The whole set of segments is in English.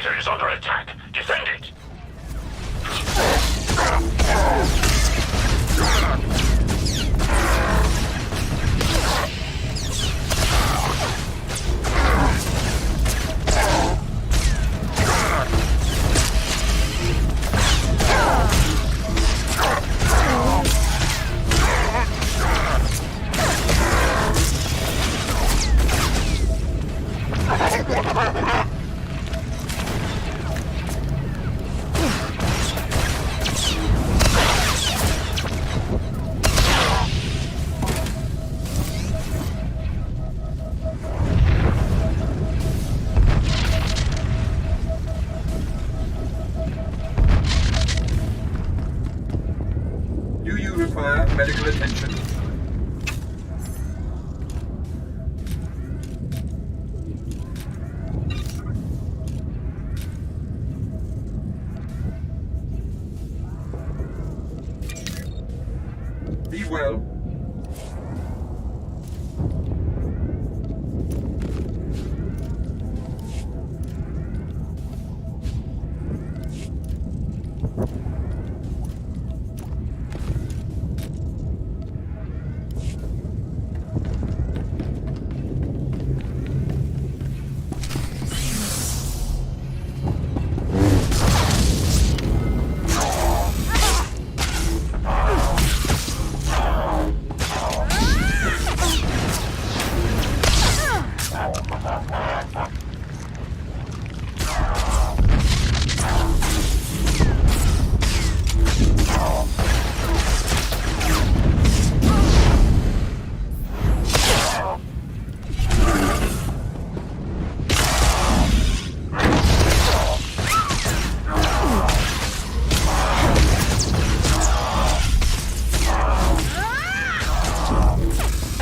communicator is under attack. Defend it. Do you require medical attention? Be well.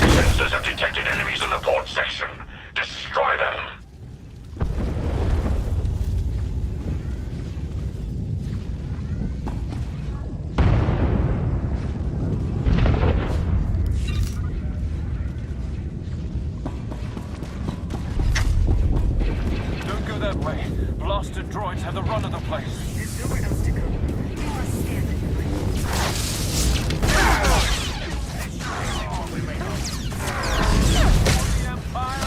Sensors have detected enemies in the port section. Destroy them. Don't go that way. Blaster droids have the run of the place. There's nowhere else to go. You must stand in The Empire!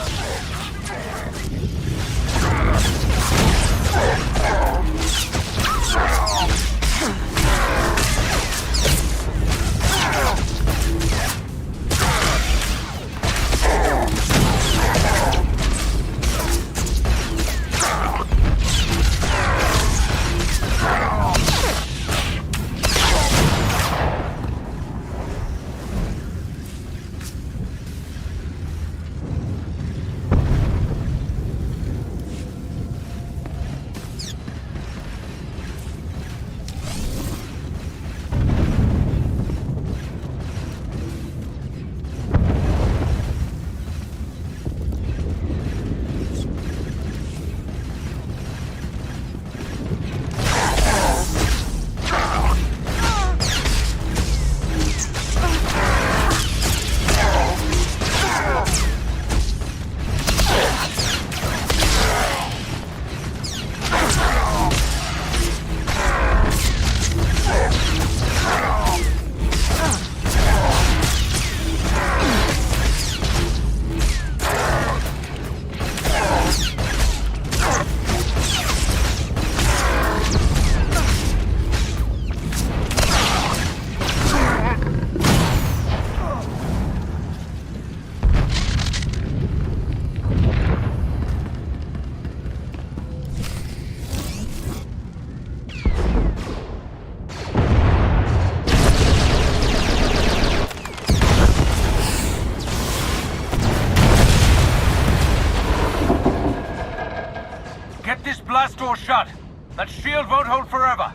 Get this blast door shut. That shield won't hold forever.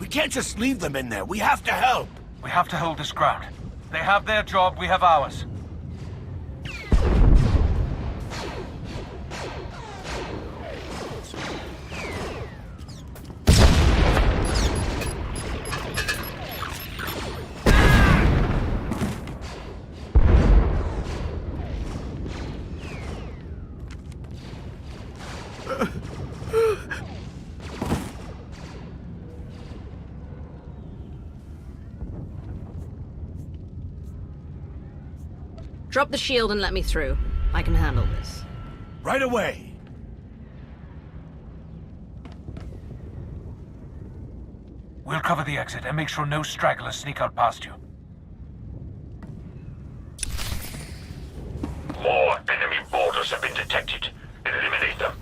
We can't just leave them in there. We have to help. We have to hold this ground. They have their job, we have ours. Drop the shield and let me through. I can handle this. Right away. We'll cover the exit and make sure no stragglers sneak out past you. More enemy boarders have been detected. Eliminate them.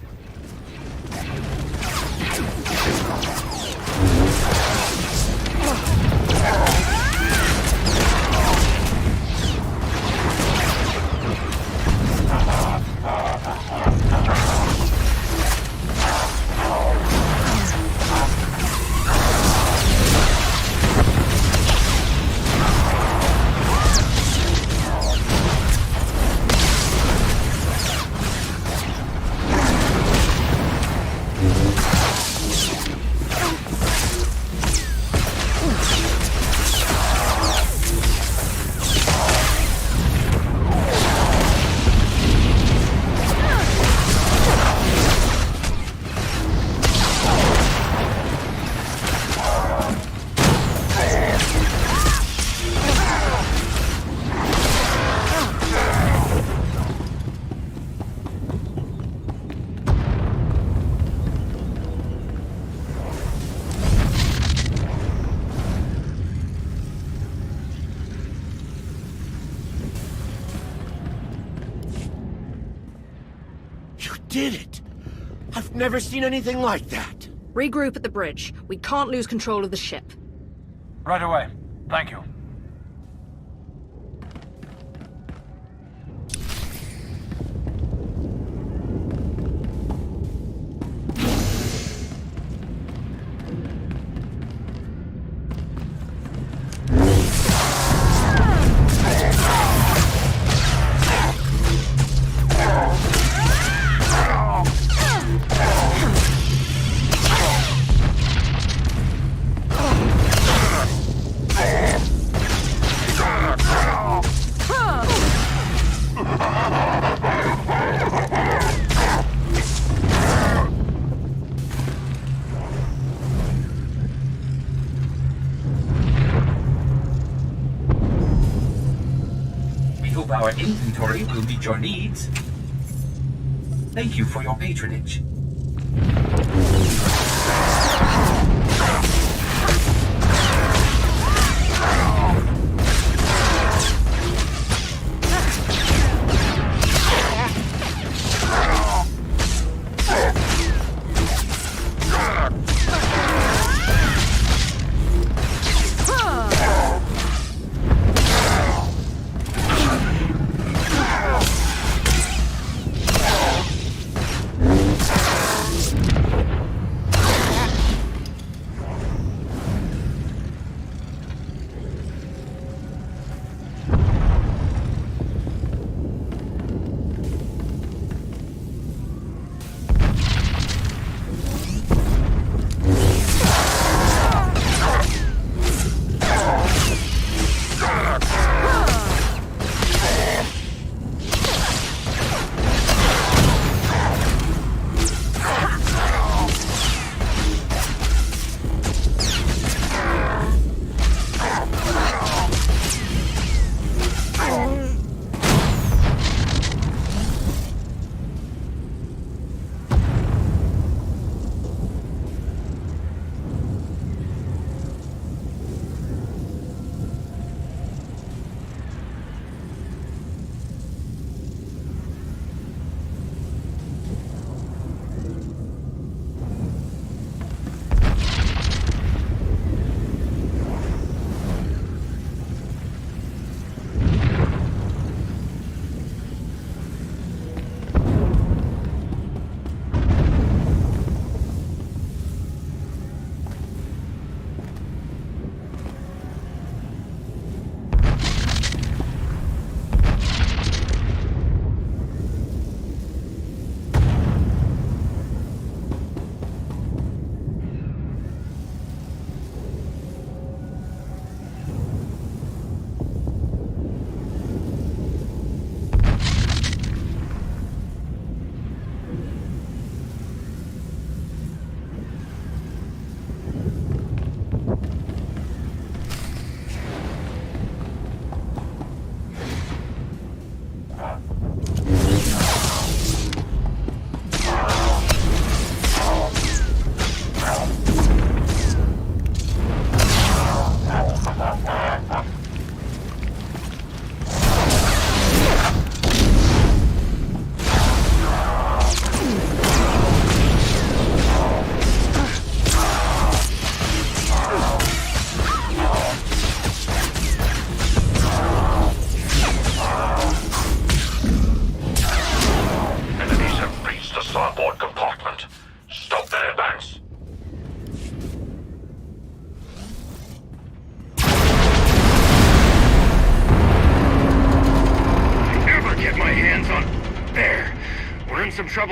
You did it! I've never seen anything like that. Regroup at the bridge. We can't lose control of the ship. Right away. Thank you. We hope our inventory will meet your needs. Thank you for your patronage.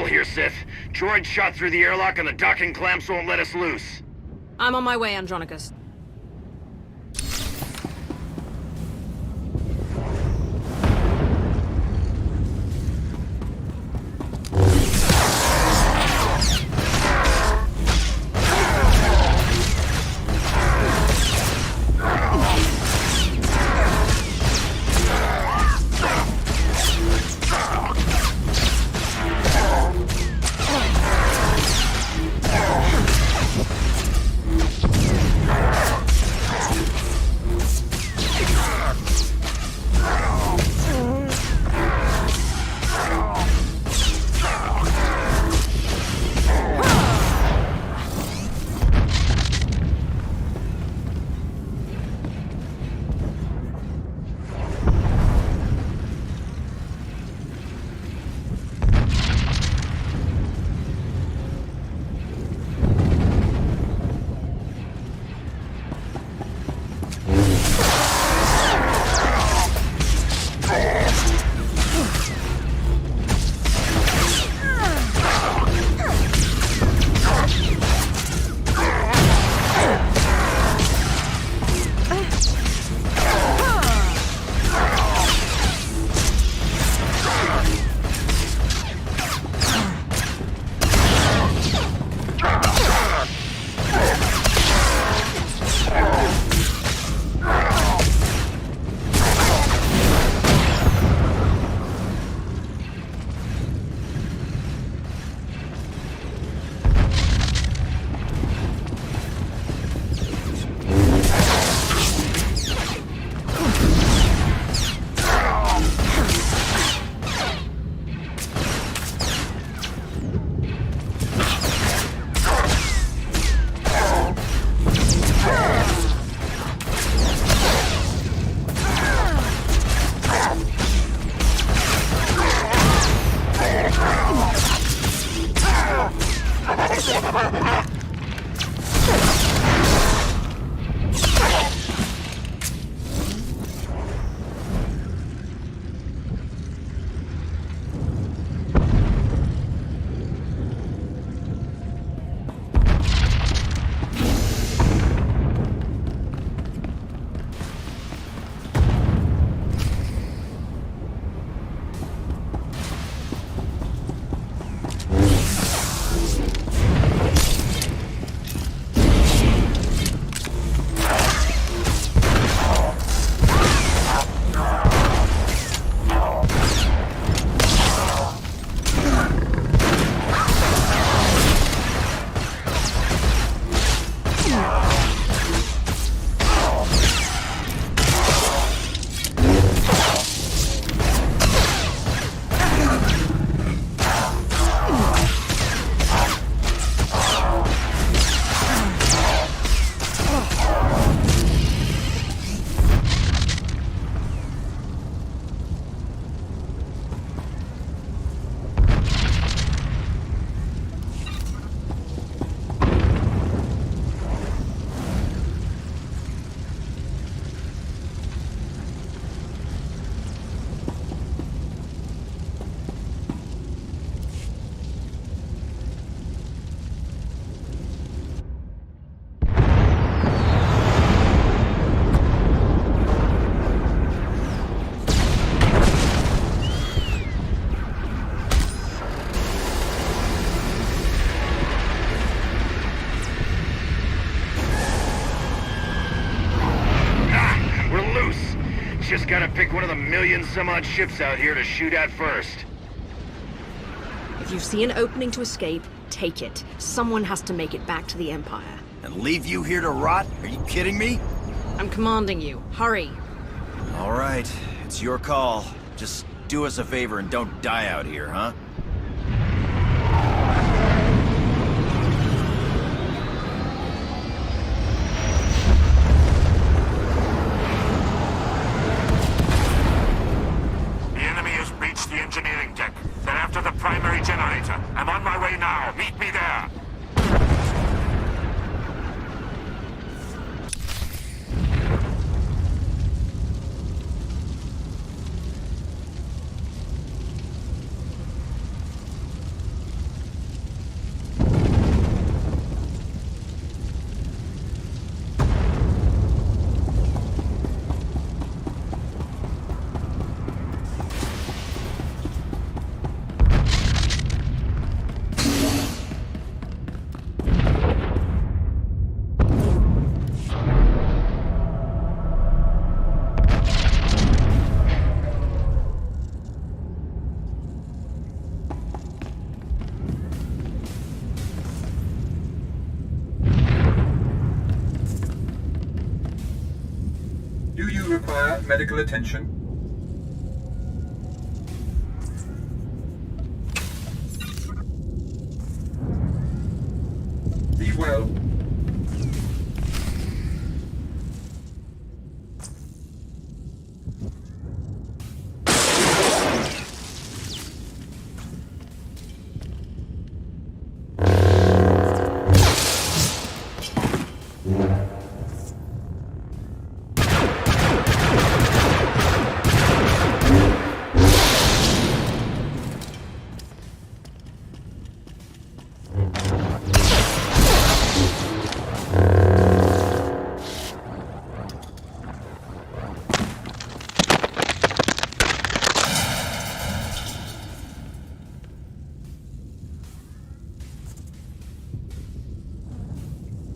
trouble here, Sith. Droid shot through the airlock and the docking clamps won't let us loose. I'm on my way, Andronicus. Just gotta pick one of the million-some-odd ships out here to shoot at first. If you see an opening to escape, take it. Someone has to make it back to the Empire. And leave you here to rot? Are you kidding me? I'm commanding you. Hurry. All right, it's your call. Just do us a favor and don't die out here, huh? The enemy has breached the engineering deck. They're after the primary generator. I'm on my way now. Meet me there. require medical attention. Be well.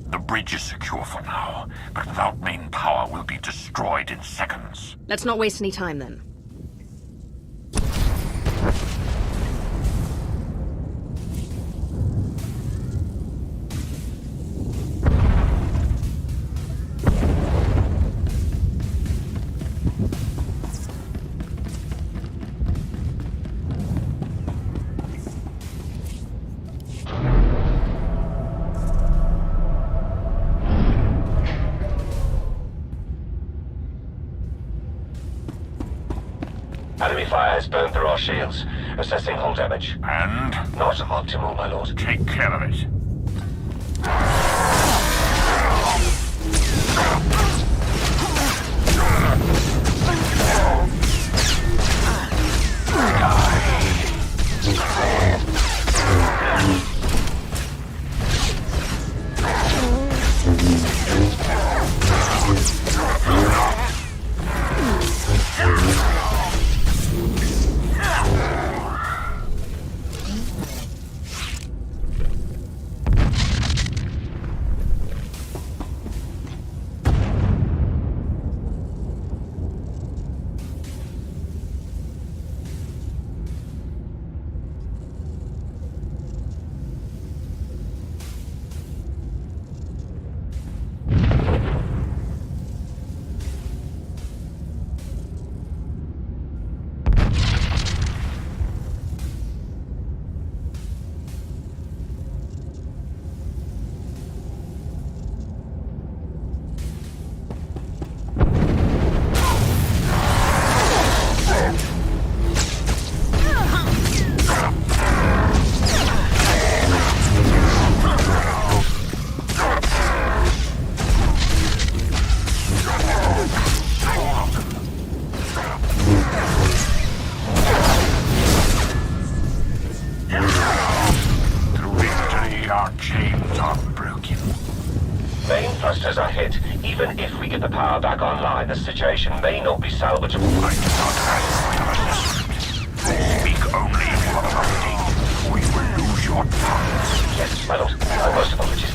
The bridge is secure for now, but without main power, we'll be destroyed in seconds. Let's not waste any time then. Enemy fire has burned through our shields. Assessing hull damage. And? Not optimal, my lord. Take care of it. Main thrusters are hit. Even if we get the power back online, the situation may not be salvageable. I do not ask for your Speak only for the update, or you will lose your tongue. Yes, my lord. My most apologies.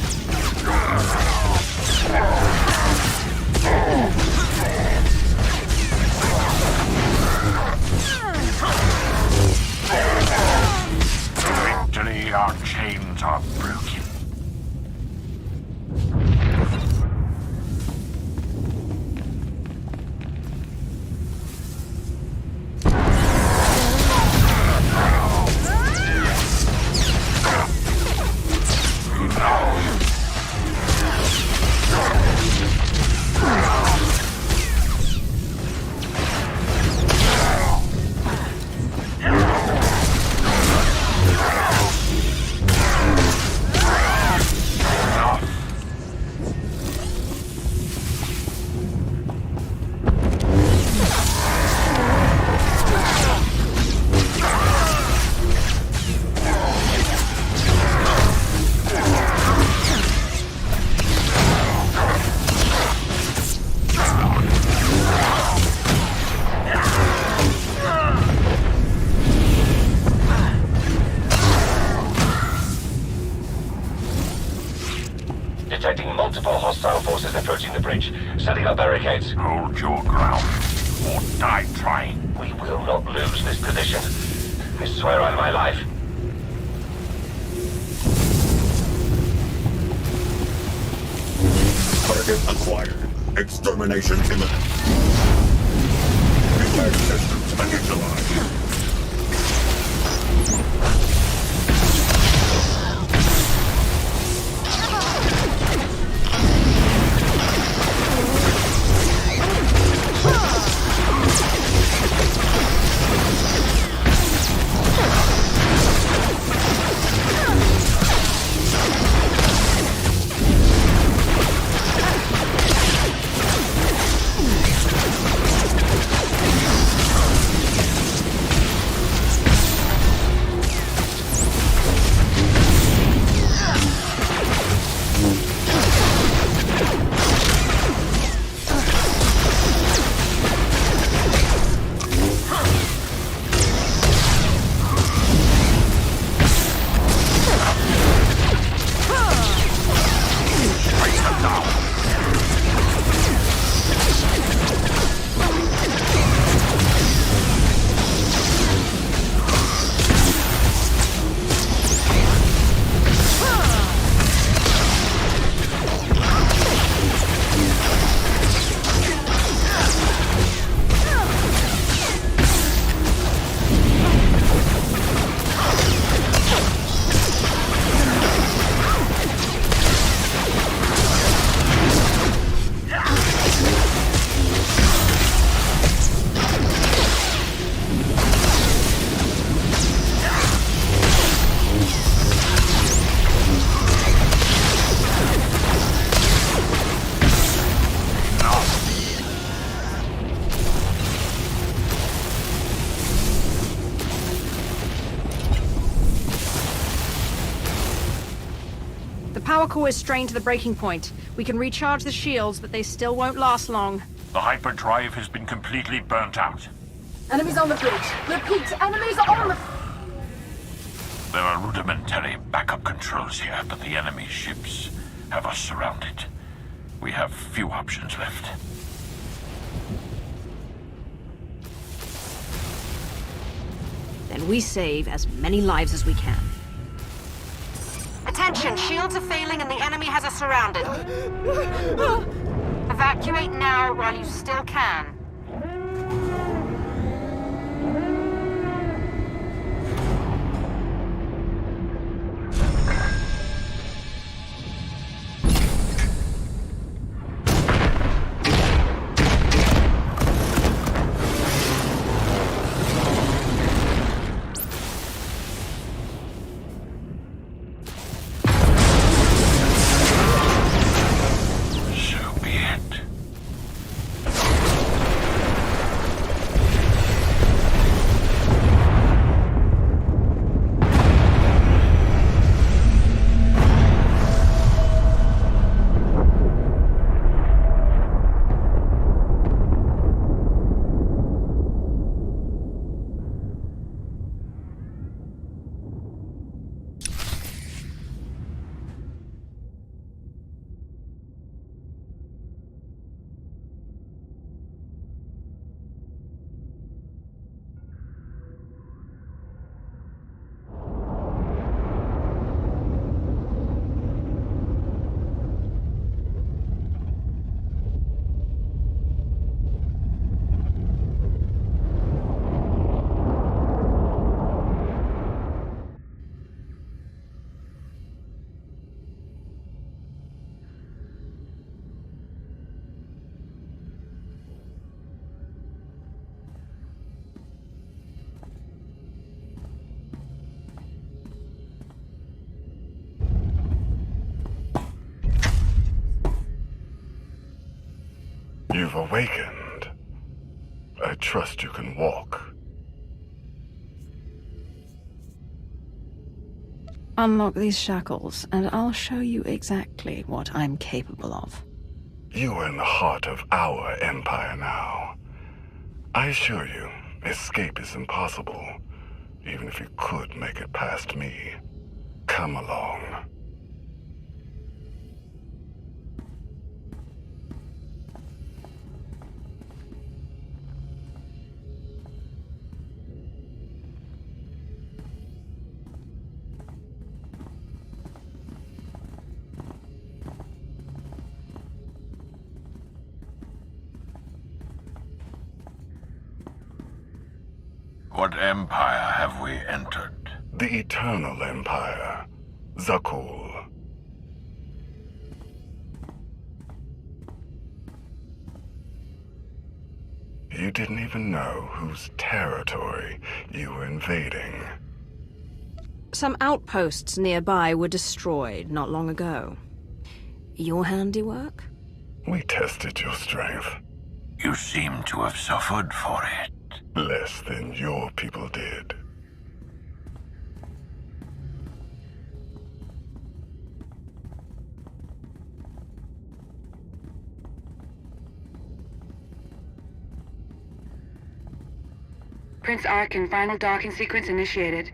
Victory, our chains are broken. Detecting multiple hostile forces approaching the bridge. Setting up barricades. Hold your ground, or die trying. We will not lose this position. I swear on my life. Target acquired. Extermination imminent. systems initialized. The power core is strained to the breaking point. We can recharge the shields, but they still won't last long. The hyperdrive has been completely burnt out. Enemies on the bridge. Repeat, enemies on the... There are rudimentary backup controls here, but the enemy ships have us surrounded. We have few options left. Then we save as many lives as we can. Attention, shields are failing and the enemy has us surrounded. Evacuate now while you still can. You've awakened. I trust you can walk. Unlock these shackles, and I'll show you exactly what I'm capable of. You are in the heart of our empire now. I assure you, escape is impossible, even if you could make it past me. Come along. What empire have we entered? The Eternal Empire. Zakul. You didn't even know whose territory you were invading. Some outposts nearby were destroyed not long ago. Your handiwork? We tested your strength. You seem to have suffered for it. Less than your people did. Prince Arkin, final docking sequence initiated.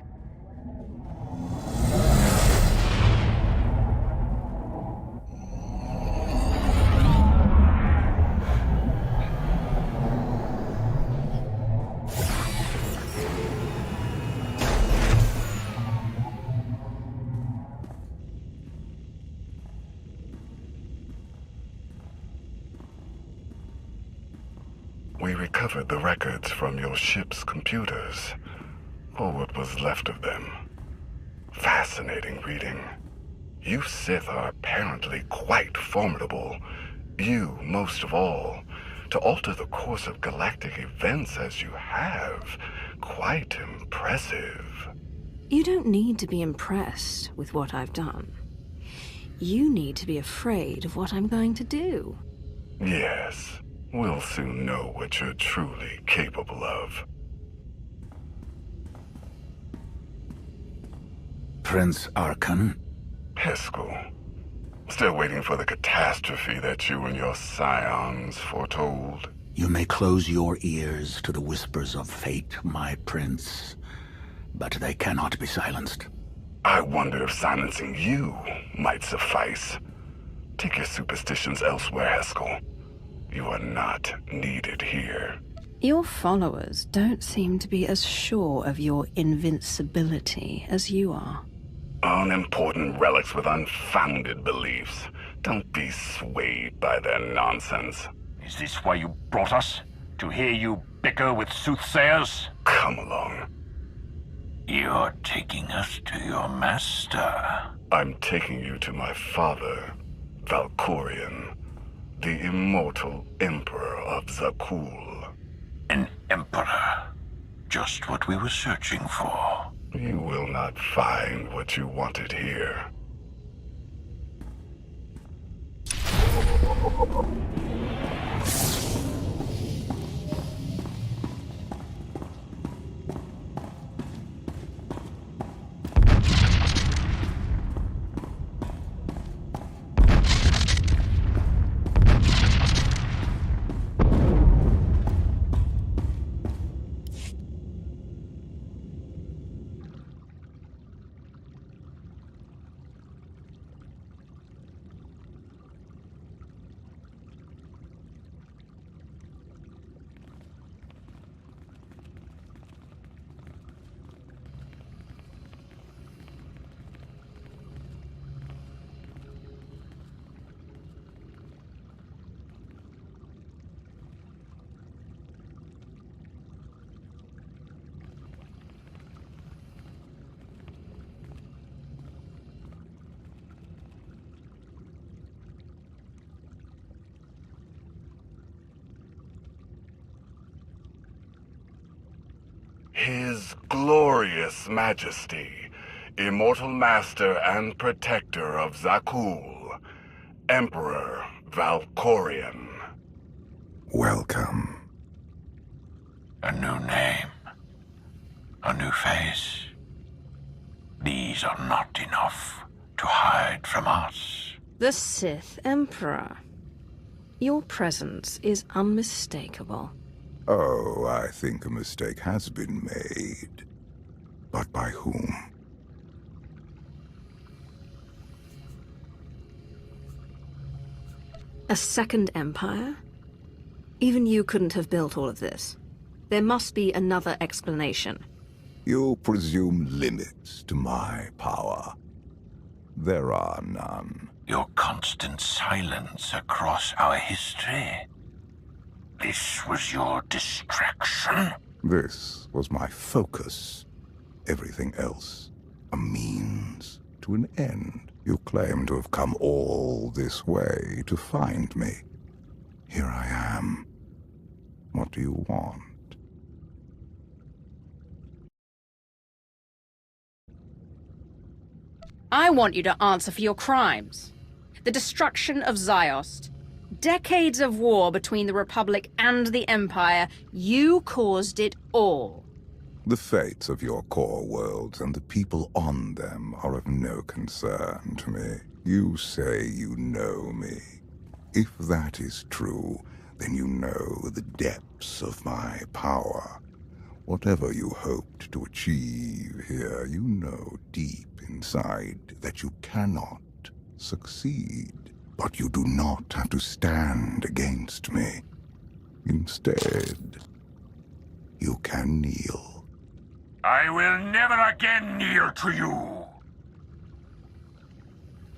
We recovered the records from your ship's computers, or what was left of them. Fascinating reading. You Sith are apparently quite formidable. You, most of all. To alter the course of galactic events as you have. Quite impressive. You don't need to be impressed with what I've done. You need to be afraid of what I'm going to do. Yes. We'll soon know what you're truly capable of. Prince Arkin? Heskel. Still waiting for the catastrophe that you and your scions foretold. You may close your ears to the whispers of fate, my prince, but they cannot be silenced. I wonder if silencing you might suffice. Take your superstitions elsewhere, Heskel. You are not needed here. Your followers don't seem to be as sure of your invincibility as you are. Unimportant relics with unfounded beliefs. Don't be swayed by their nonsense. Is this why you brought us? To hear you bicker with soothsayers? Come along. You're taking us to your master. I'm taking you to my father, Valkorion, the immortal Emperor of Zakul. An emperor. Just what we were searching for. You will not find what you wanted here. His glorious majesty, immortal master and protector of Zakul, Emperor Valkorion. Welcome. A new name. A new face. These are not enough to hide from us. The Sith Emperor. Your presence is unmistakable. Oh, I think a mistake has been made. But by whom? A second empire? Even you couldn't have built all of this. There must be another explanation. You presume limits to my power. There are none. Your constant silence across our history. This was your distraction? This was my focus. Everything else, a means to an end. You claim to have come all this way to find me. Here I am. What do you want? I want you to answer for your crimes. The destruction of Ziost. Decades of war between the Republic and the Empire. You caused it all. The fates of your core worlds and the people on them are of no concern to me. You say you know me. If that is true, then you know the depths of my power. Whatever you hoped to achieve here, you know deep inside that you cannot succeed. But you do not have to stand against me. Instead, you can kneel. I will never again kneel to you.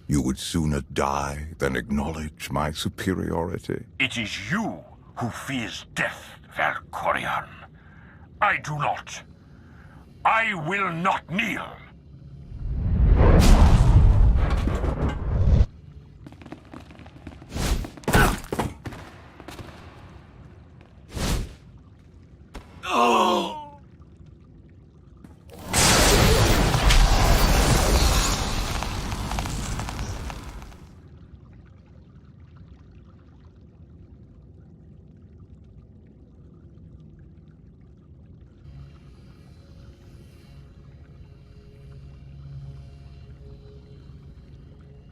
You would sooner die than acknowledge my superiority. It is you who fears death, Valkorion. I do not. I will not kneel.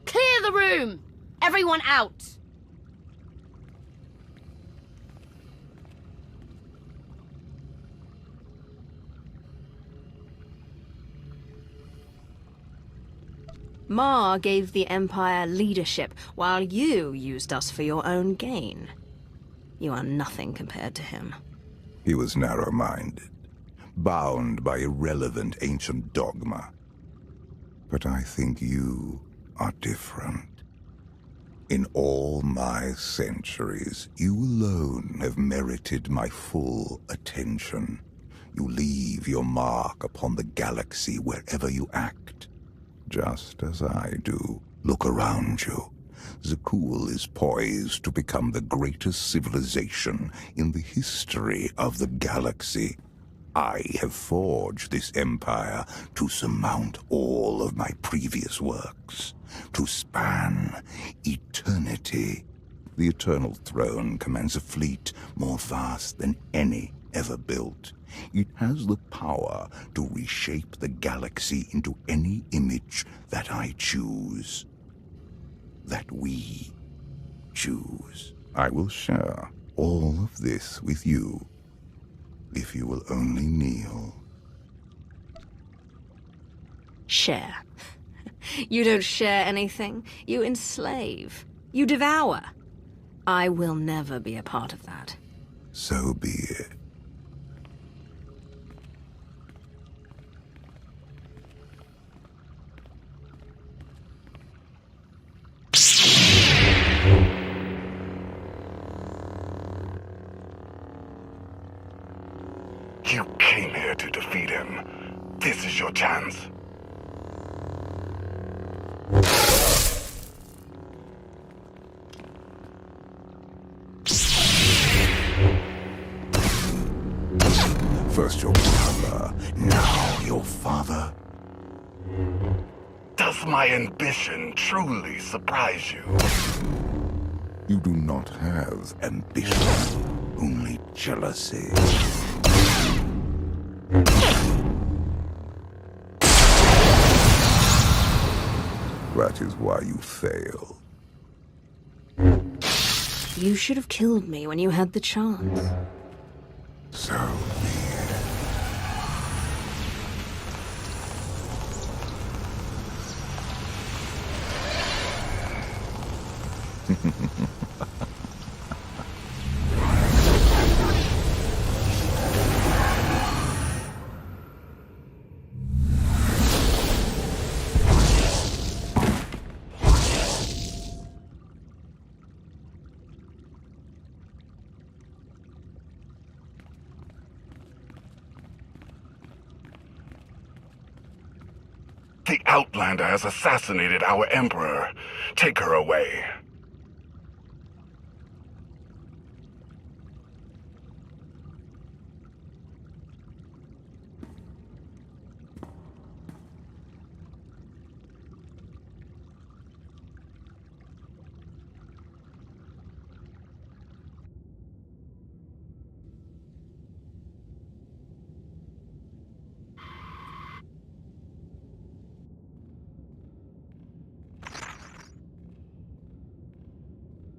Clear the room! Everyone out! Ma gave the Empire leadership, while you used us for your own gain. You are nothing compared to him. He was narrow-minded, bound by irrelevant ancient dogma. But I think you are different. In all my centuries, you alone have merited my full attention. You leave your mark upon the galaxy wherever you act. Just as I do. Look around you. Zakul is poised to become the greatest civilization in the history of the galaxy. I have forged this empire to surmount all of my previous works, to span eternity. The Eternal Throne commands a fleet more vast than any ever built. It has the power to reshape the galaxy into any image that I choose. That we choose. I will share all of this with you, if you will only kneel. Share. You don't share anything. You enslave. You devour. I will never be a part of that. So be it. You came here to defeat him. This is your chance. First your brother, now your father. Does my ambition truly surprise you? You do not have ambition, only jealousy. That is why you fail. You should have killed me when you had the chance. So be it. The Outlander has assassinated our Emperor. Take her away.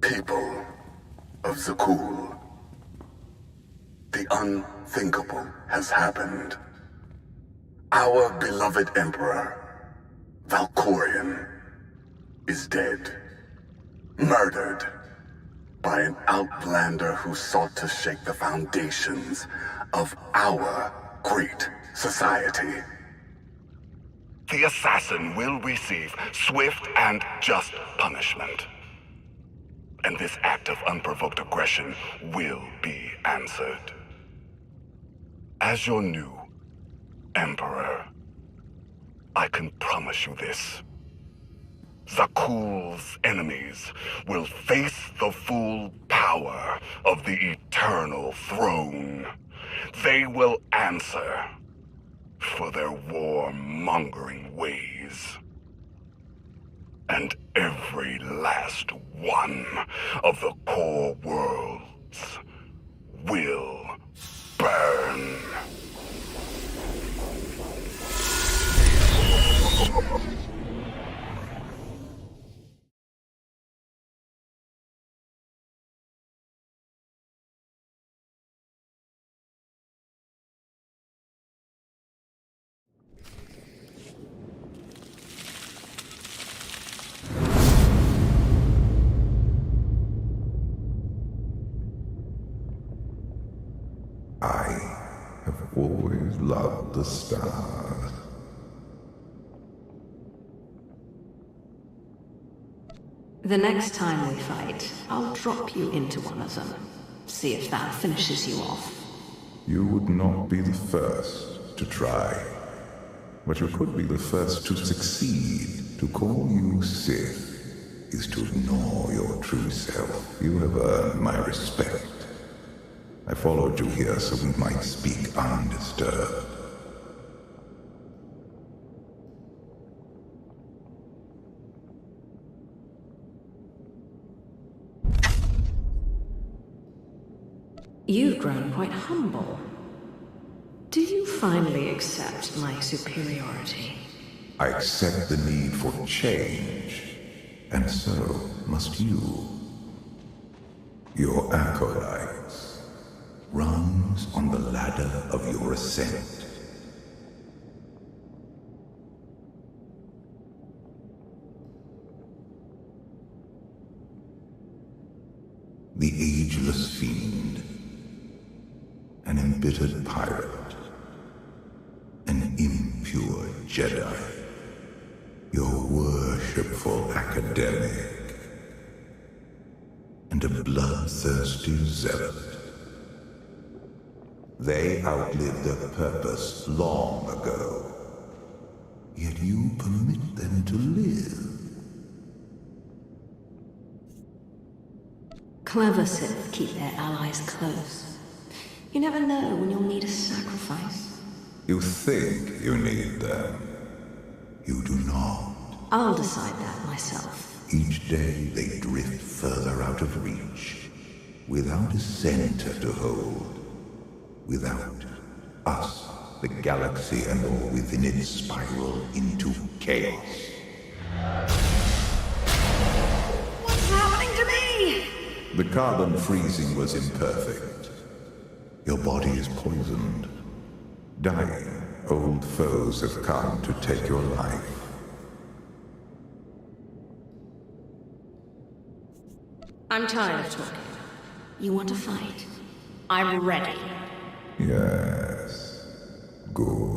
People of Zakul, the unthinkable has happened. Our beloved Emperor, Valkorion, is dead. Murdered by an Outlander who sought to shake the foundations of our great society. The assassin will receive swift and just punishment. And this act of unprovoked aggression will be answered. As your new Emperor, I can promise you this. Zakul's enemies will face the full power of the Eternal Throne. They will answer for their war-mongering ways. And every last one of the core worlds will burn. I have always loved the stars. The next time we fight, I'll drop you into one of them. See if that finishes you off. You would not be the first to try, but you could be the first to succeed. To call you Sith is to ignore your true self. You have earned my respect. I followed you here so we might speak undisturbed. You've grown quite humble. Do you finally accept my superiority? I accept the need for change, and so must you. Your acolytes. Rungs on the ladder of your ascent. The ageless fiend, an embittered pirate, an impure Jedi, your worshipful academic, and a bloodthirsty zealot. They outlived their purpose long ago, yet you permit them to live. Clever Sith keep their allies close. You never know when you'll need a sacrifice. You think you need them. You do not. I'll decide that myself. Each day they drift further out of reach, without a center to hold. Without us, the galaxy and all within it spiral into chaos. What's happening to me? The carbon freezing was imperfect. Your body is poisoned. Dying, old foes have come to take your life. I'm tired of talking. You want to fight? I'm ready. Yes. Good.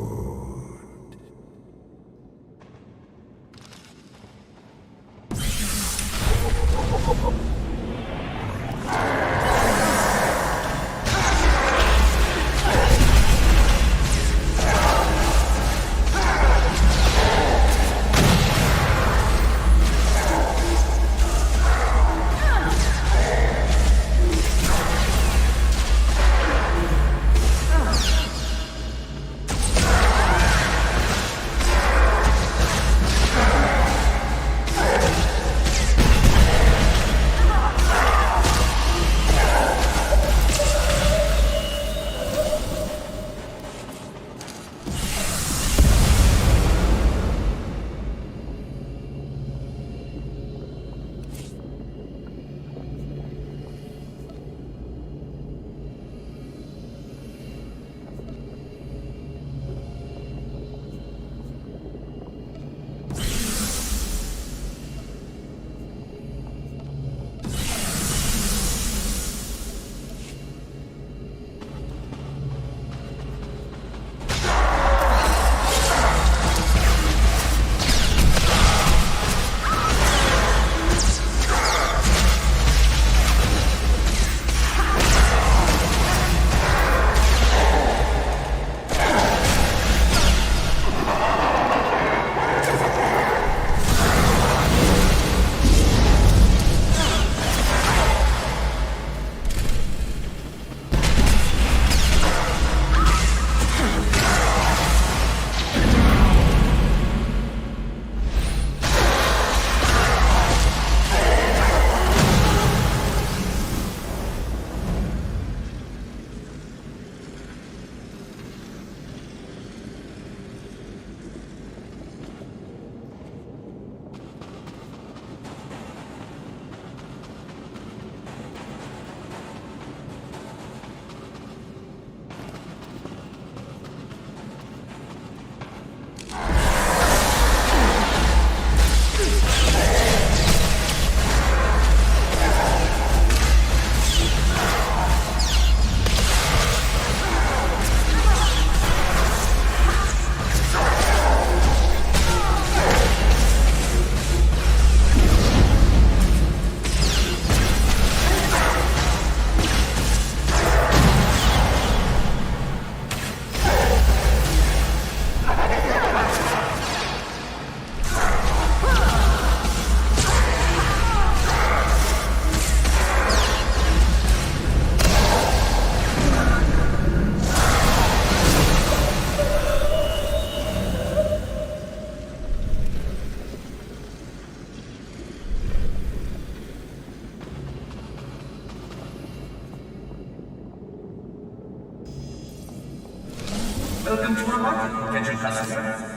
Attention customer.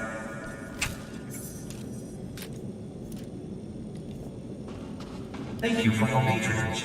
Thank you for your patronage.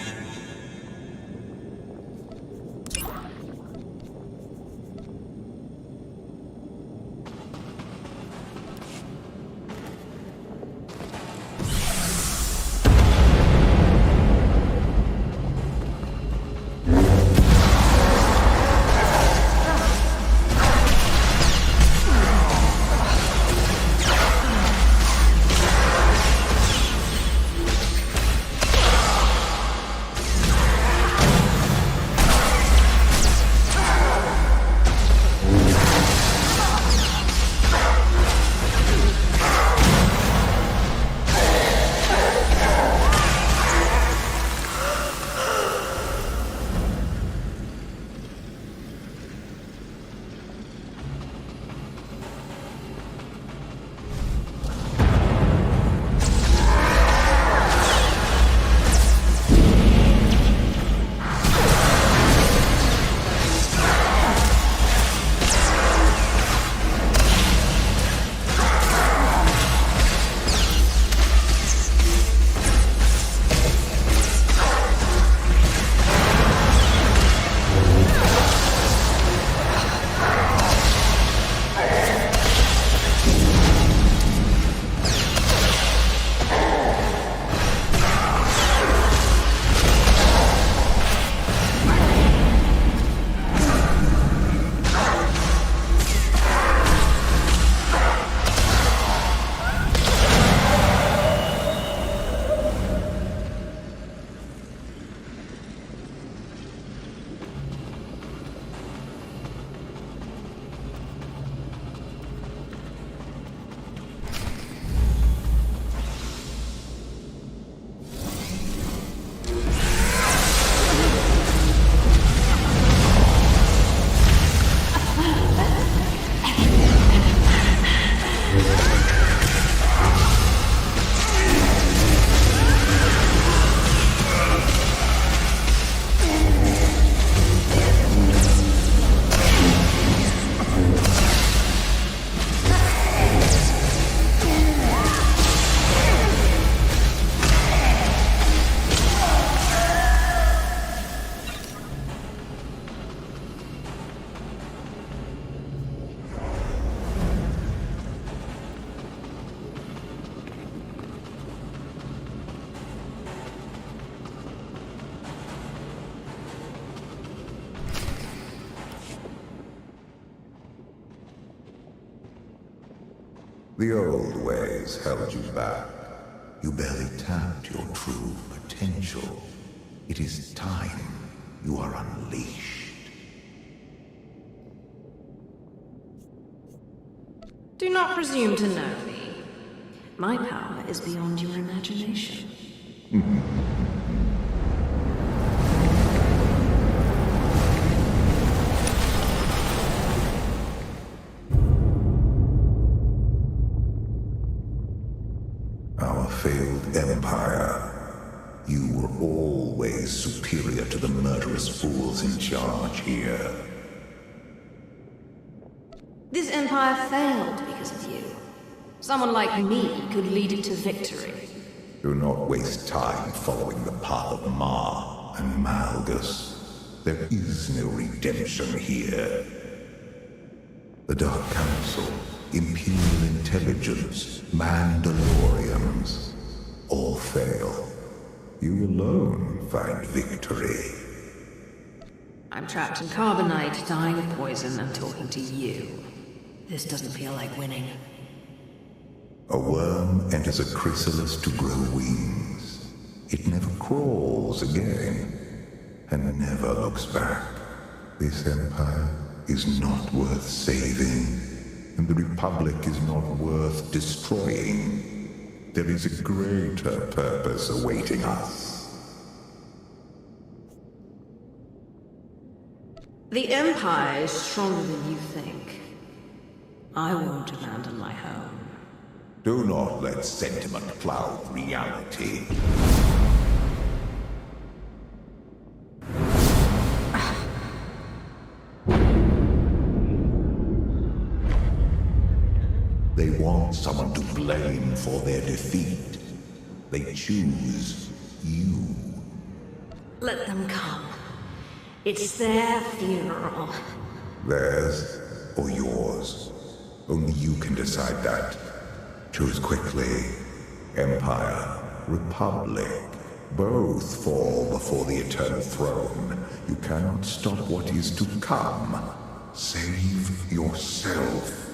The old ways held you back. You barely tapped your true potential. It is time you are unleashed. Do not presume to know me. My power is beyond your imagination. Our failed empire. You were always superior to the murderous fools in charge here. This empire failed because of you. Someone like me could lead it to victory. Do not waste time following the path of Ma and Malgus. There is no redemption here. The Dark Council, Imperial Intelligence, Mandalorians, all fail. You alone find victory. I'm trapped in carbonite, dying of poison, and talking to you. This doesn't feel like winning. A worm enters a chrysalis to grow wings. It never crawls again, and never looks back. This empire is not worth saving, and the Republic is not worth destroying. There is a greater purpose awaiting us. The Empire is stronger than you think. I won't abandon my home. Do not let sentiment cloud reality. want someone to blame for their defeat. They choose you. Let them come. It's their funeral. Theirs or yours. Only you can decide that. Choose quickly. Empire, Republic. Both fall before the Eternal Throne. You cannot stop what is to come. Save yourself.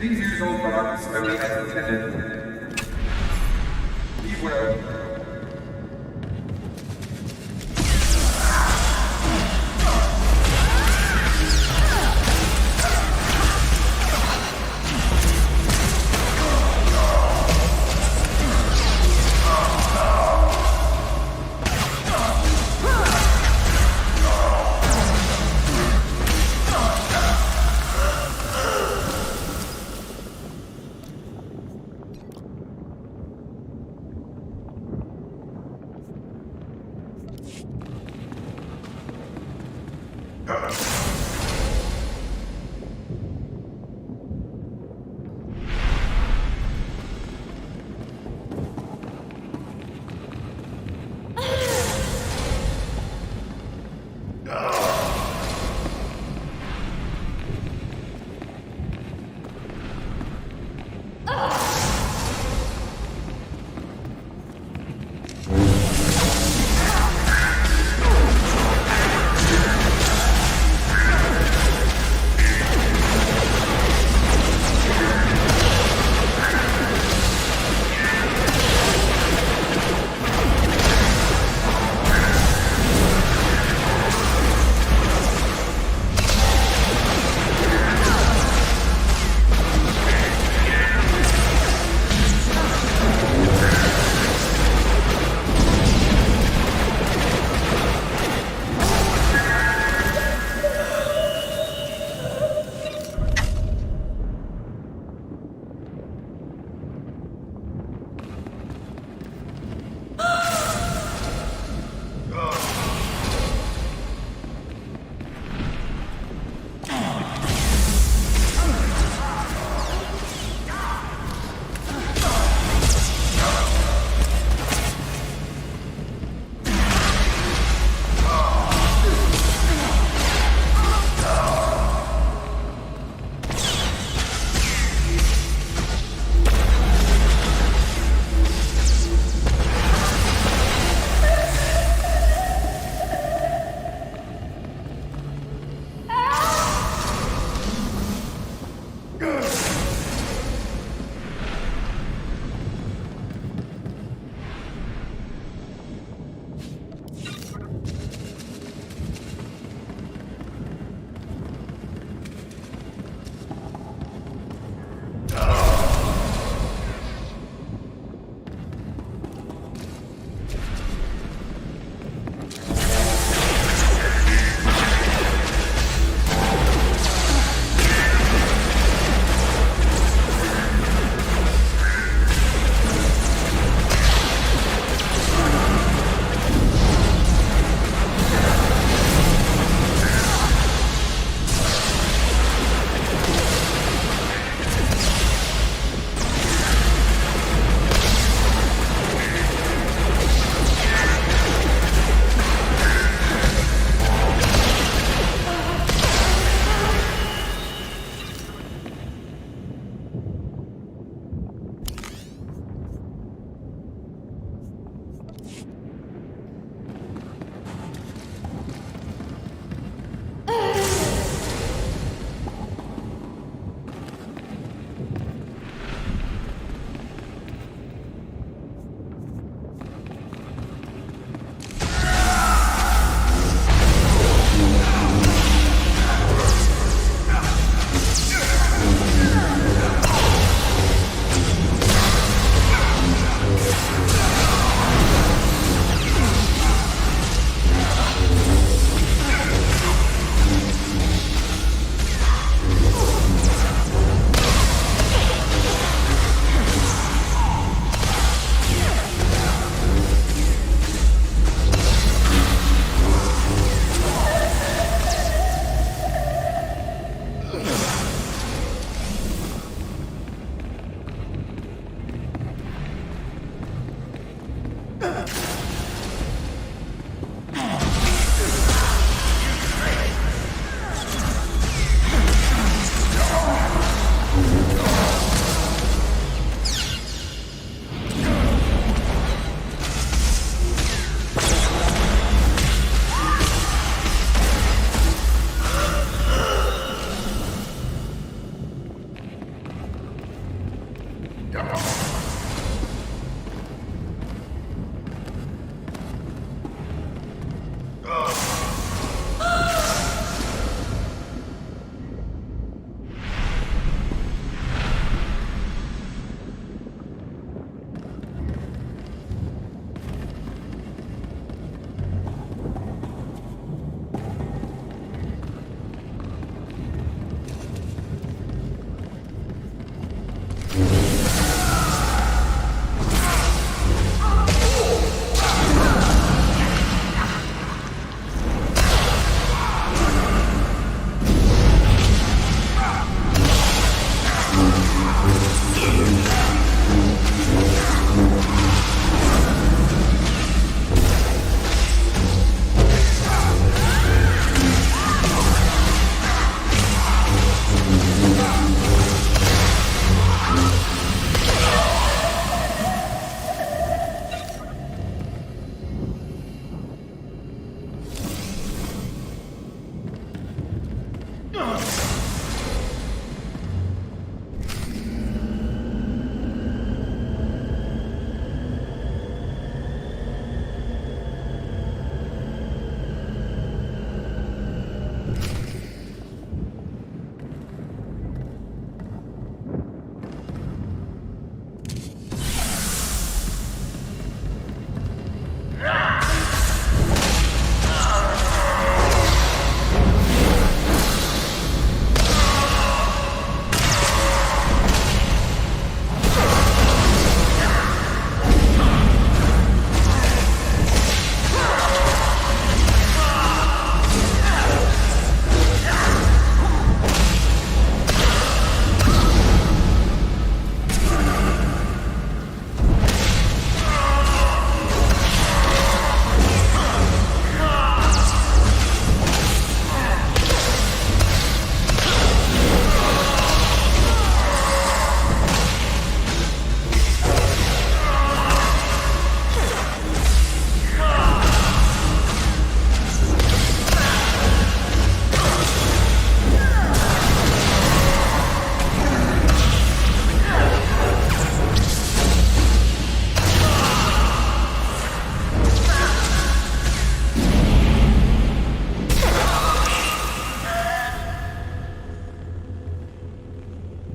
Please use all products only as intended. Be well.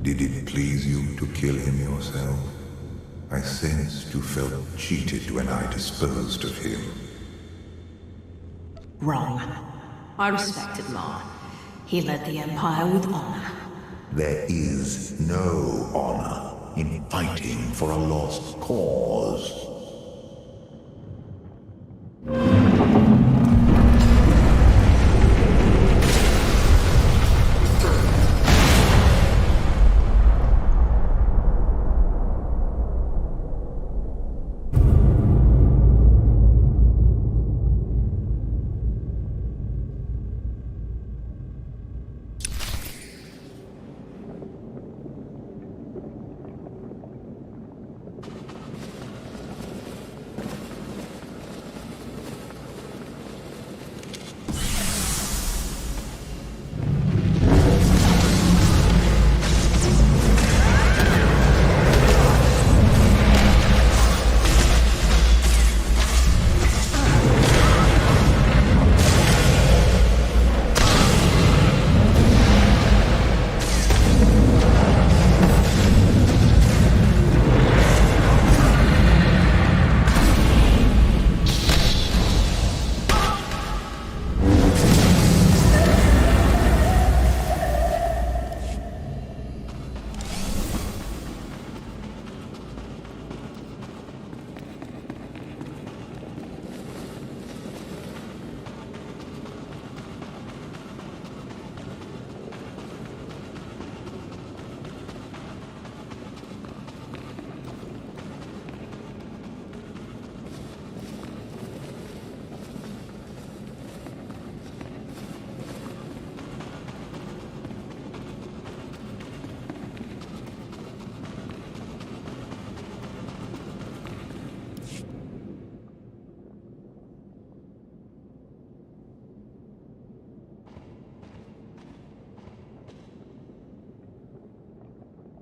Did it please you to kill him yourself? I sensed you felt cheated when I disposed of him. Wrong. I respected Ma. He led the Empire with honor. There is no honor in fighting for a lost cause.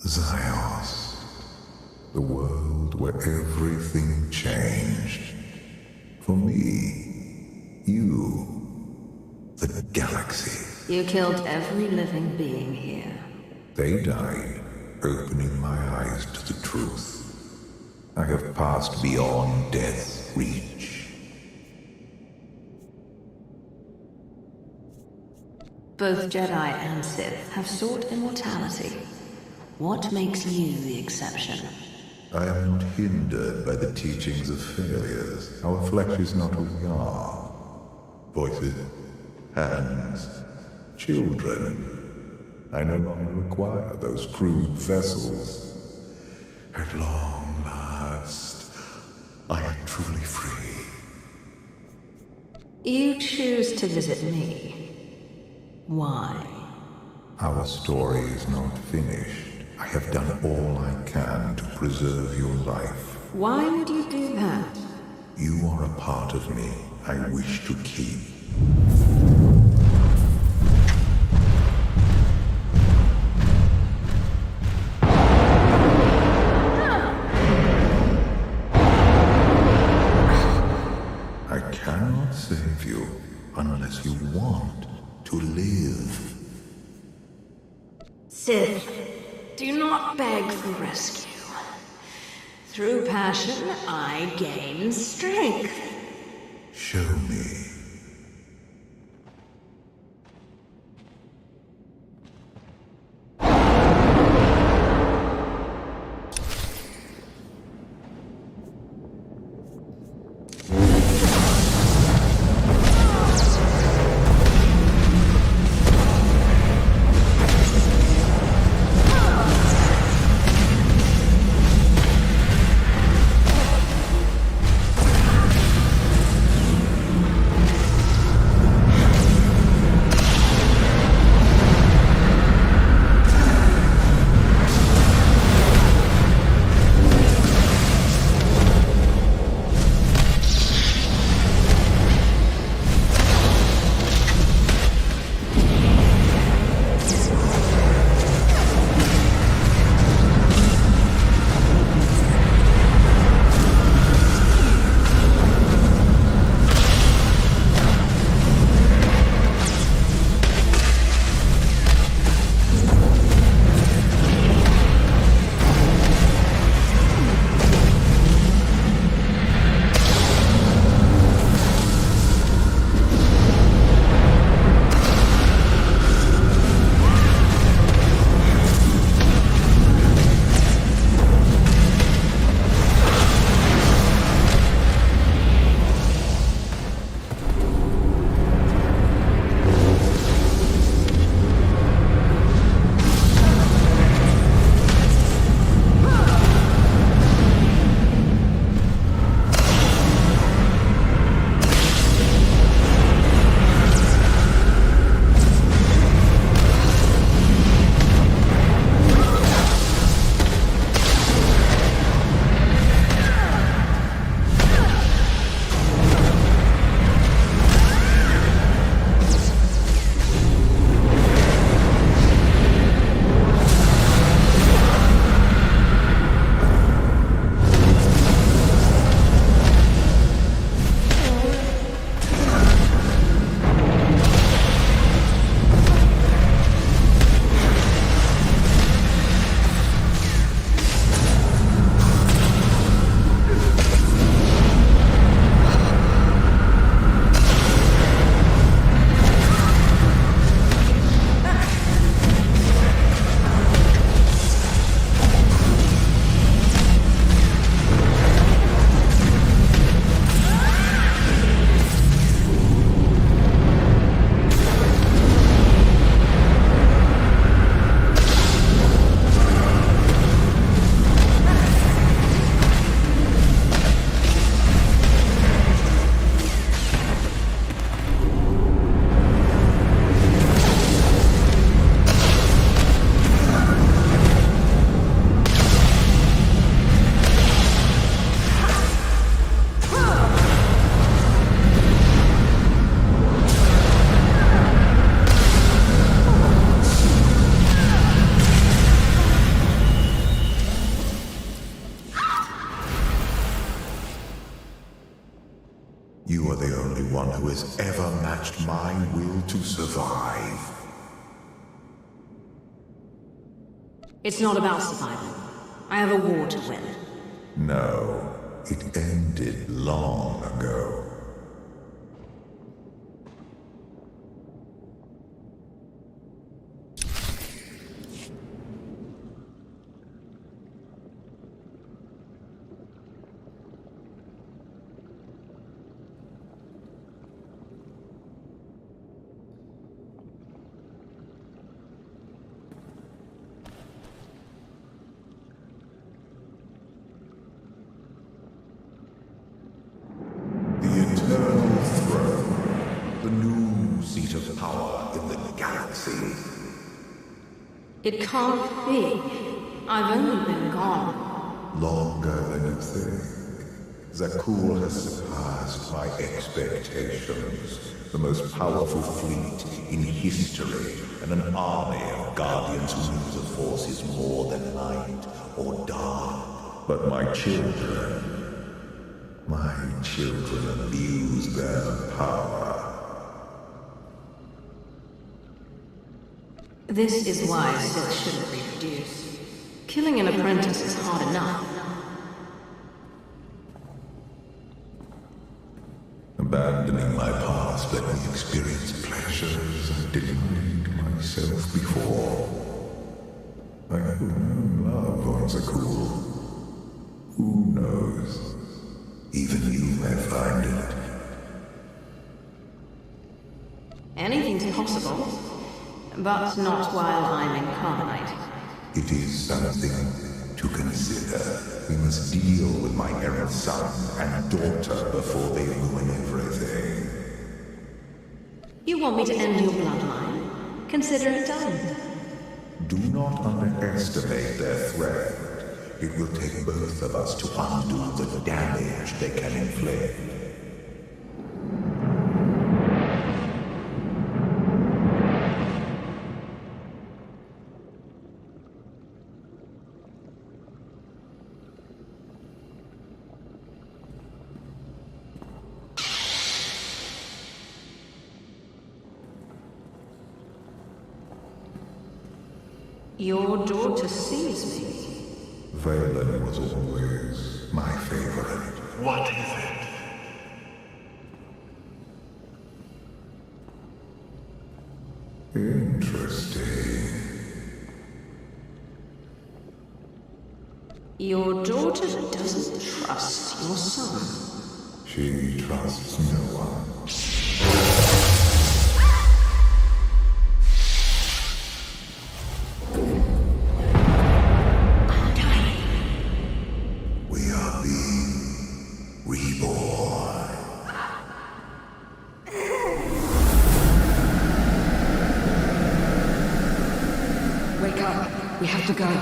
Zios, the world where everything changed. For me, you, the galaxy. You killed every living being here. They died, opening my eyes to the truth. I have passed beyond death's reach. Both Jedi and Sith have sought immortality. What makes you the exception? I am not hindered by the teachings of failures. Our flesh is not who we are. Voices, hands, children. I no longer require those crude vessels. At long last, I am truly free. You choose to visit me. Why? Our story is not finished. I have done all I can to preserve your life. Why would you do that? You are a part of me I wish to keep. Sith, do not beg for rescue. Through passion, I gain strength. Show me. You are the only one who has ever matched my will to survive. It's not about survival. I have a war to win. No, it ended long ago. It can't be. I've only been gone. Longer than you think. Zakul has surpassed my expectations. The most powerful fleet in history, and an army of guardians who use the Force is more than light or dark. But my children abuse their power. This is why Sith shouldn't reproduce. Killing an apprentice is hard enough. Abandoning my past let me experience pleasures I denied myself before. I have known loved ones are cool. Who knows? Even you may find it. Anything's possible, but not while I'm incarnate. It is something to consider. We must deal with my errant son and daughter before they ruin everything. You want me to end your bloodline? Consider it done. Do not underestimate their threat. It will take both of us to undo the damage they can inflict. Your daughter sees me. Valen was always my favorite. What is it? Interesting. Your daughter doesn't trust your son. She trusts no one. We are being reborn. Wake up. We have to go.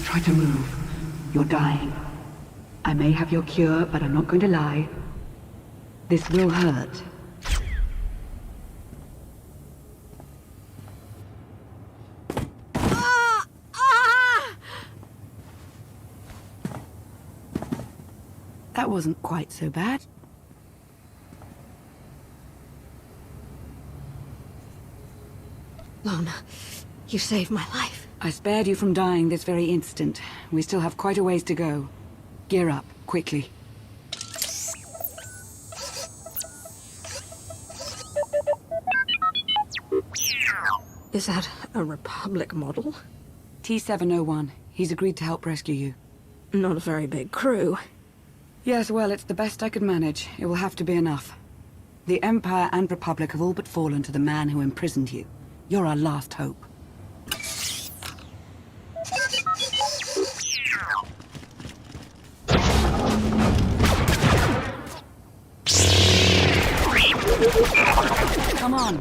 Try to move. You're dying. I may have your cure, but I'm not going to lie. This will hurt. That wasn't quite so bad. Lona, you saved my life. I spared you from dying this very instant. We still have quite a ways to go. Gear up, quickly. Is that a Republic model? T-701. He's agreed to help rescue you. Not a very big crew. Yes, well, it's the best I could manage. It will have to be enough. The Empire and Republic have all but fallen to the man who imprisoned you. You're our last hope. Come on.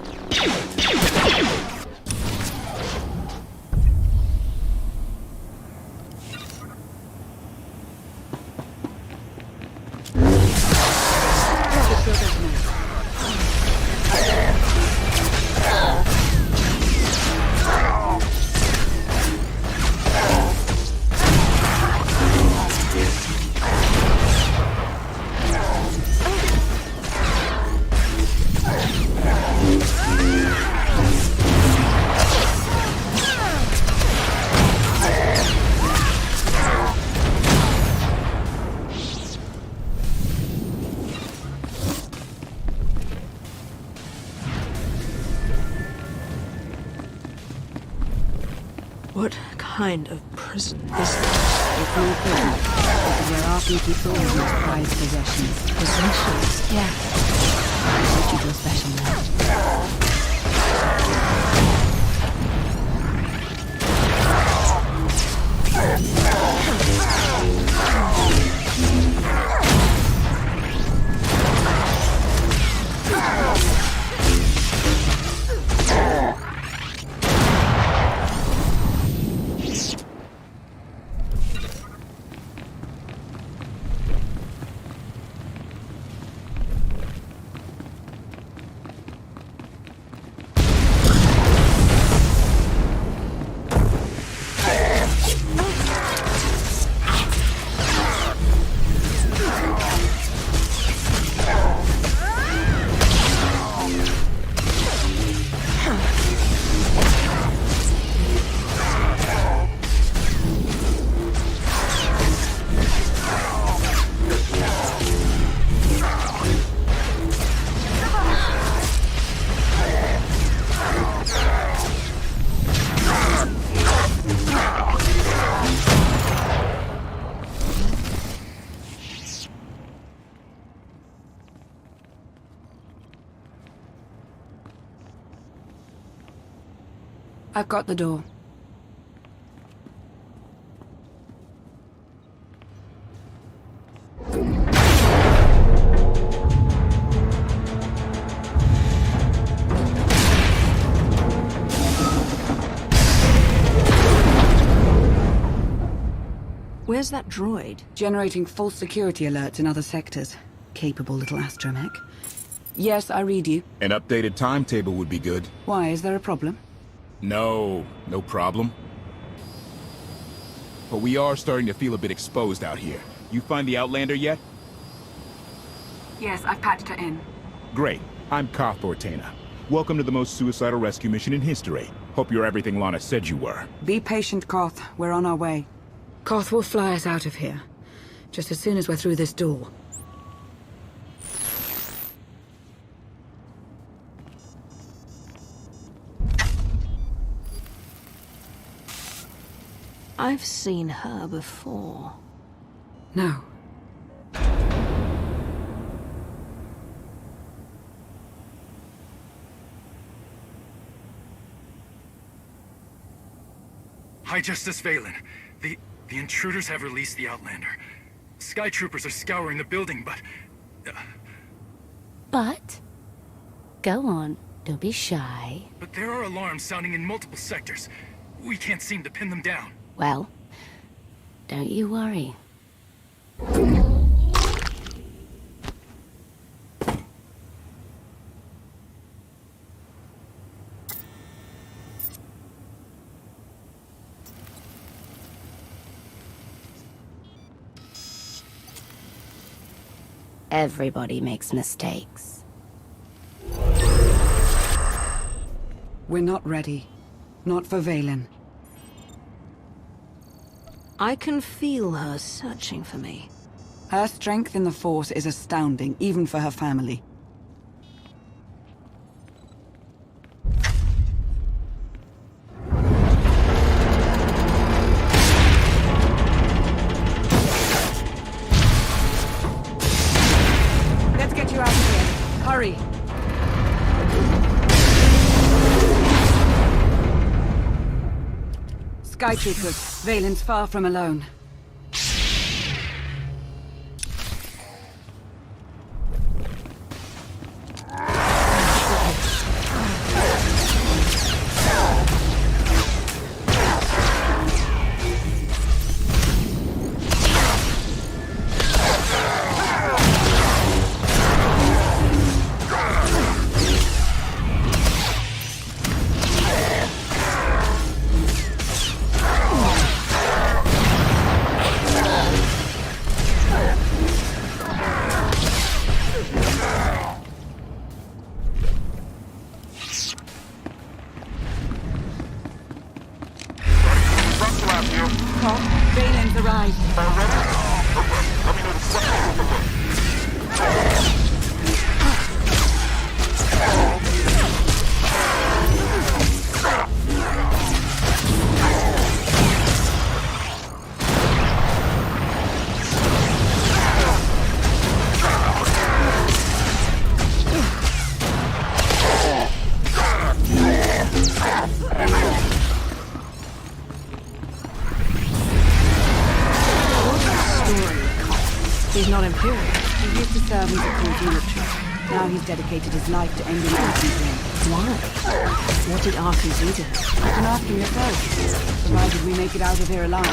kind of prison, isn't it? It's no prison. This is where our people store his most prized possessions. Possessions? Yeah. What you feel special now? I've got the door. Where's that droid? Generating false security alerts in other sectors. Capable little astromech. Yes, I read you. An updated timetable would be good. Why, is there a problem? No problem. But we are starting to feel a bit exposed out here. You find the Outlander yet? Yes, I've patched her in. Great. I'm Koth Ortana. Welcome to the most suicidal rescue mission in history. Hope you're everything Lana said you were. Be patient, Koth. We're on our way. Koth will fly us out of here. Just as soon as we're through this door. I've seen her before. No. Hi, Justice Valen. The intruders have released the Outlander. Sky troopers are scouring the building, but... But? Go on. Don't be shy. But there are alarms sounding in multiple sectors. We can't seem to pin them down. Well, don't you worry. Everybody makes mistakes. We're not ready. Not for Valen. I can feel her searching for me. Her strength in the Force is astounding, even for her family. Let's get you out of here. Hurry! Sky troopers, Valen's far from alone. He's not Imperial. He used to serve in the court military. Now he's dedicated his life to ending Arkin's reign. Why? What did Arkin do to him? You can ask him yourself, provided we make it out of here alive.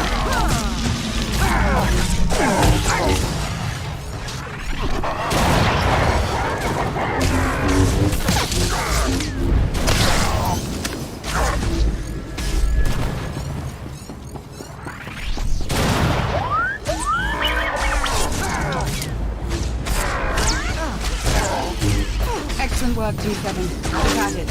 Excellent work, G7. Keep at it.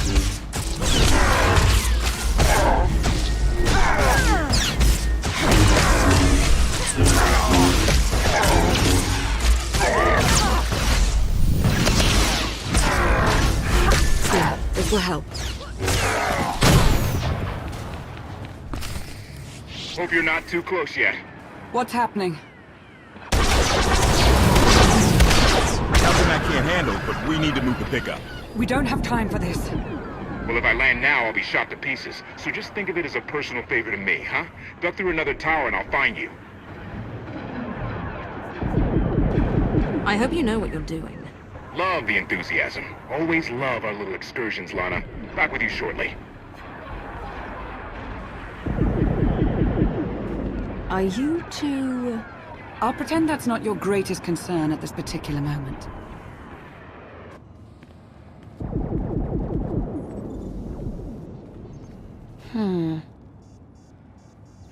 Yeah, this will help. Hope you're not too close yet. What's happening? Nothing I can't handle, but we need to move the pickup. We don't have time for this. Well, if I land now, I'll be shot to pieces. So just think of it as a personal favor to me, huh? Duck through another tower and I'll find you. I hope you know what you're doing. Love the enthusiasm. Always love our little excursions, Lana. Back with you shortly. Are you two... I'll pretend that's not your greatest concern at this particular moment.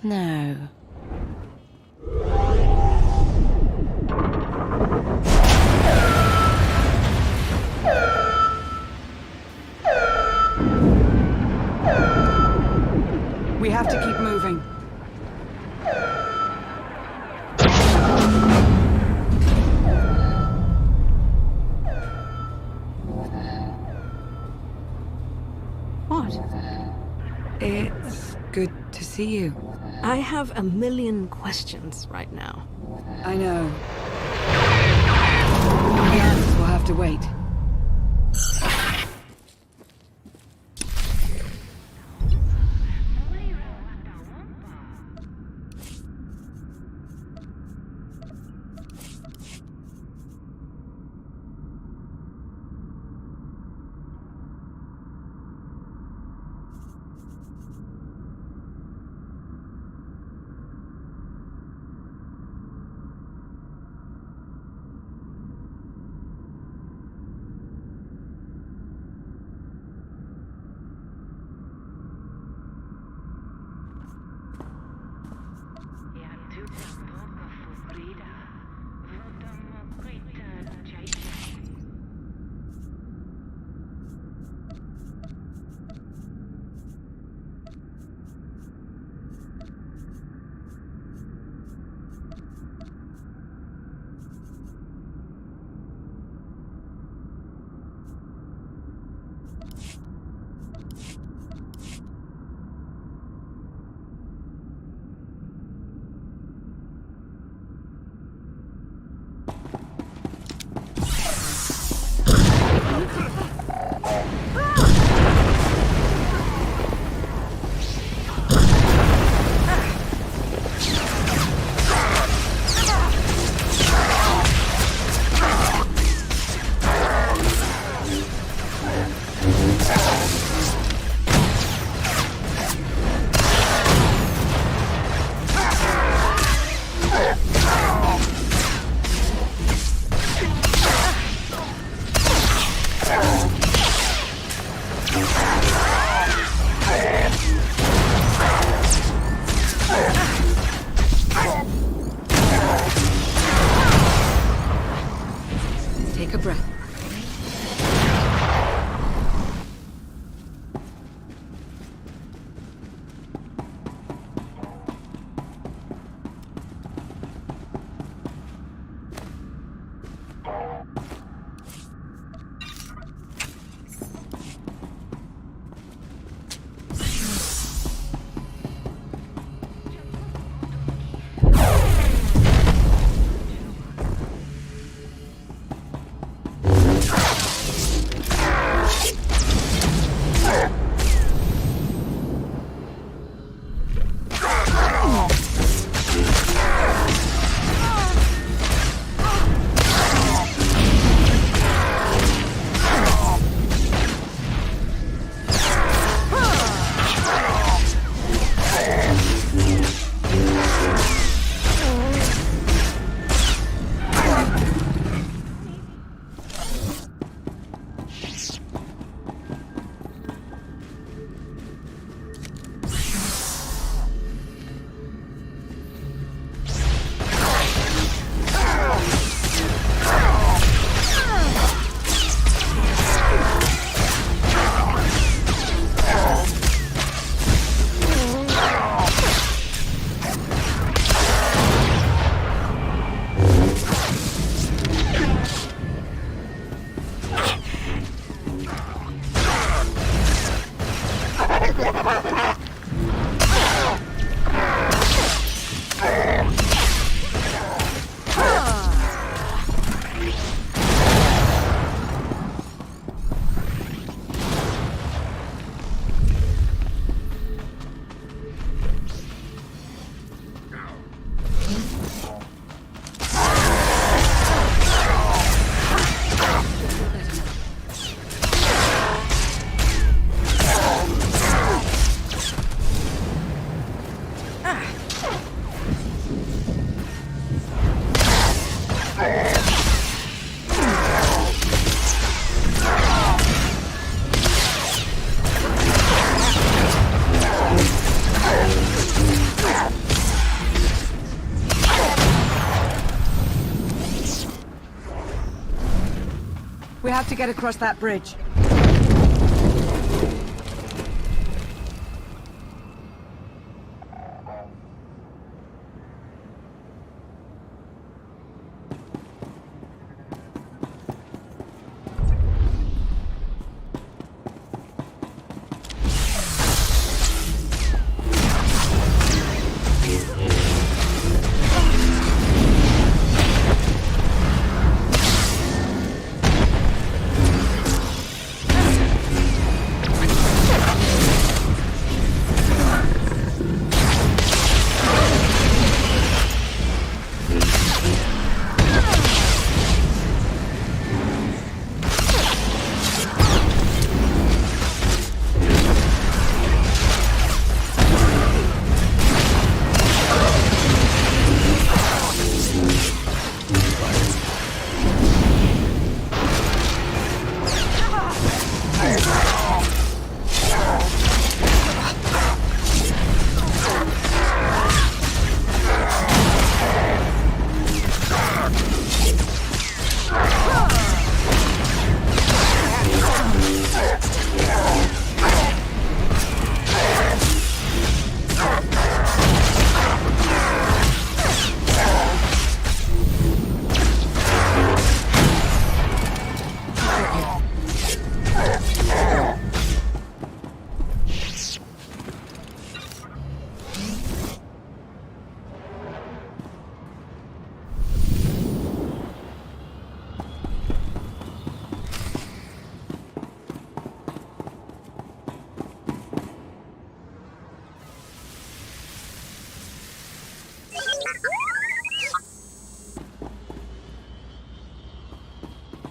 No. We have to keep moving. What? It's good to see you. I have a million questions right now. I know. The answers will have to wait. We have to get across that bridge.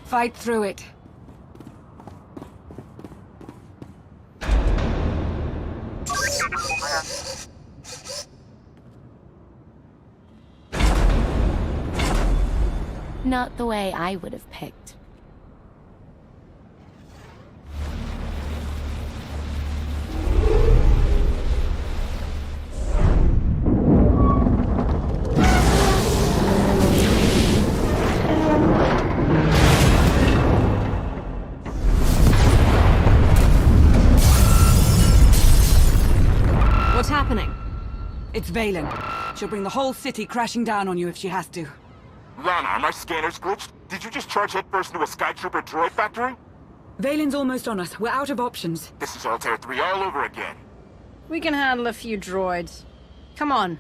Fight through it. Not the way I would have picked. What's happening? It's Valen. She'll bring the whole city crashing down on you if she has to. Lana, are my scanners glitched? Did you just charge headfirst into a Sky Trooper droid factory? Valen's almost on us. We're out of options. This is Altair 3 all over again. We can handle a few droids. Come on.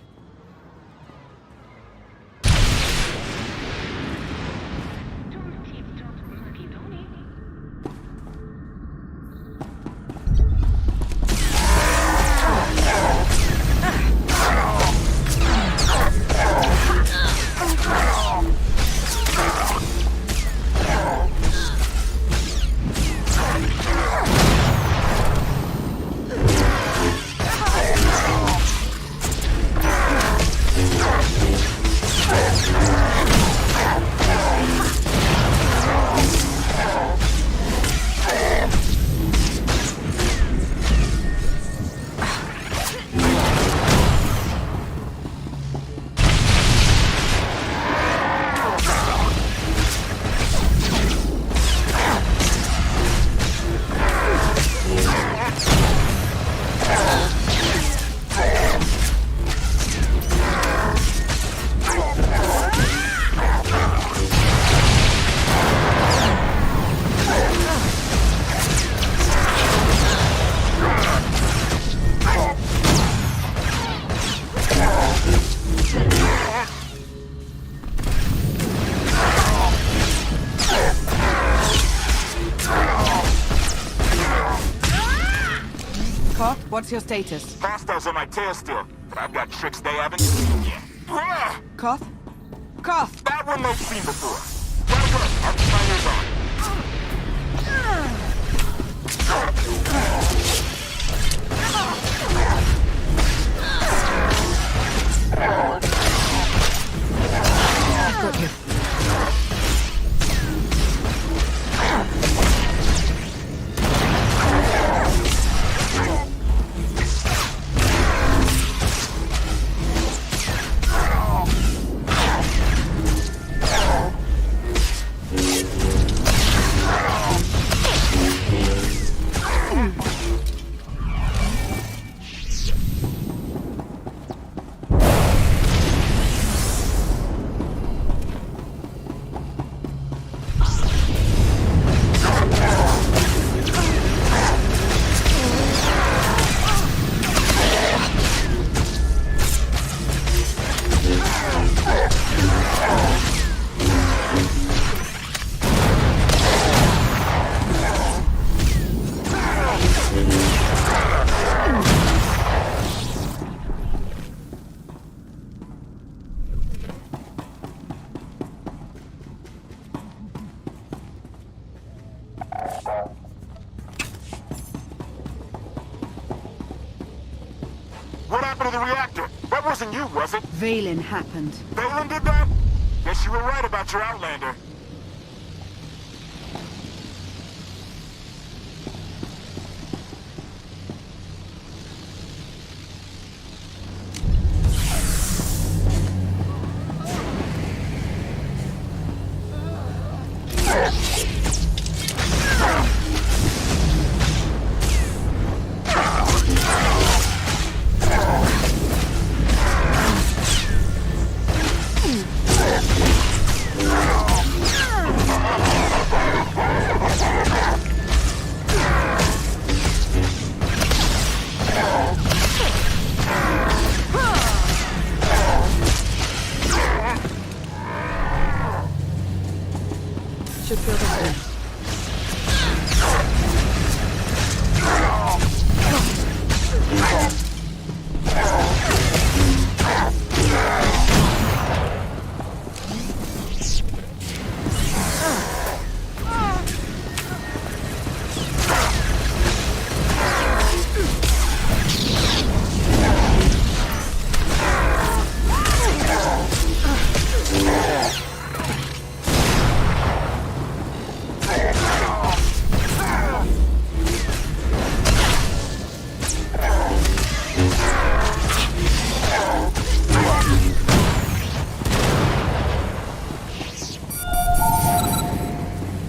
What's your status? Hostiles on my tail still, but I've got tricks they haven't seen yet. Koth? Koth! That one they've seen before. Well done, our timer's on. Got you. happened to the reactor? That wasn't you, was it? Valen happened. Valen did that? Guess you were right about your Outlander. Should feel this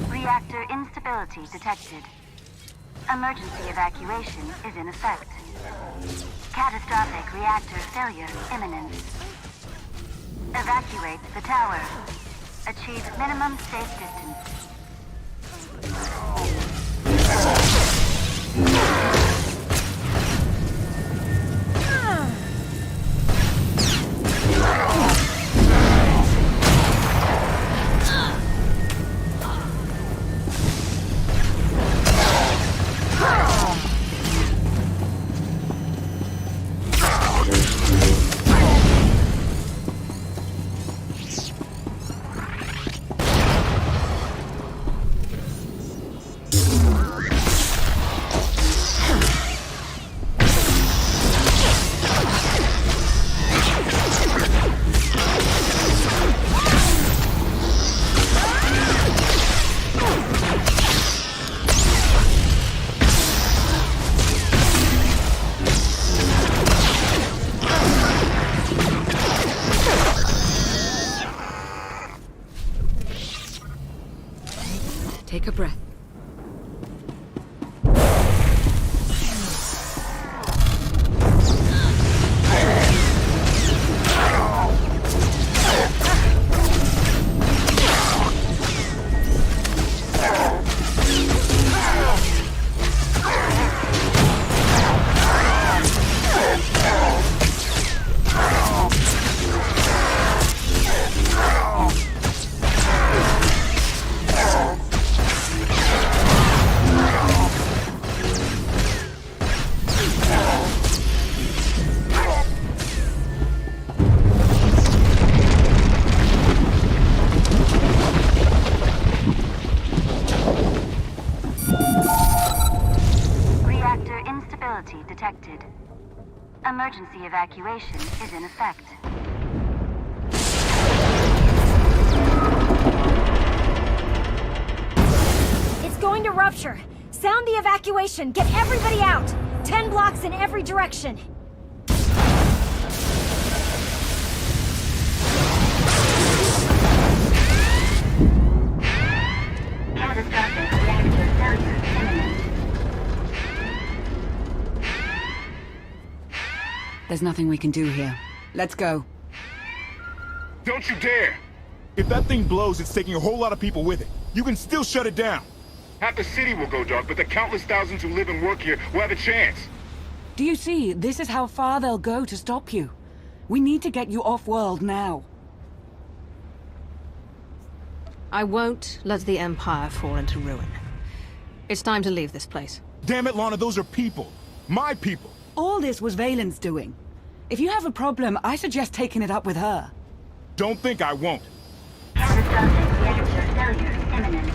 Reactor instability detected. Emergency evacuation is in effect. Catastrophic reactor failure imminent. Evacuate the tower. Achieve minimum safe distance. Take a breath. Detected. Emergency evacuation is in effect. It's going to rupture. Sound the evacuation. Get everybody out. 10 blocks in every direction. Catastrophic reactor failure imminent. There's nothing we can do here. Let's go. Don't you dare! If that thing blows, it's taking a whole lot of people with it. You can still shut it down. Half the city will go dark, but the countless thousands who live and work here will have a chance. Do you see? This is how far they'll go to stop you. We need to get you off-world now. I won't let the Empire fall into ruin. It's time to leave this place. Damn it, Lana, those are people. My people. All this was Valen's doing. If you have a problem, I suggest taking it up with her. Don't think I won't. Catastrophic reactor failure imminent.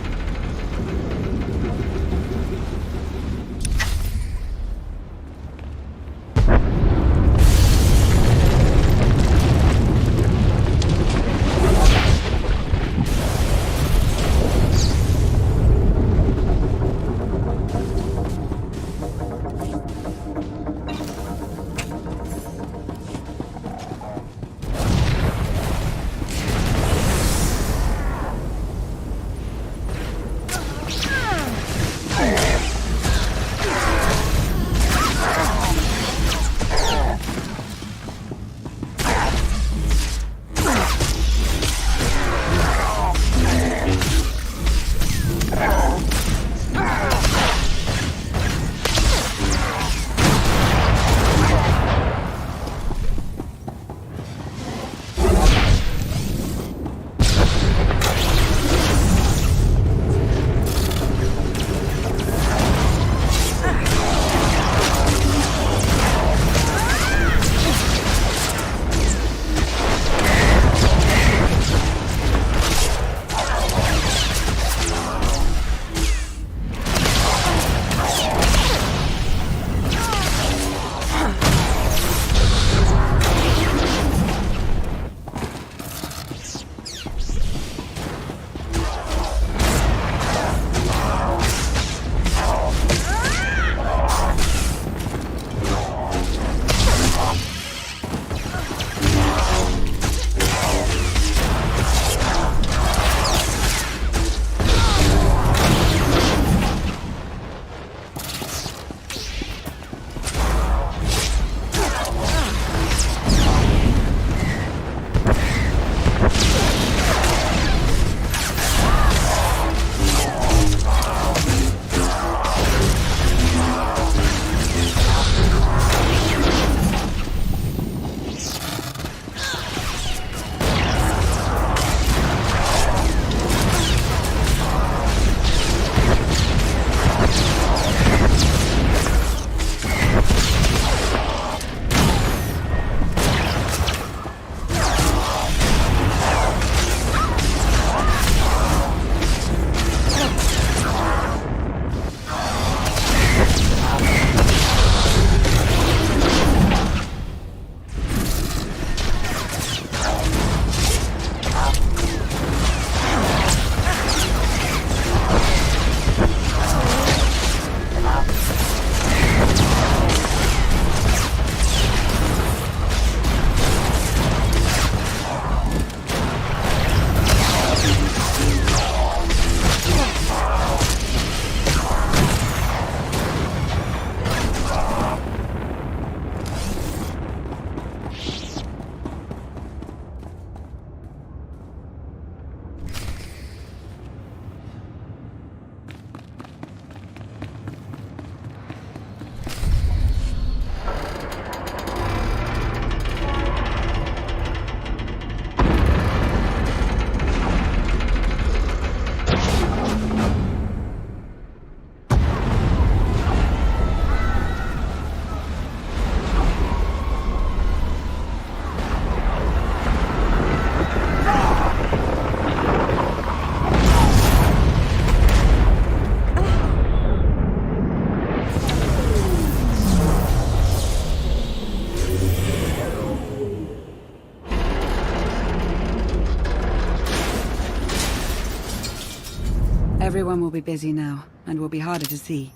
Everyone will be busy now, and will be harder to see.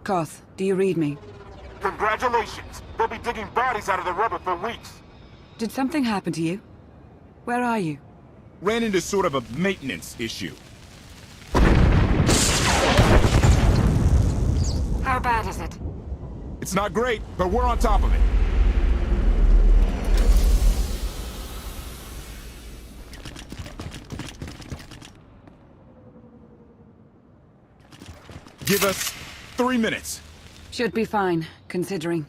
Koth, do you read me? Congratulations! They'll be digging bodies out of the rubble for weeks. Did something happen to you? Where are you? Ran into sort of a maintenance issue. How bad is it? It's not great, but we're on top of it. Give us 3 minutes. Should be fine, considering.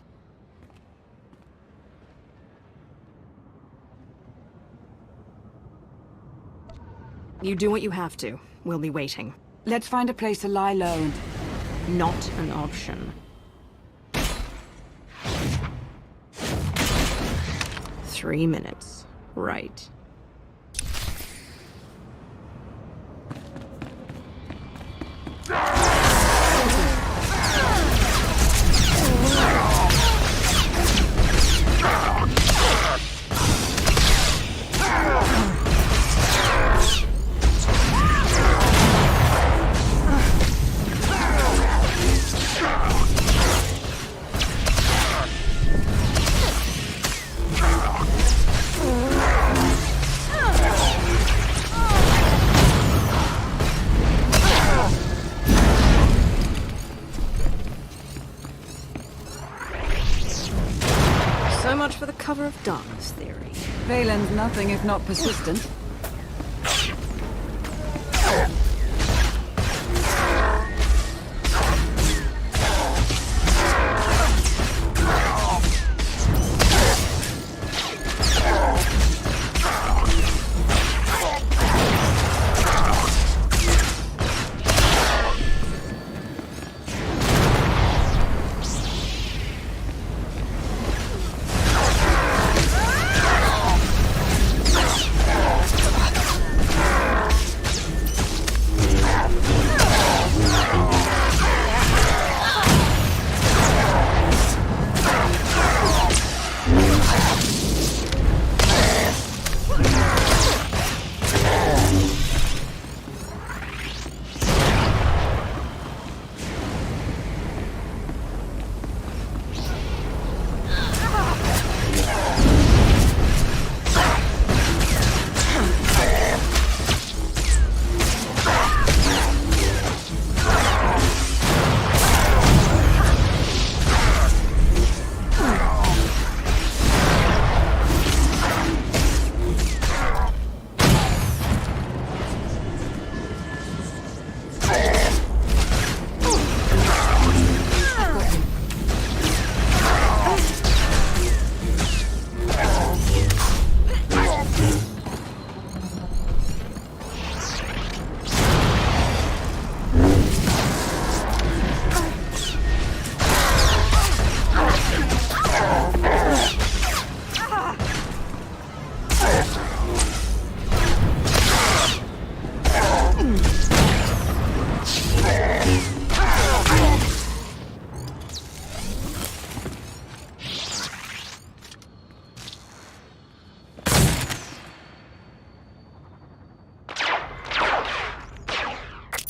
You do what you have to. We'll be waiting. Let's find a place to lie low and... Not an option. 3 minutes. Right. So much for the cover of darkness theory. Valen's nothing if not persistent.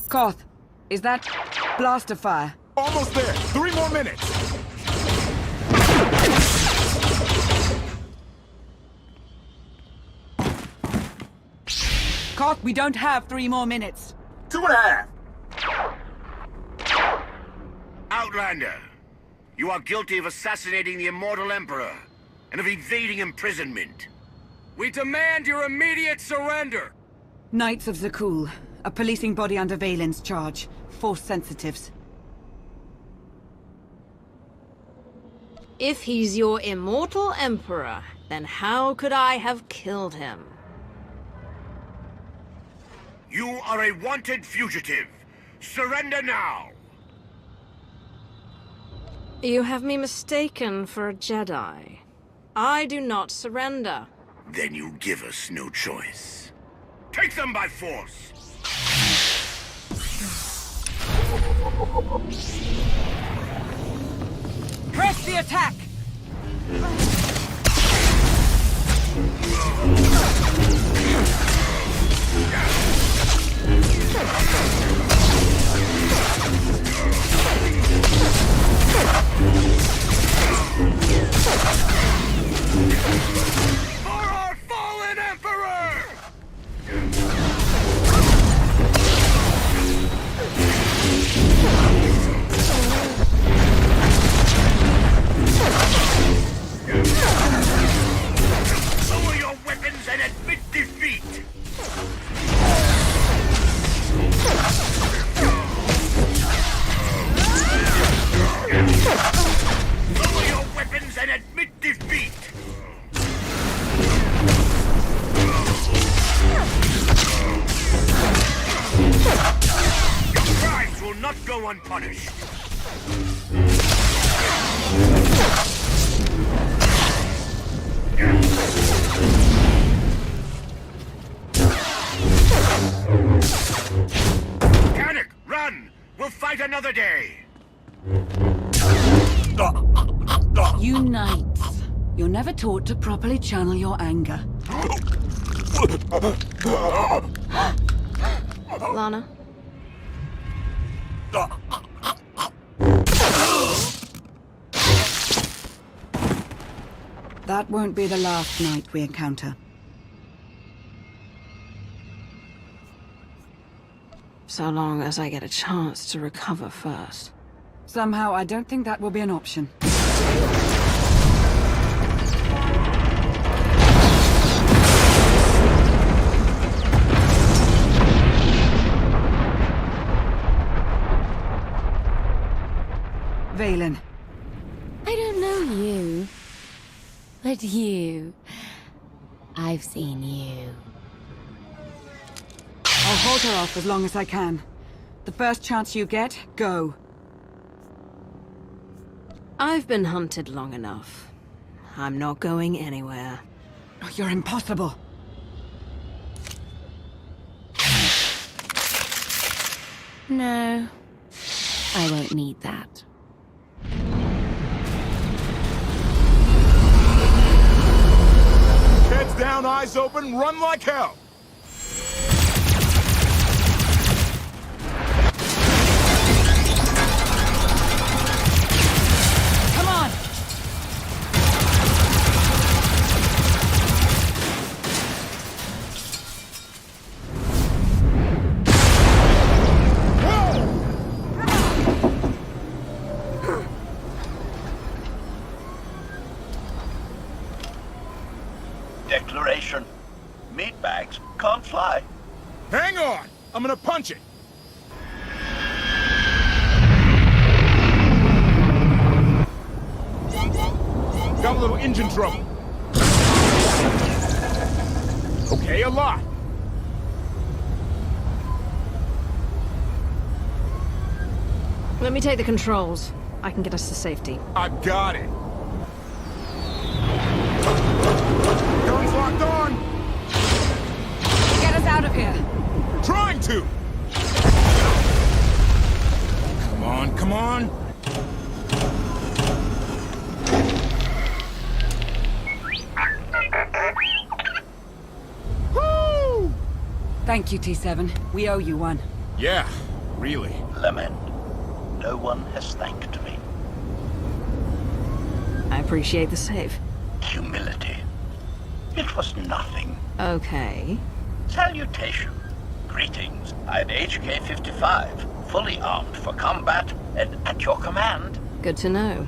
Koth, is that blaster fire? Almost there. 3 more minutes. Koth, we don't have 3 more minutes. 2.5. Outlander, you are guilty of assassinating the immortal Emperor and of evading imprisonment. We demand your immediate surrender! Knights of Zakul, a policing body under Valen's charge. Force sensitives. If he's your immortal emperor, then how could I have killed him? You are a wanted fugitive. Surrender now! You have me mistaken for a Jedi. I do not surrender. Then you give us no choice. Take them by force! Press the attack! not go unpunished. Mechanic, run! We'll fight another day! You knights. You're never taught to properly channel your anger. Lana? That won't be the last knight we encounter. So long as I get a chance to recover first. Somehow, I don't think that will be an option. Valen. I don't know you. But you... I've seen you. I'll hold her off as long as I can. The first chance you get, go. I've been hunted long enough. I'm not going anywhere. Oh, you're impossible. No. I won't need that. Heads down, eyes open, run like hell! Come on! Declaration. Meatbags can't fly. Hang on! I'm gonna punch it! Got a little engine trouble. Okay, a lot. Let me take the controls. I can get us to safety. I've got it. Guns locked on. Get us out of here. Trying to. Come on, come on. Woo! Thank you, T7. We owe you one. Yeah, really. Lament. No one has thanked me. I appreciate the save. Humility. It was nothing. Okay. Salutation. Greetings. I'm HK-55, fully armed for combat and at your command. Good to know.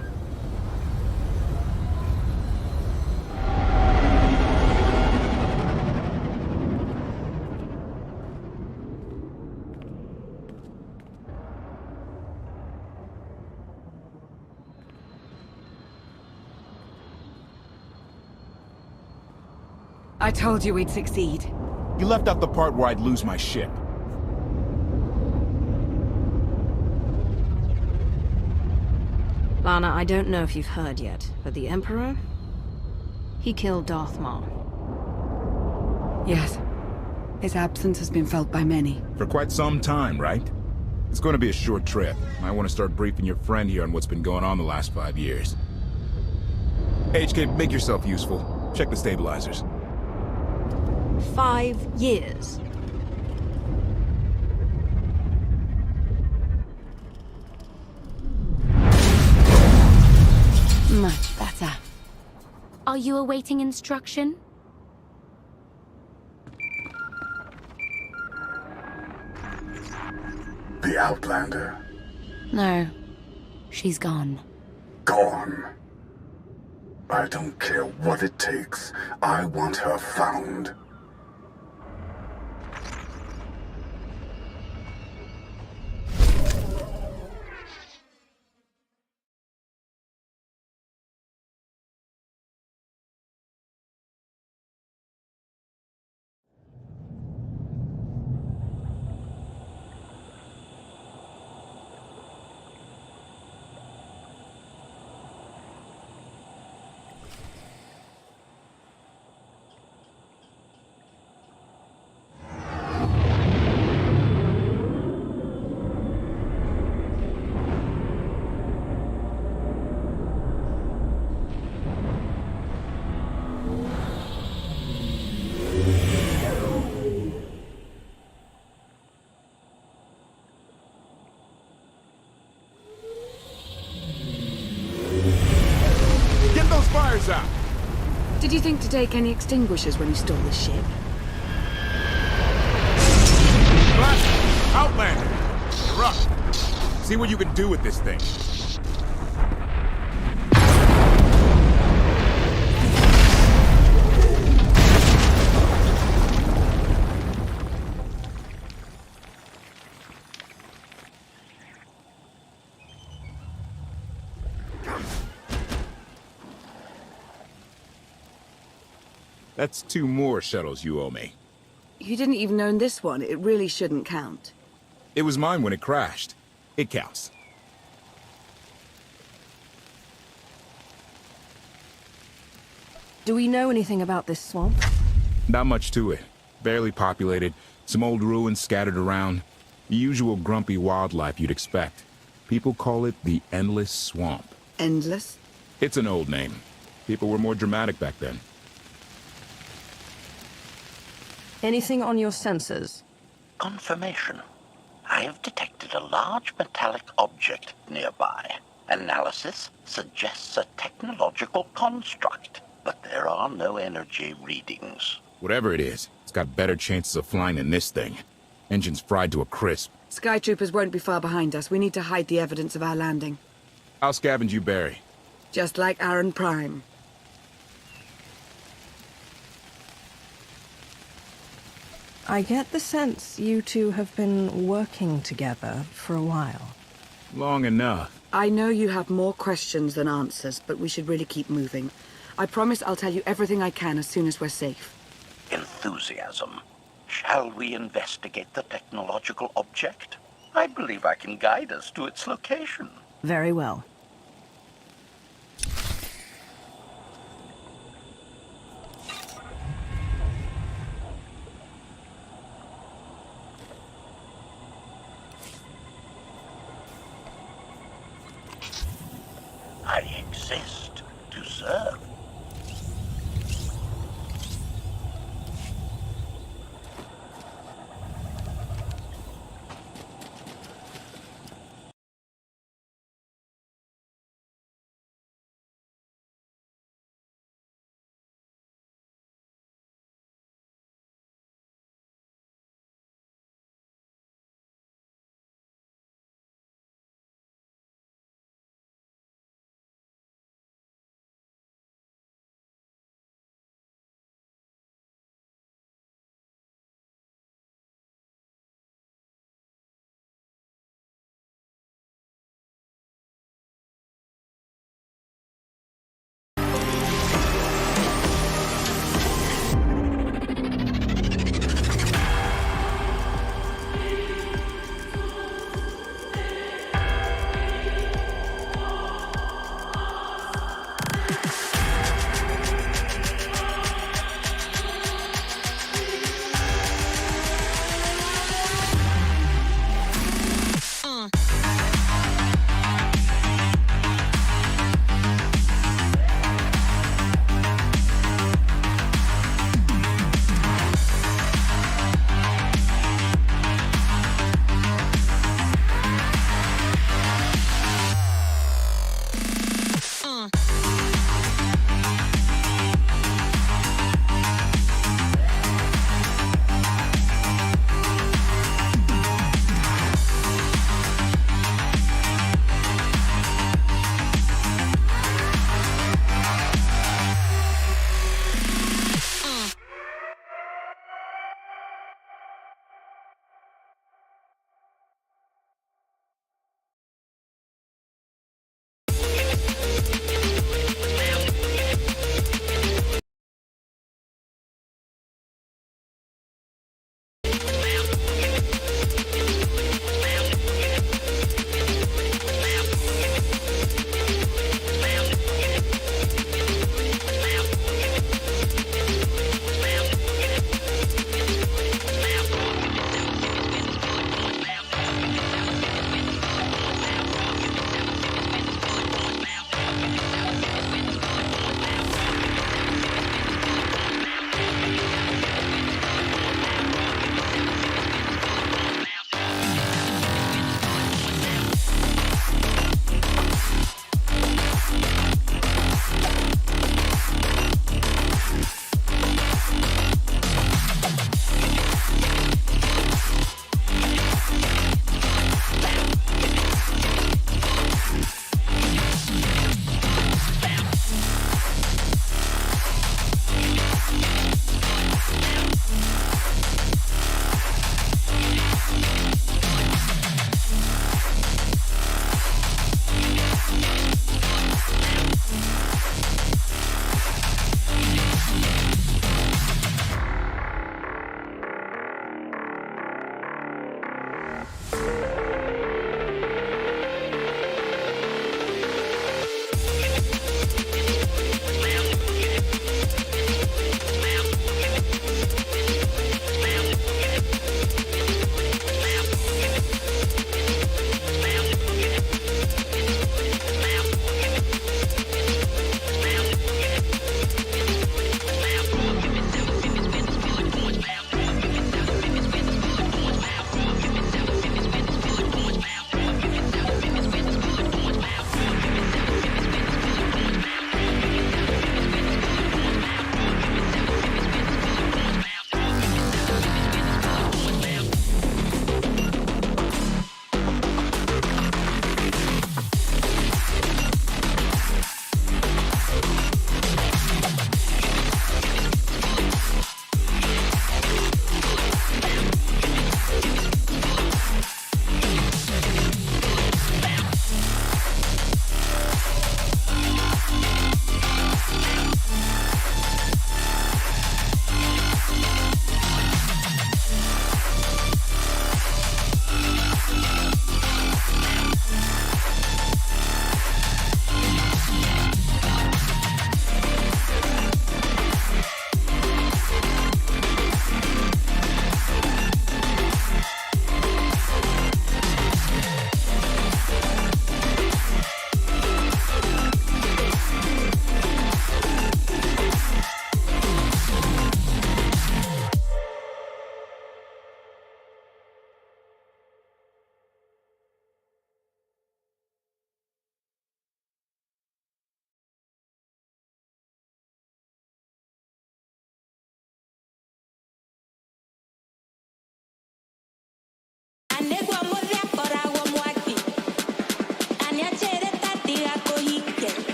I told you we'd succeed. You left out the part where I'd lose my ship. Lana, I don't know if you've heard yet, but the Emperor... he killed Darth Maul. Yes. His absence has been felt by many. For quite some time, right? It's going to be a short trip. I want to start briefing your friend here on what's been going on the last 5 years. HK, make yourself useful. Check the stabilizers. 5 years. Much better. Are you awaiting instruction? The Outlander. No. She's gone. Gone. I don't care what it takes. I want her found. Did you think to take any extinguishers when you stole the ship? Outlander! You're up. See what you can do with this thing. That's 2 more shuttles you owe me. You didn't even own this one. It really shouldn't count. It was mine when it crashed. It counts. Do we know anything about this swamp? Not much to it. Barely populated. Some old ruins scattered around. The usual grumpy wildlife you'd expect. People call it the Endless Swamp. Endless? It's an old name. People were more dramatic back then. Anything on your sensors? Confirmation. I have detected a large metallic object nearby. Analysis suggests a technological construct, but there are no energy readings. Whatever it is, it's got better chances of flying than this thing. Engine's fried to a crisp. Sky Troopers won't be far behind us. We need to hide the evidence of our landing. I'll scavenge you, Barry. Just like Aaron Prime. I get the sense you two have been working together for a while. Long enough. I know you have more questions than answers, but we should really keep moving. I promise I'll tell you everything I can as soon as we're safe. Enthusiasm. Shall we investigate the technological object? I believe I can guide us to its location. Very well. I exist to serve.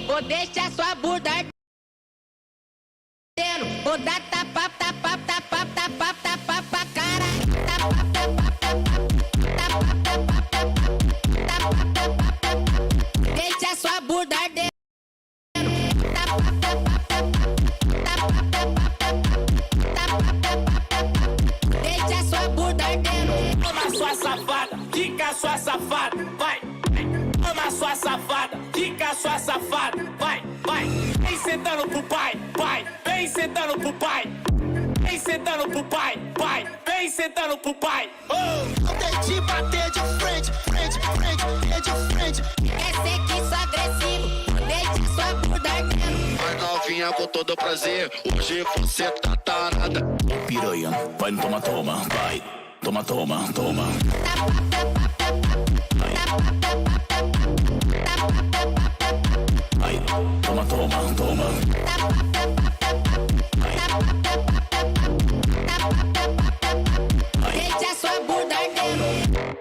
Vou deixar sua bunda ardendo. Vou dar tapa, tapa, tapa, tapa, tapa pra cara. Tapa, tapa, tapa, tapa, tapa, tapa, tapa. Deixa sua bunda ardendo. Tapa, tapa, tapa, tapa, tapa, tapa. Deixa sua bunda ardendo. Toma sua safada, fica sua safada, vai. Toma sua safada, fica sua safada, vai, vai. Vem sentando pro pai, pai, vem sentando pro pai. Vem sentando pro pai, pai, vem sentando pro pai. Não tem de bater de frente, frente, frente, de frente. Quer ser que sou agressivo, deixa sua bunda ardendo. Vai novinha com todo prazer, hoje você tá tarada. Piranha, vai no toma, toma, vai. Toma, toma, toma. Vai, toma, toma, toma. Deixa sua bunda ardendo.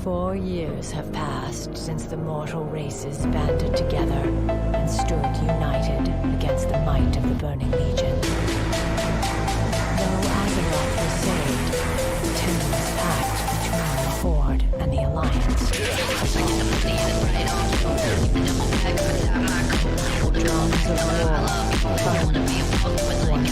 4 years have passed since the mortal races banded together and stood united against the might of the Burning Legion. Though Azeroth was saved, the tenuous pact between the Horde and the Alliance. The drums of war thunder once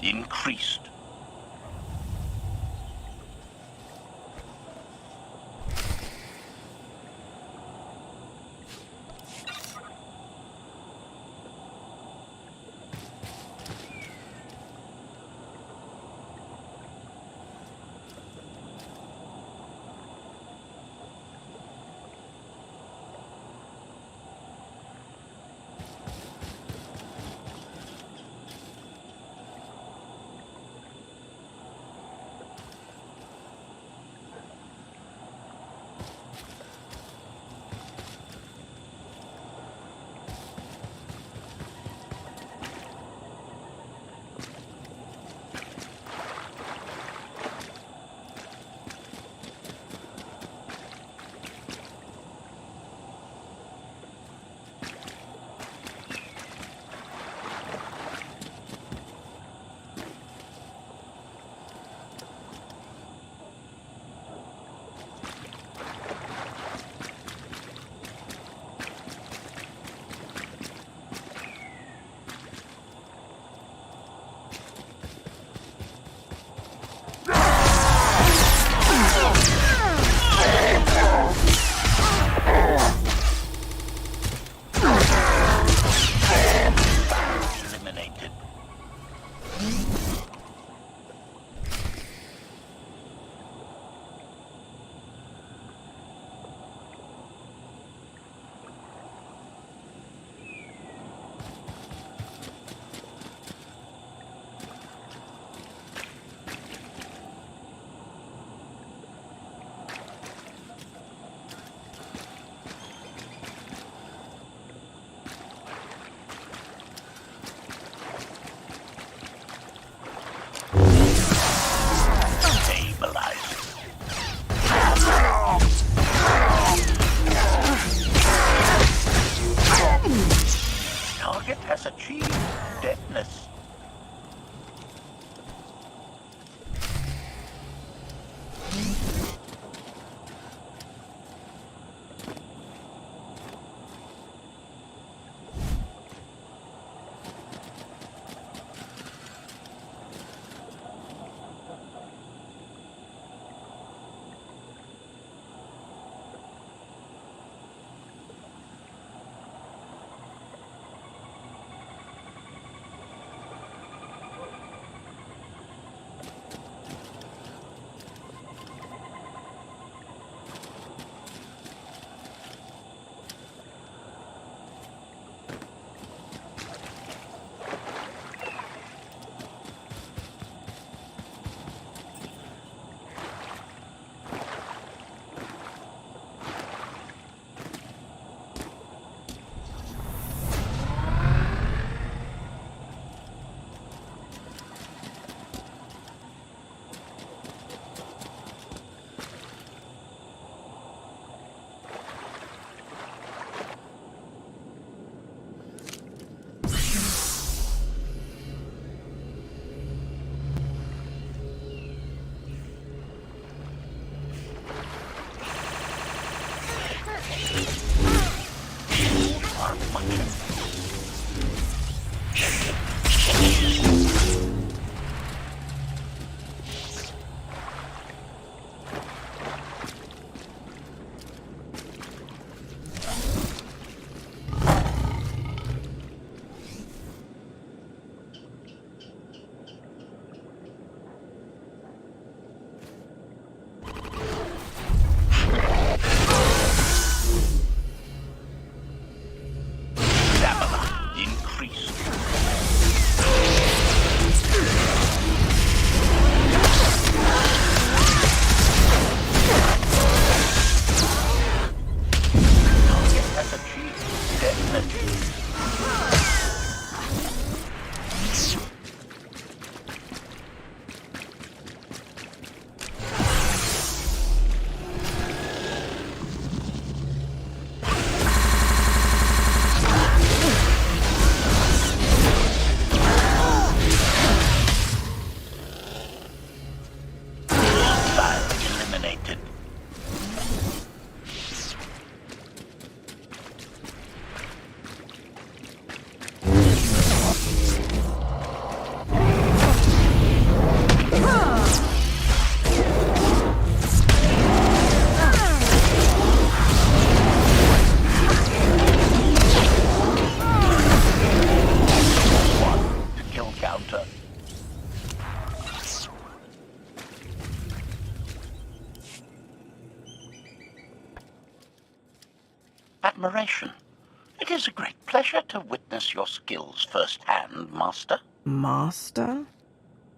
increased. has achieved deadness. Admiration. It is a great pleasure to witness your skills firsthand, Master. Master?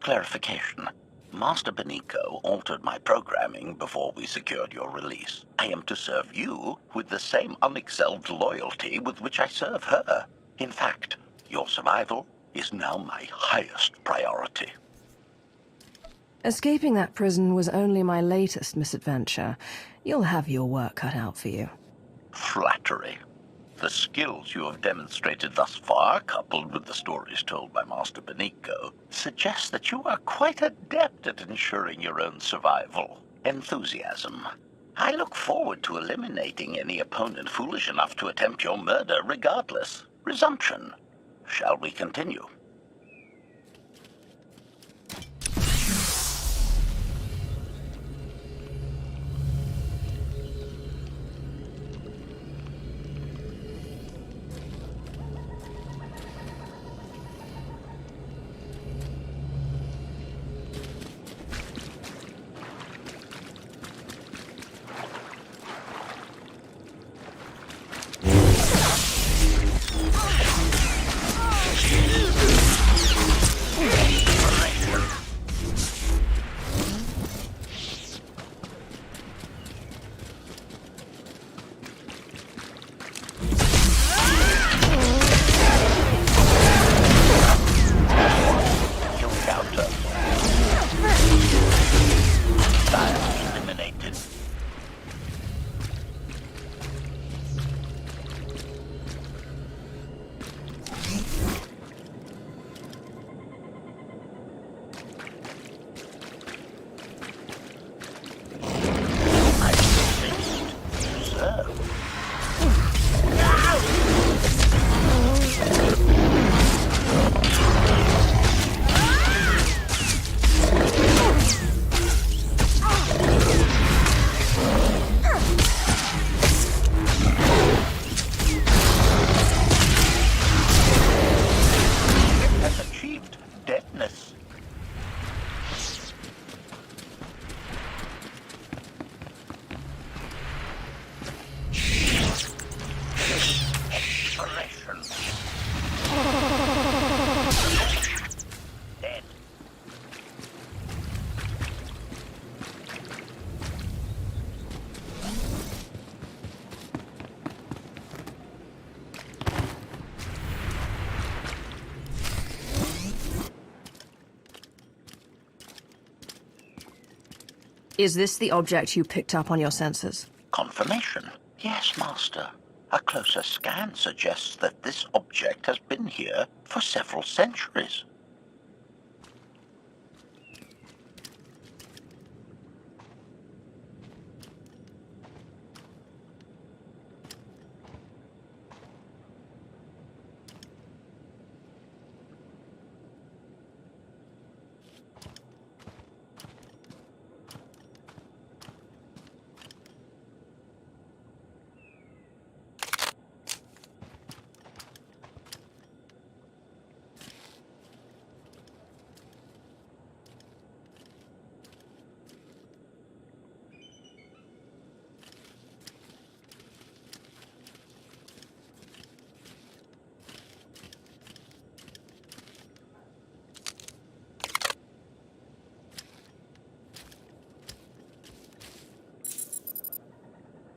Clarification. Master Benico altered my programming before we secured your release. I am to serve you with the same unexcelled loyalty with which I serve her. In fact, your survival is now my highest priority. Escaping that prison was only my latest misadventure. You'll have your work cut out for you. Flattery. The skills you have demonstrated thus far, coupled with the stories told by Master Benico, suggest that you are quite adept at ensuring your own survival. Enthusiasm. I look forward to eliminating any opponent foolish enough to attempt your murder regardless. Resumption. Shall we continue? Is this the object you picked up on your sensors? Confirmation. Yes, Master. A closer scan suggests that this object has been here for several centuries.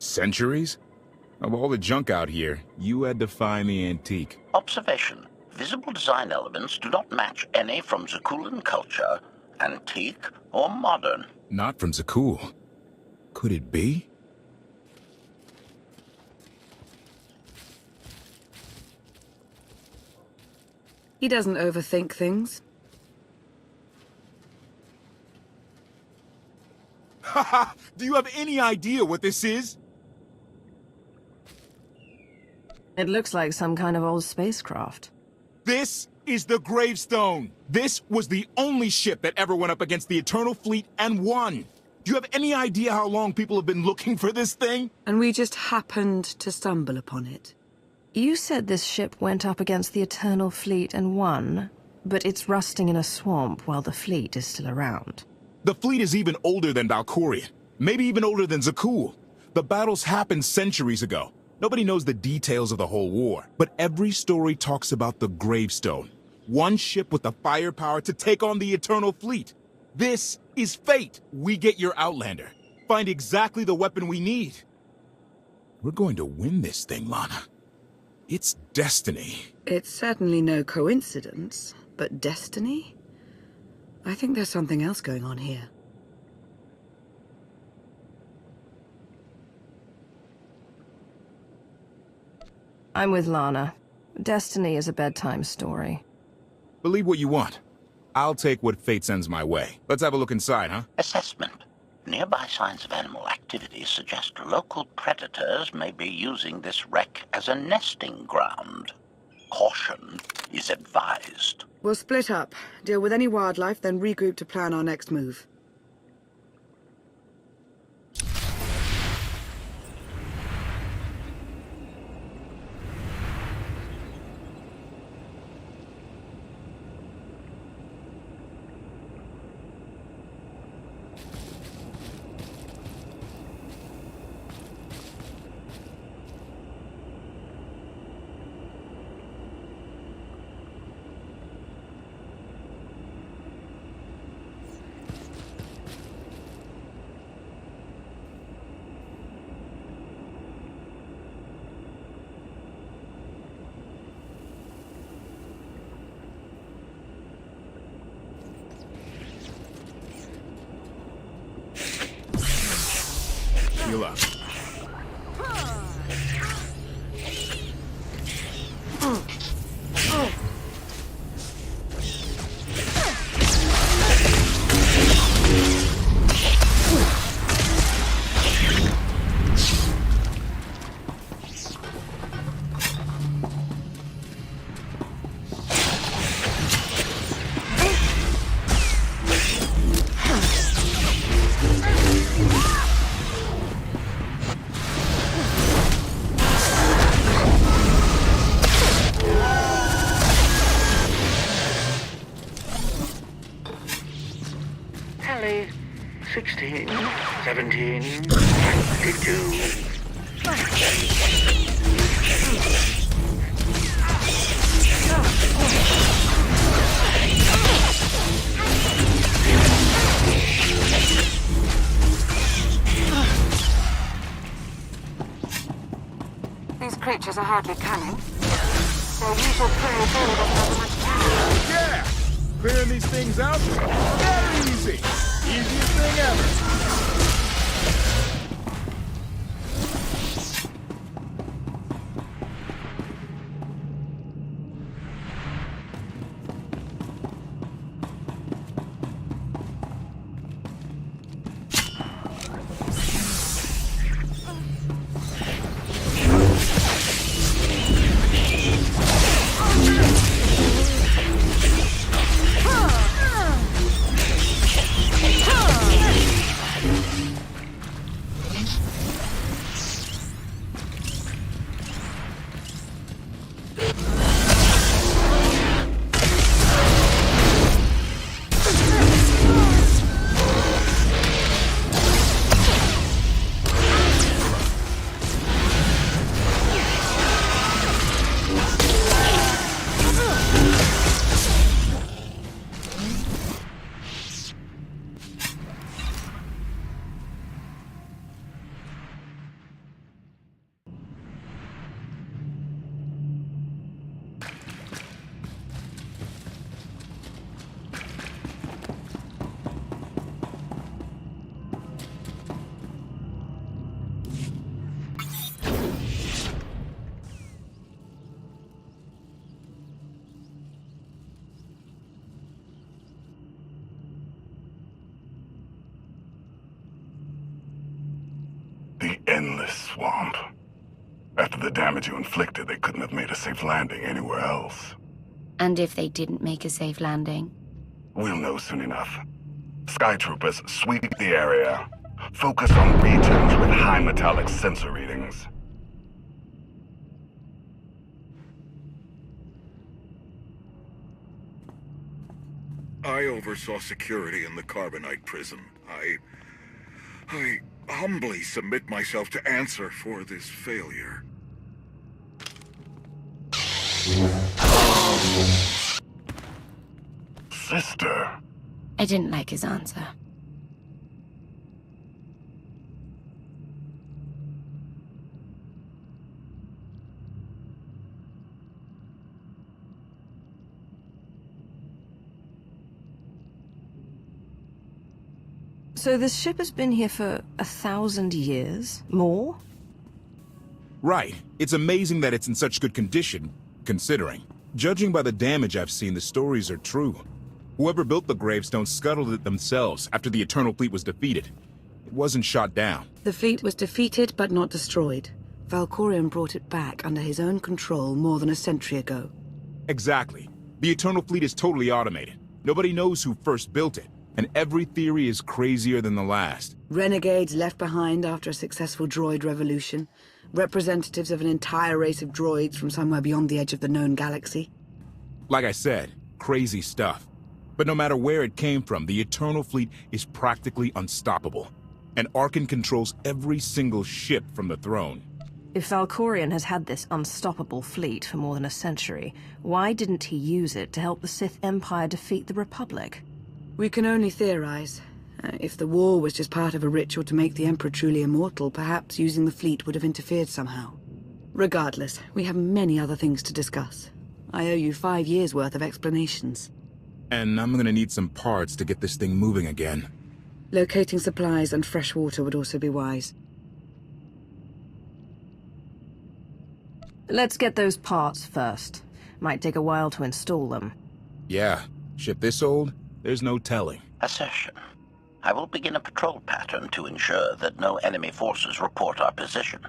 Centuries? Of all the junk out here, you had to find the antique. Observation. Visible design elements do not match any from Zakuulan culture, antique or modern. Not from Zakuul. Could it be? He doesn't overthink things. Haha! Do you have any idea what this is? It looks like some kind of old spacecraft. This is the gravestone. This was the only ship that ever went up against the Eternal Fleet and won. Do you have any idea how long people have been looking for this thing? And we just happened to stumble upon it. You said this ship went up against the Eternal Fleet and won, but it's rusting in a swamp while the fleet is still around. The fleet is even older than Valkyrian. Maybe even older than Zakuul. The battles happened centuries ago. Nobody knows the details of the whole war, but every story talks about the gravestone. One ship with the firepower to take on the Eternal Fleet. This is fate. We get your Outlander. Find exactly the weapon we need. We're going to win this thing, Lana. It's destiny. It's certainly no coincidence, but destiny? I think there's something else going on here. I'm with Lana. Destiny is a bedtime story. Believe what you want. I'll take what fate sends my way. Let's have a look inside, huh? Assessment. Nearby signs of animal activity suggest local predators may be using this wreck as a nesting ground. Caution is advised. We'll split up, deal with any wildlife, then regroup to plan our next move. Heal up. Tally, 16, 17, 22. These creatures are hardly cunning. Their usual prey doesn't have much power. Yeah! Clearing these things out? Very easy! Easiest thing ever! the damage you inflicted, they couldn't have made a safe landing anywhere else. And if they didn't make a safe landing? We'll know soon enough. Sky Troopers, sweep the area. Focus on regions with high metallic sensor readings. I oversaw security in the Carbonite prison. I humbly submit myself to answer for this failure. Sister. I didn't like his answer. So this ship has been here for 1,000 years? More? Right. It's amazing that it's in such good condition, considering. Judging by the damage I've seen, the stories are true. Whoever built the gravestone scuttled it themselves after the Eternal Fleet was defeated. It wasn't shot down. The fleet was defeated but not destroyed. Valkorion brought it back under his own control more than a century ago. Exactly. The Eternal Fleet is totally automated. Nobody knows who first built it, and every theory is crazier than the last. Renegades left behind after a successful droid revolution. Representatives of an entire race of droids from somewhere beyond the edge of the known galaxy. Like I said, crazy stuff. But no matter where it came from, the Eternal Fleet is practically unstoppable. And Arkan controls every single ship from the throne. If Valkorion has had this unstoppable fleet for more than a century, why didn't he use it to help the Sith Empire defeat the Republic? We can only theorize. If the war was just part of a ritual to make the Emperor truly immortal, perhaps using the fleet would have interfered somehow. Regardless, we have many other things to discuss. I owe you 5 years' worth of explanations. And I'm gonna need some parts to get this thing moving again. Locating supplies and fresh water would also be wise. Let's get those parts first. Might take a while to install them. Yeah, ship this old, there's no telling. Assertion. I will begin a patrol pattern to ensure that no enemy forces report our position.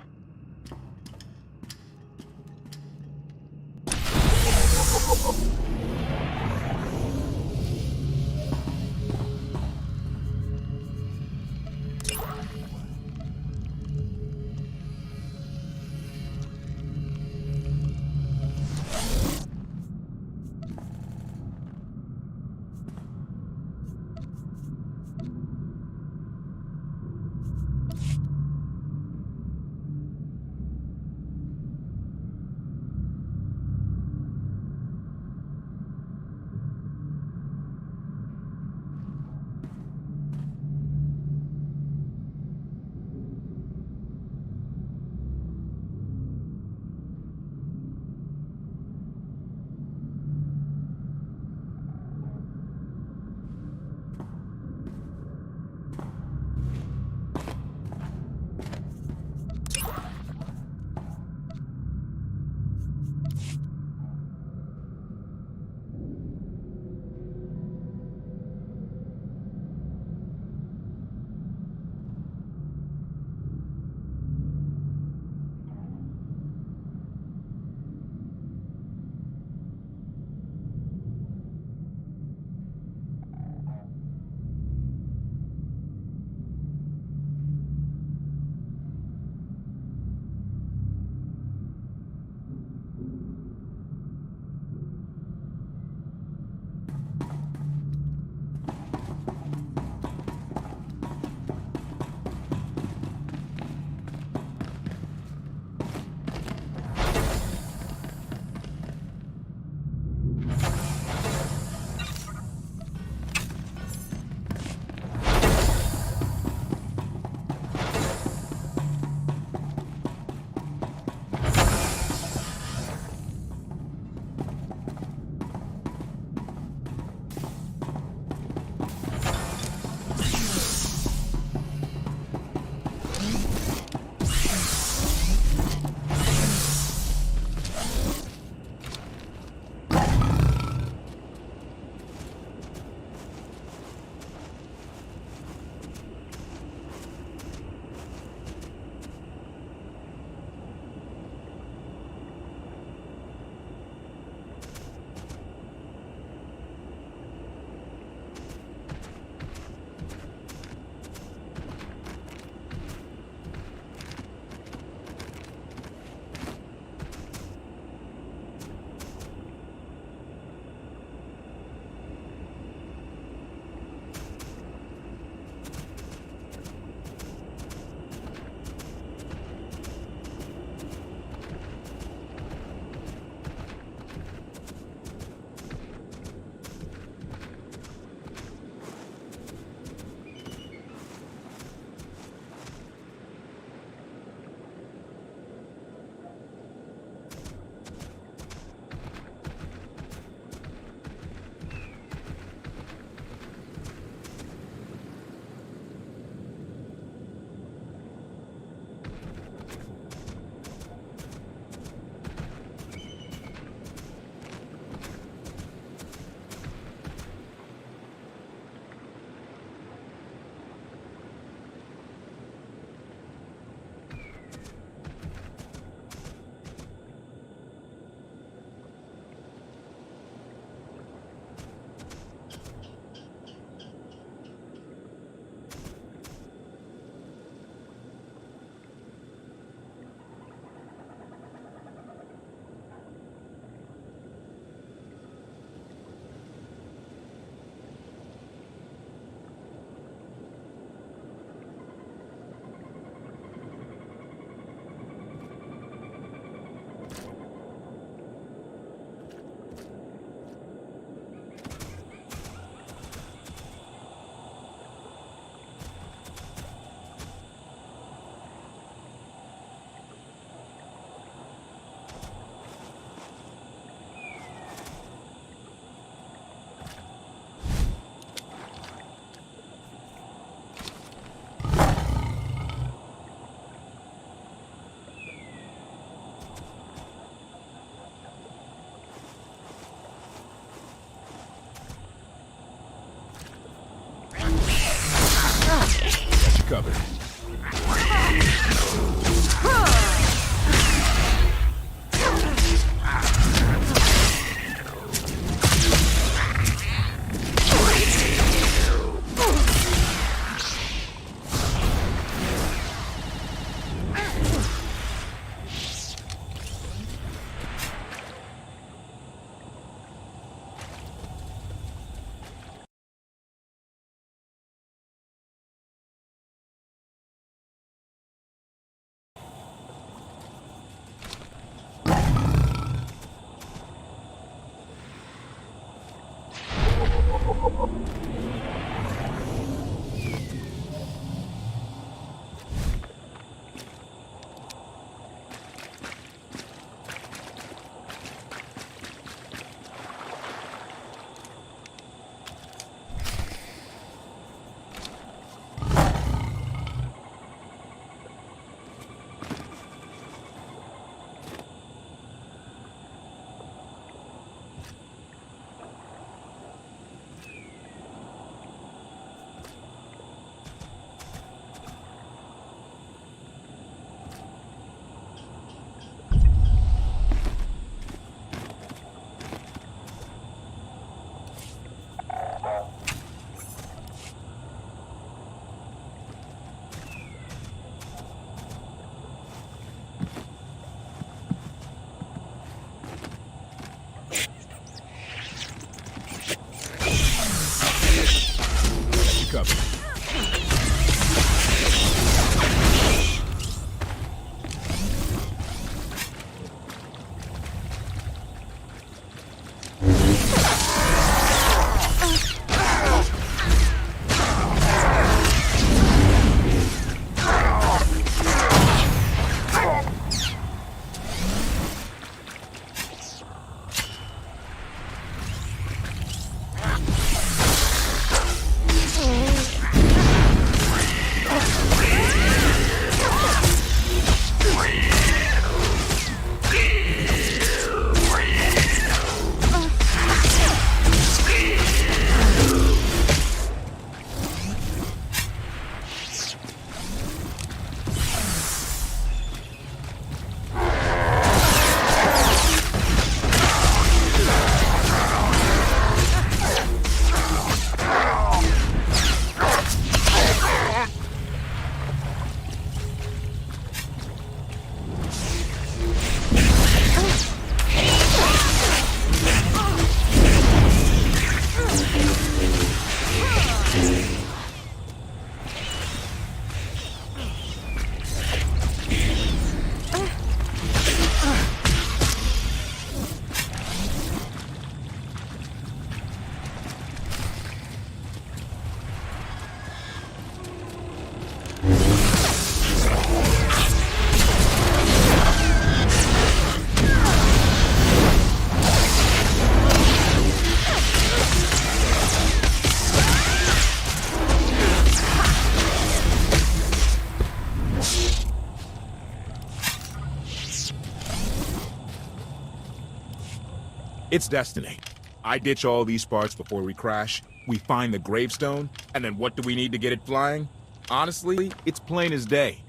It's destiny. I ditch all these parts before we crash, we find the gravestone, and then what do we need to get it flying? Honestly, it's plain as day.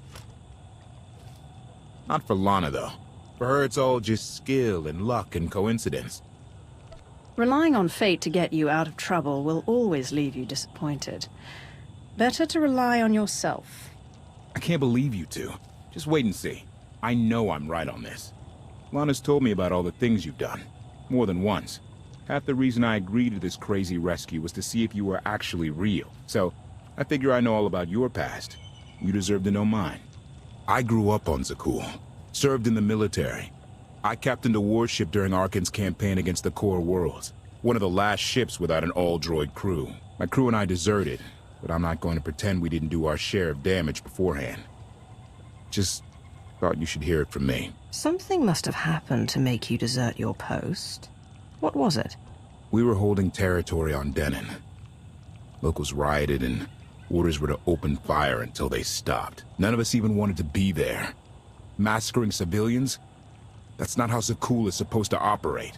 Not for Lana, though. For her, it's all just skill and luck and coincidence. Relying on fate to get you out of trouble will always leave you disappointed. Better to rely on yourself. I can't believe you two. Just wait and see. I know I'm right on this. Lana's told me about all the things you've done. More than once. Half the reason I agreed to this crazy rescue was to see if you were actually real. So, I figure I know all about your past. You deserve to know mine. I grew up on Zakul. Served in the military. I captained a warship during Arkan's campaign against the Core Worlds. One of the last ships without an all-droid crew. My crew and I deserted, but I'm not going to pretend we didn't do our share of damage beforehand. Just thought you should hear it from me. Something must have happened to make you desert your post. What was it? We were holding territory on Denon. Locals rioted and orders were to open fire until they stopped. None of us even wanted to be there. Massacring civilians? That's not how Zakul is supposed to operate.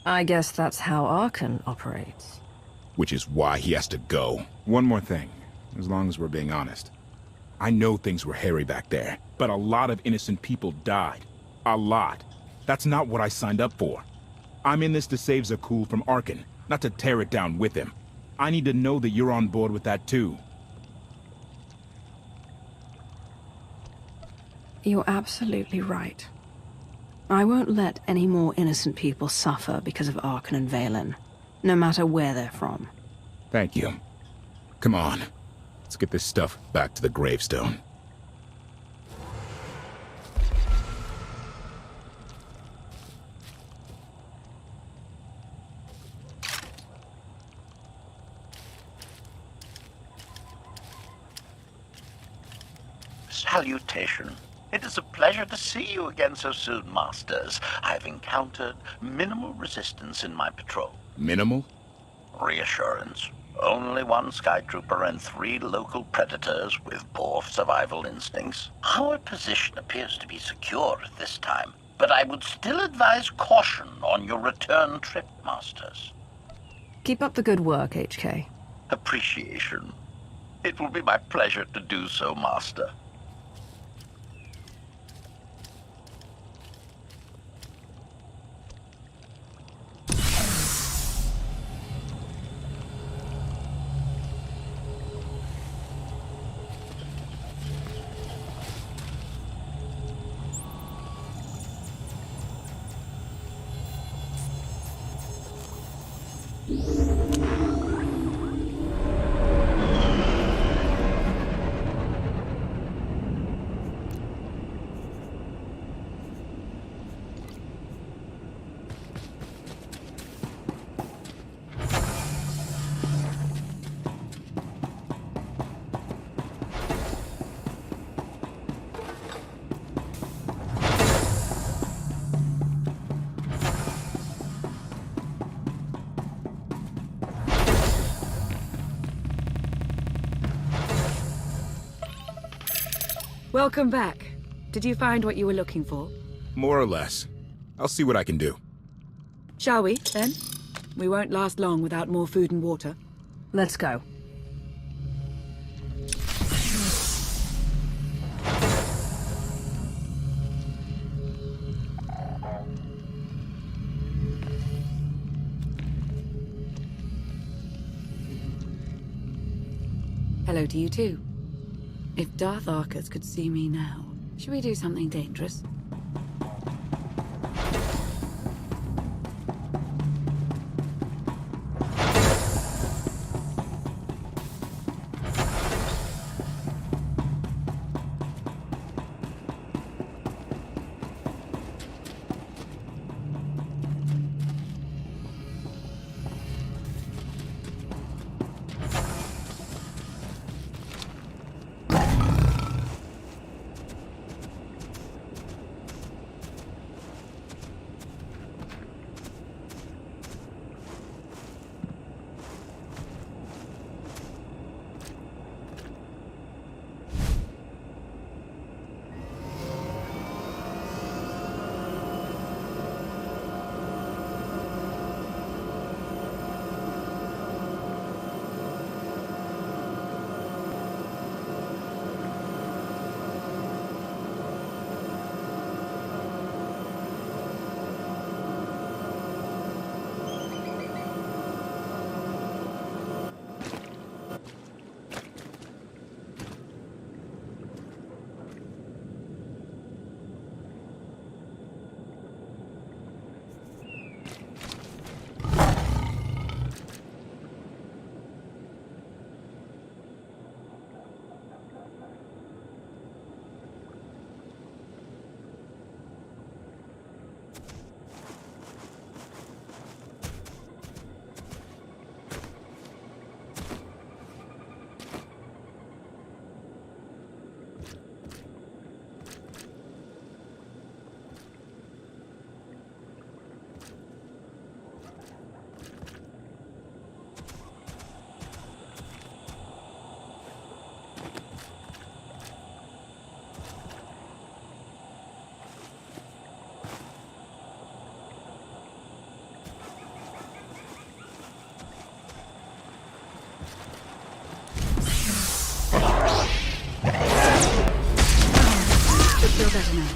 I guess that's how Arkan operates. Which is why he has to go. One more thing, as long as we're being honest. I know things were hairy back there, but a lot of innocent people died. A lot. That's not what I signed up for. I'm in this to save Zakul from Arkan, not to tear it down with him. I need to know that you're on board with that too. You're absolutely right. I won't let any more innocent people suffer because of Arkan and Valen, no matter where they're from. Thank you. Come on. Let's get this stuff back to the gravestone. Salutation. It is a pleasure to see you again so soon, Masters. I've encountered minimal resistance in my patrol. Minimal? Reassurance. Only one Skytrooper and 3 local predators with poor survival instincts. Our position appears to be secure at this time, but I would still advise caution on your return trip, Masters. Keep up the good work, HK. Appreciation. It will be my pleasure to do so, Master. Welcome back. Did you find what you were looking for? More or less. I'll see what I can do. Shall we, then? We won't last long without more food and water. Let's go. Hello to you too. If Darth Arcus could see me now, should we do something dangerous? Feel better now.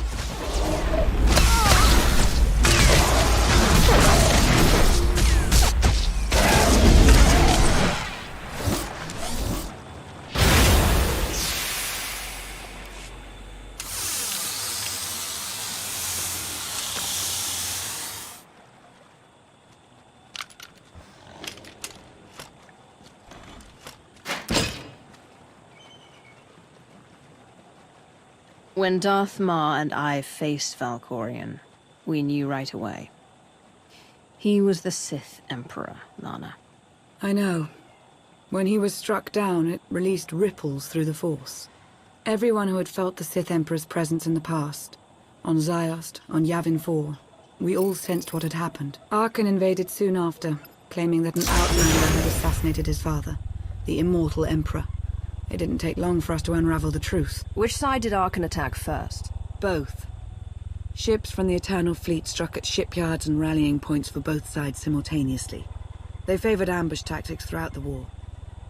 When Darth Maul and I faced Valkorion, we knew right away. He was the Sith Emperor, Lana. I know. When he was struck down, it released ripples through the Force. Everyone who had felt the Sith Emperor's presence in the past, on Ziost, on Yavin 4, we all sensed what had happened. Arkan invaded soon after, claiming that an outlander had assassinated his father, the immortal Emperor. It didn't take long for us to unravel the truth. Which side did Arkan attack first? Both. Ships from the Eternal Fleet struck at shipyards and rallying points for both sides simultaneously. They favored ambush tactics throughout the war.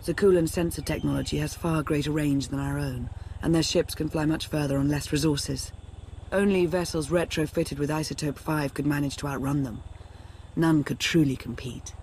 Zakulan's sensor technology has far greater range than our own, and their ships can fly much further on less resources. Only vessels retrofitted with Isotope 5 could manage to outrun them. None could truly compete.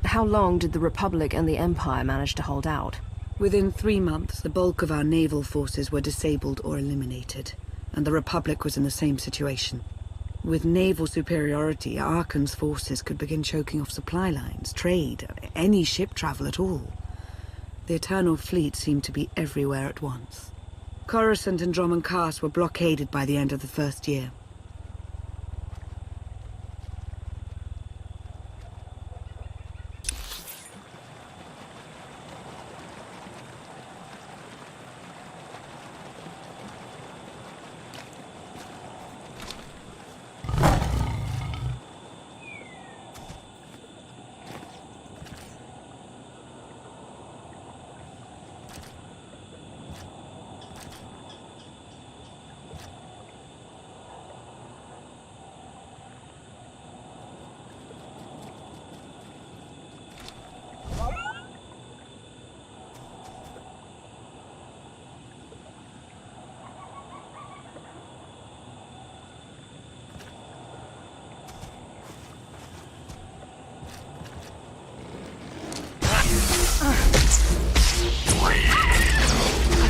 How long did the Republic and the Empire manage to hold out? Within 3 months, the bulk of our naval forces were disabled or eliminated, and the Republic was in the same situation. With naval superiority, Arkan's forces could begin choking off supply lines, trade, any ship travel at all. The Eternal Fleet seemed to be everywhere at once. Coruscant and Dromund Kaas were blockaded by the end of the first year.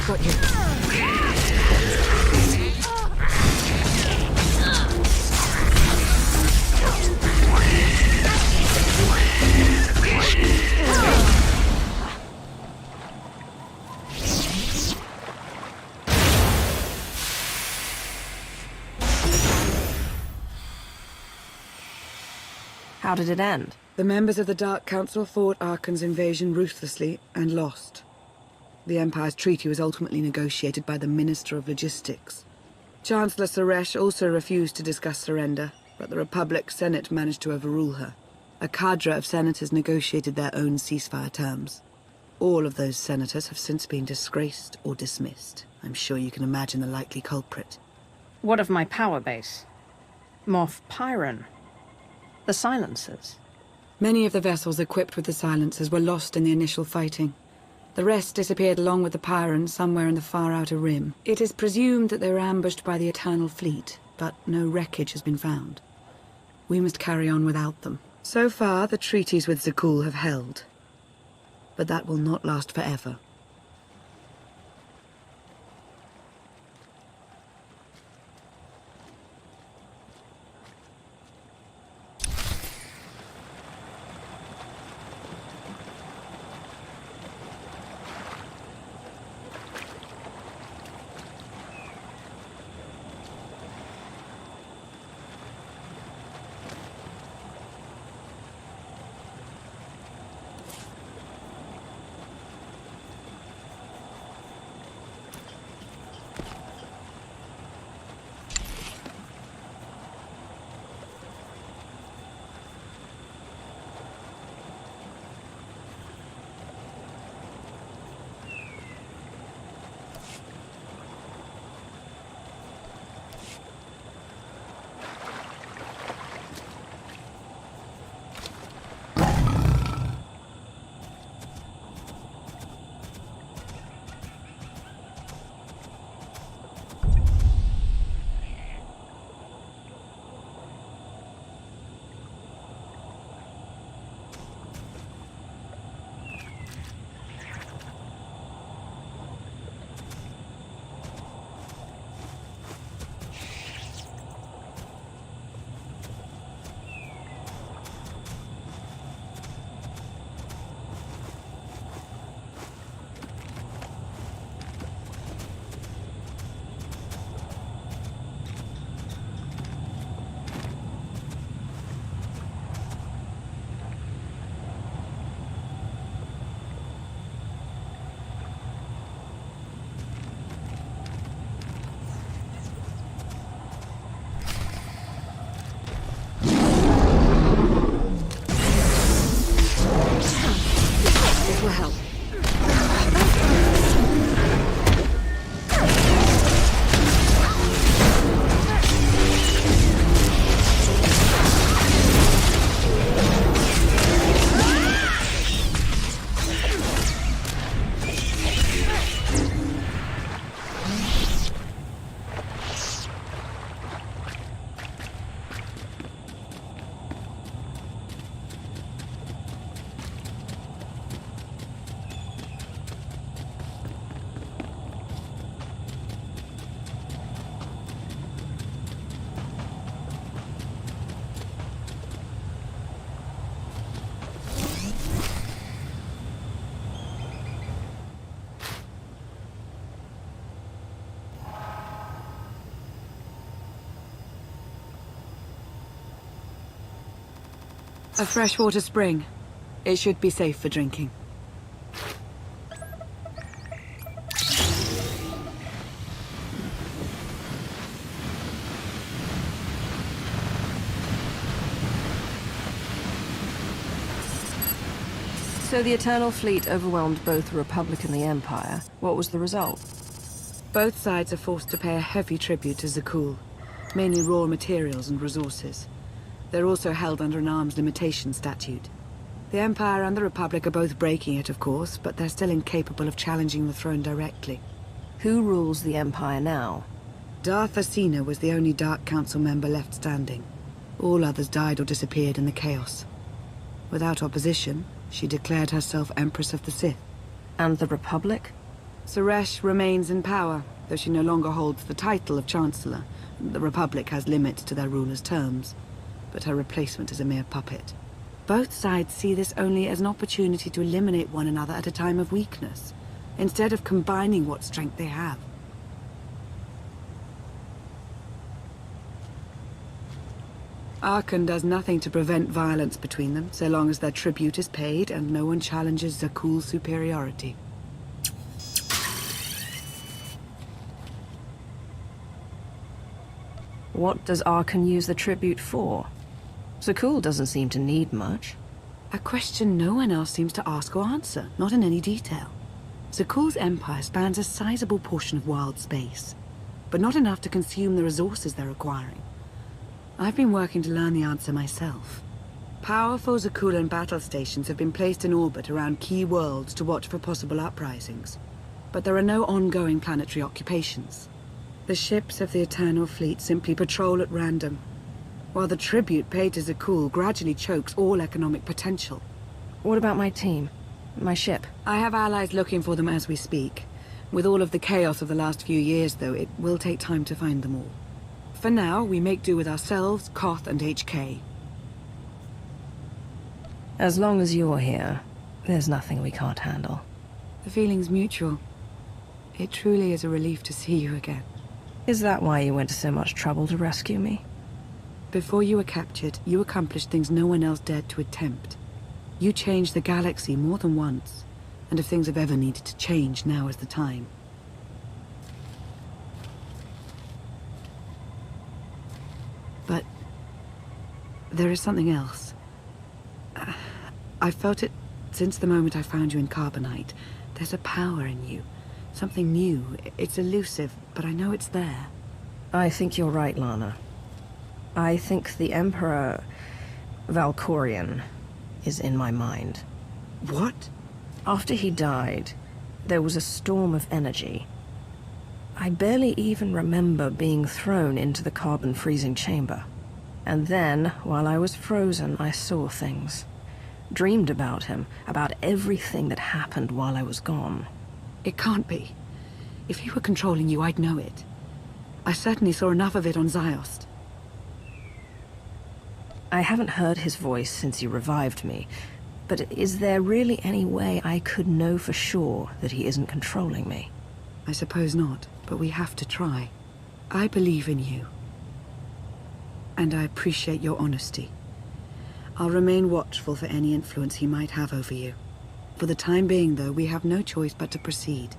Got you. How did it end? The members of the Dark Council fought Arkan's invasion ruthlessly and lost. The Empire's treaty was ultimately negotiated by the Minister of Logistics. Chancellor Suresh also refused to discuss surrender, but the Republic Senate managed to overrule her. A cadre of senators negotiated their own ceasefire terms. All of those senators have since been disgraced or dismissed. I'm sure you can imagine the likely culprit. What of my power base? Moff Pyron? The silencers? Many of the vessels equipped with the silencers were lost in the initial fighting. The rest disappeared along with the Pyrans somewhere in the far outer rim. It is presumed that they were ambushed by the Eternal Fleet, but no wreckage has been found. We must carry on without them. So far, the treaties with Zakul have held. But that will not last forever. This will help. A freshwater spring. It should be safe for drinking. So the Eternal Fleet overwhelmed both the Republic and the Empire. What was the result? Both sides are forced to pay a heavy tribute to Zakul, mainly raw materials and resources. They're also held under an arms limitation statute. The Empire and the Republic are both breaking it, of course, but they're still incapable of challenging the throne directly. Who rules the Empire now? Darth Asina was the only Dark Council member left standing. All others died or disappeared in the chaos. Without opposition, she declared herself Empress of the Sith. And the Republic? Suresh remains in power, though she no longer holds the title of Chancellor. The Republic has limits to their ruler's terms, but her replacement is a mere puppet. Both sides see this only as an opportunity to eliminate one another at a time of weakness, instead of combining what strength they have. Arkan does nothing to prevent violence between them, so long as their tribute is paid and no one challenges Zakul's superiority. What does Arkan use the tribute for? Zakul doesn't seem to need much. A question no one else seems to ask or answer, not in any detail. Zakul's empire spans a sizable portion of wild space, but not enough to consume the resources they're acquiring. I've been working to learn the answer myself. Powerful Zakulan battle stations have been placed in orbit around key worlds to watch for possible uprisings, but there are no ongoing planetary occupations. The ships of the Eternal Fleet simply patrol at random, while the tribute paid to Zakul gradually chokes all economic potential. What about my team? My ship? I have allies looking for them as we speak. With all of the chaos of the last few years, though, it will take time to find them all. For now, we make do with ourselves, Koth, and HK. As long as you're here, there's nothing we can't handle. The feeling's mutual. It truly is a relief to see you again. Is that why you went to so much trouble to rescue me? Before you were captured, you accomplished things no one else dared to attempt. You changed the galaxy more than once, and if things have ever needed to change, now is the time. But there is something else. I've felt it since the moment I found you in Carbonite. There's a power in you. Something new. It's elusive, but I know it's there. I think you're right, Lana. I think the Emperor Valkorion is in my mind. What? After he died, there was a storm of energy. I barely even remember being thrown into the carbon freezing chamber. And then, while I was frozen, I saw things. Dreamed about him, about everything that happened while I was gone. It can't be. If he were controlling you, I'd know it. I certainly saw enough of it on Ziost. I haven't heard his voice since you revived me, but is there really any way I could know for sure that he isn't controlling me? I suppose not, but we have to try. I believe in you. And I appreciate your honesty. I'll remain watchful for any influence he might have over you. For the time being, though, we have no choice but to proceed.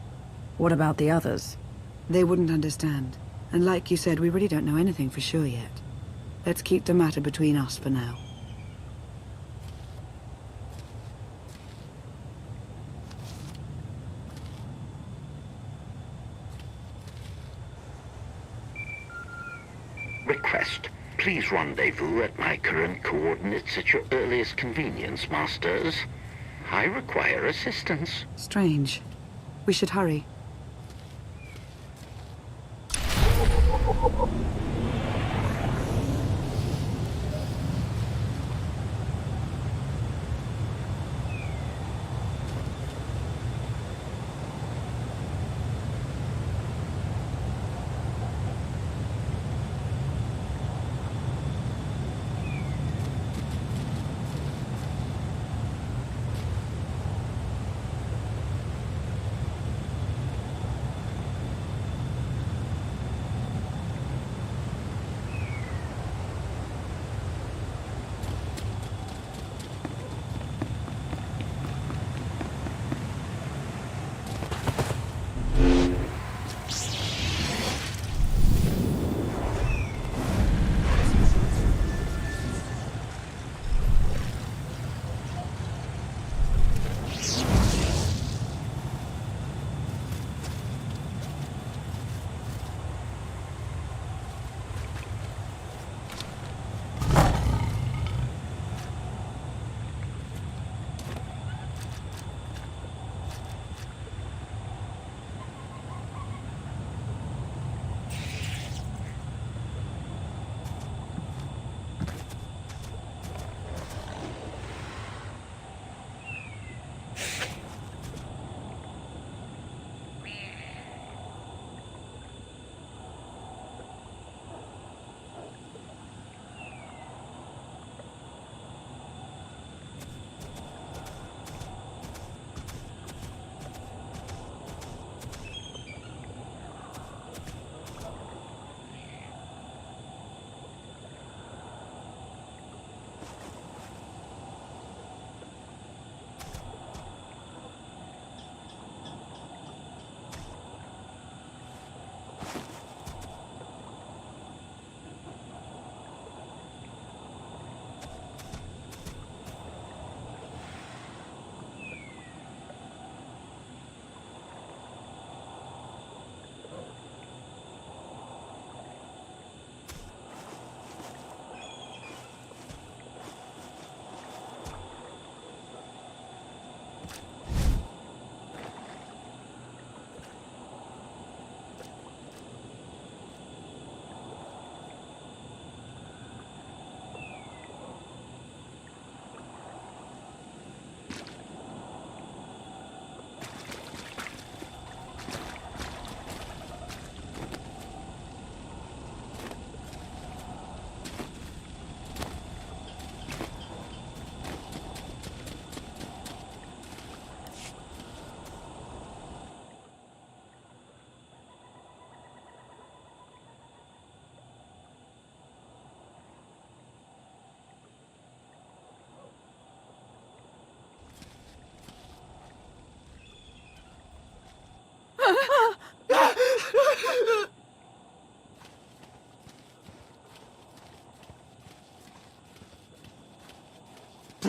What about the others? They wouldn't understand. And like you said, we really don't know anything for sure yet. Let's keep the matter between us for now. Request. Please rendezvous at my current coordinates at your earliest convenience, Masters. I require assistance. Strange. We should hurry.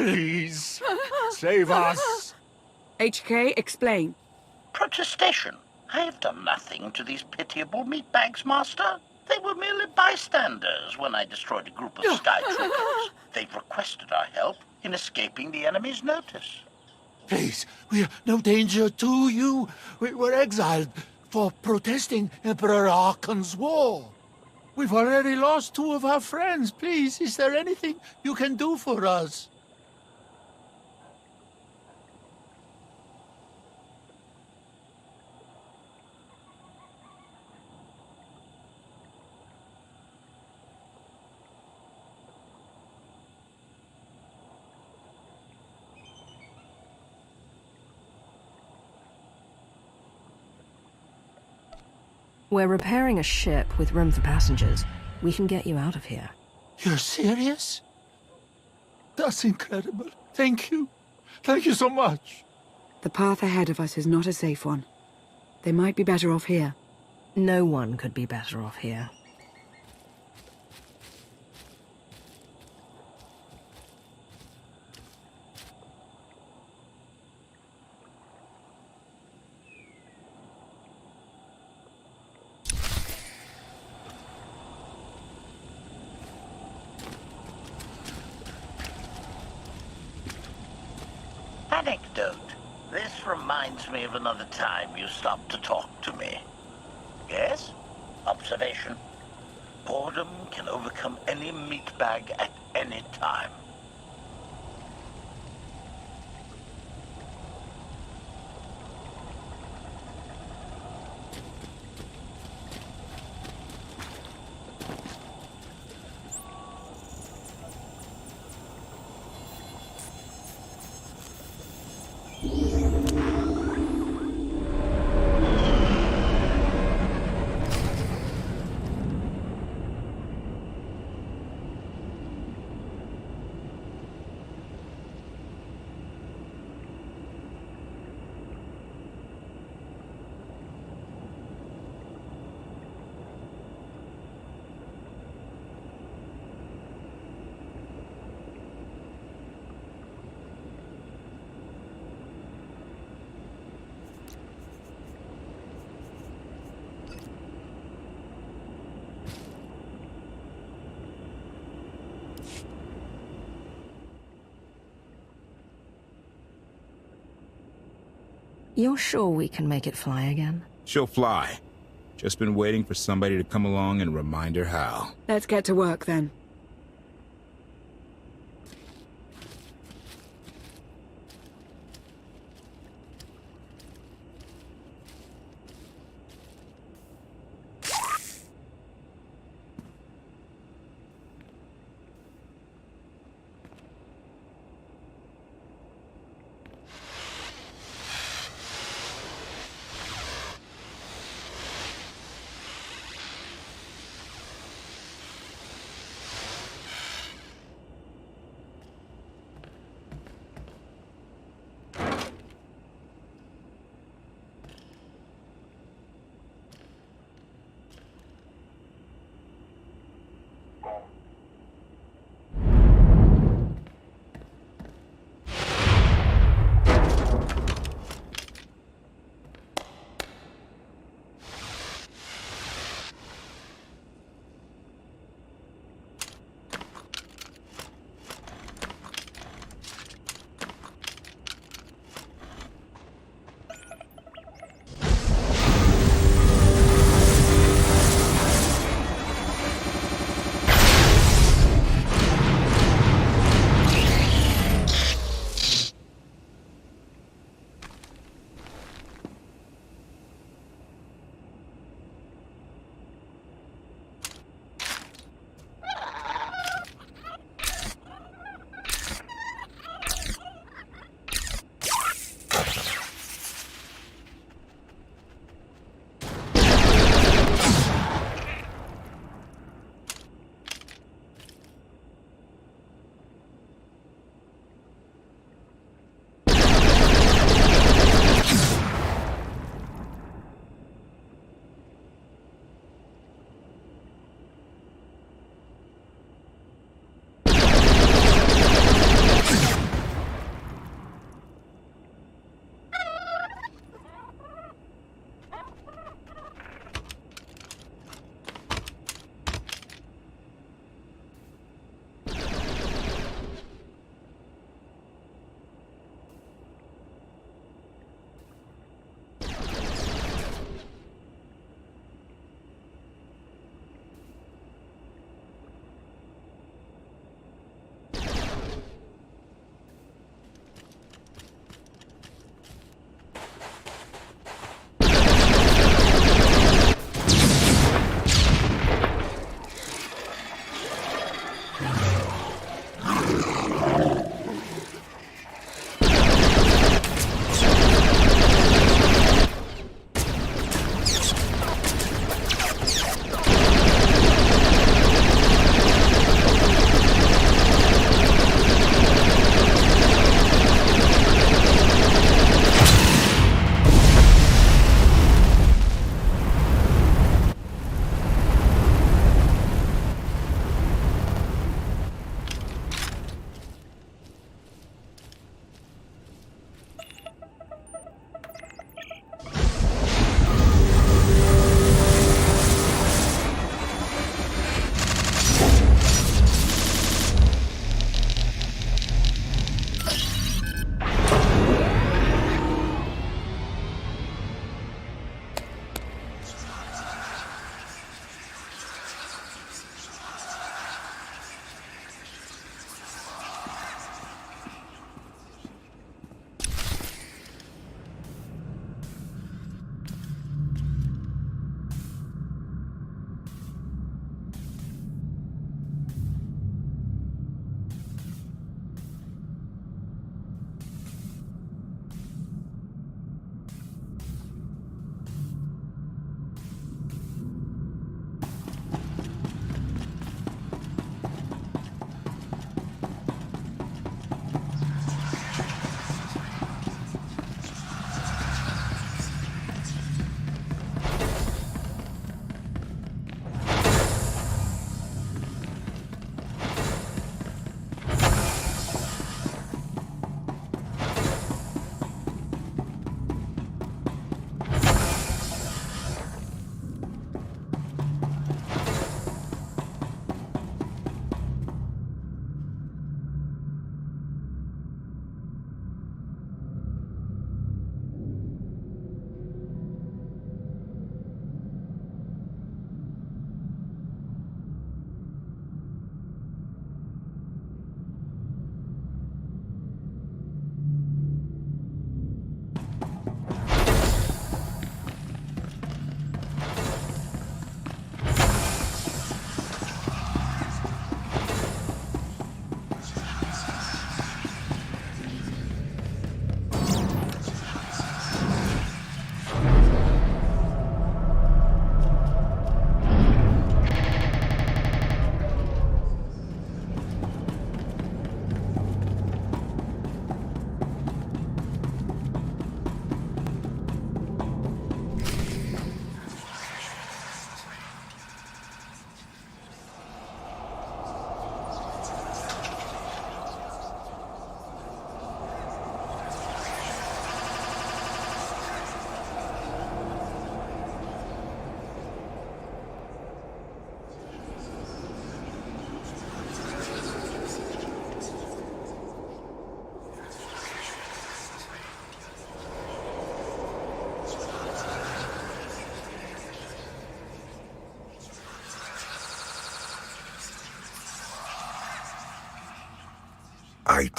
Please, save us. HK, explain. Protestation. I have done nothing to these pitiable meatbags, Master. They were merely bystanders when I destroyed a group of Sky Troopers. They've requested our help in escaping the enemy's notice. Please, we are no danger to you. We were exiled for protesting Emperor Archon's war. We've already lost 2 of our friends. Please, is there anything you can do for us? We're repairing a ship with room for passengers. We can get you out of here. You're serious? That's incredible. Thank you. Thank you so much. The path ahead of us is not a safe one. They might be better off here. No one could be better off here. Anecdote. This reminds me of another time you stopped to talk to me. Yes? Observation. Boredom can overcome any meatbag at any time. You're sure we can make it fly again? She'll fly. Just been waiting for somebody to come along and remind her how. Let's get to work then.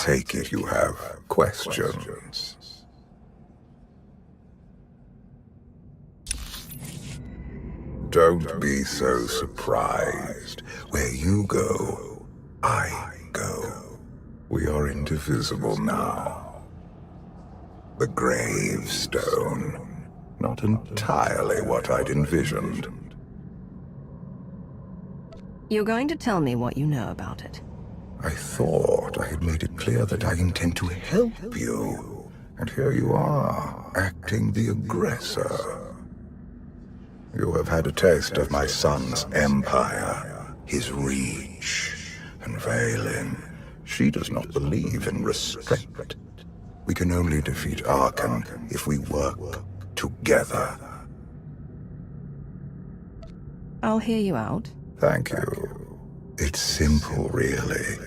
take it you have questions. Don't be so surprised. Where you go, I go. We are indivisible now. The gravestone. Not entirely what I'd envisioned. You're going to tell me what you know about it. I thought I had made it clear that I intend to help you. And here you are, acting the aggressor. You have had a taste of my son's empire, his reach. And Vaylin, she does not believe in restraint. We can only defeat Arkan if we work together. I'll hear you out. Thank you. It's simple, really.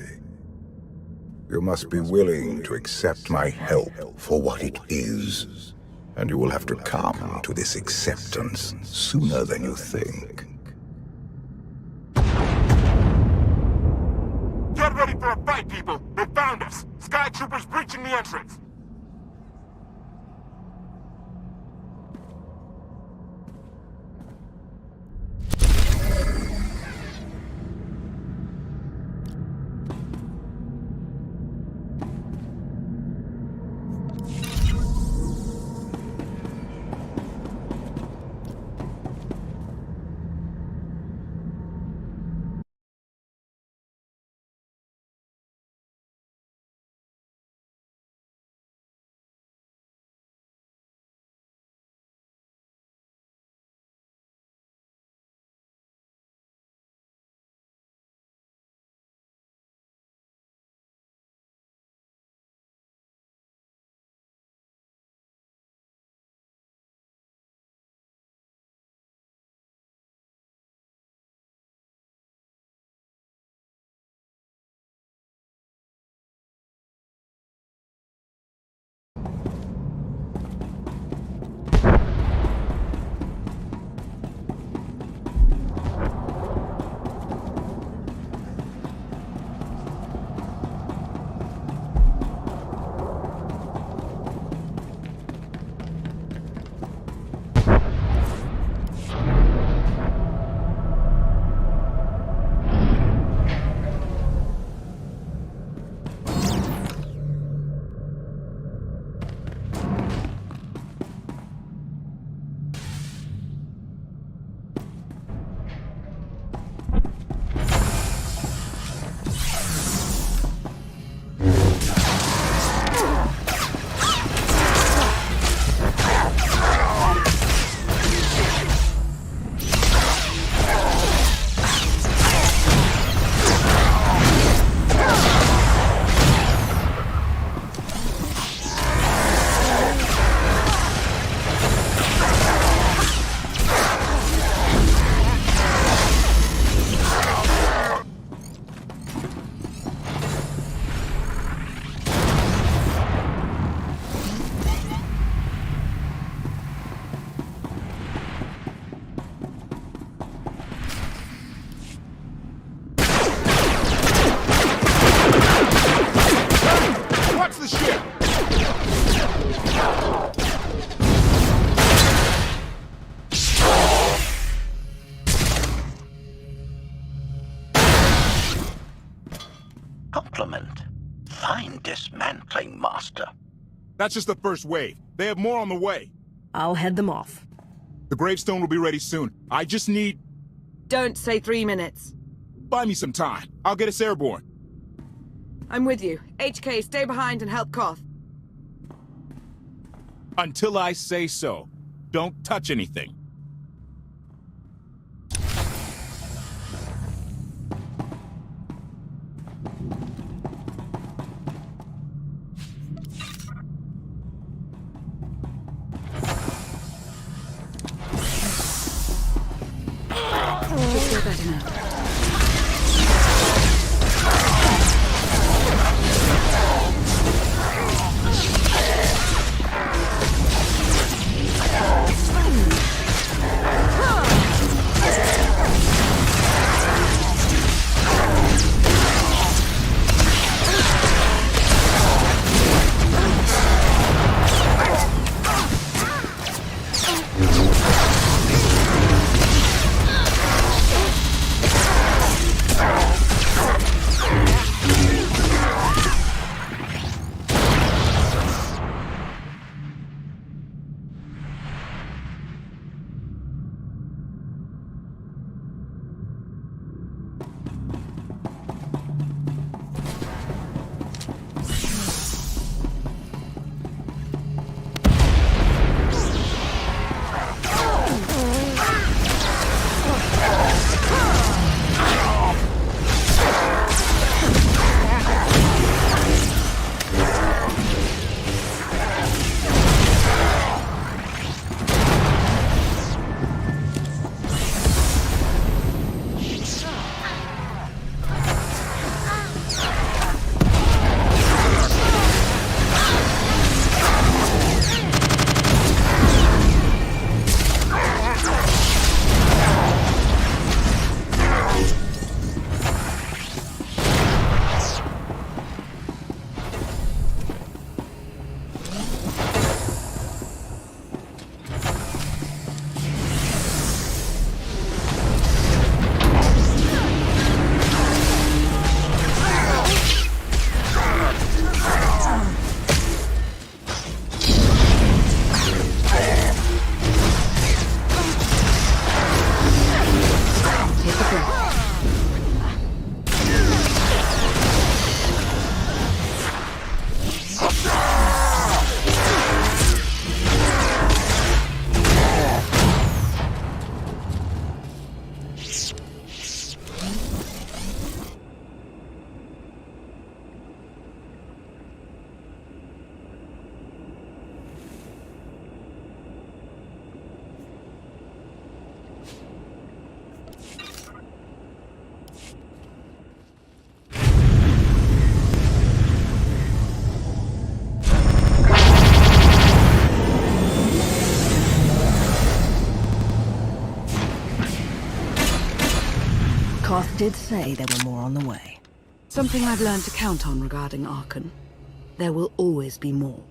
You must be willing to accept my help for what it is. And you will have to come to this acceptance sooner than you think. Get ready for a fight, people! They found us! Sky Troopers breaching the entrance! Compliment. Fine dismantling, Master. That's just the first wave. They have more on the way. I'll head them off. The gravestone will be ready soon. I just need... Don't say 3 minutes. Buy me some time. I'll get us airborne. I'm with you. HK, stay behind and help Koth. Until I say so. Don't touch anything. Just feel better now. did say there were more on the way. Something I've learned to count on regarding Archon. There will always be more.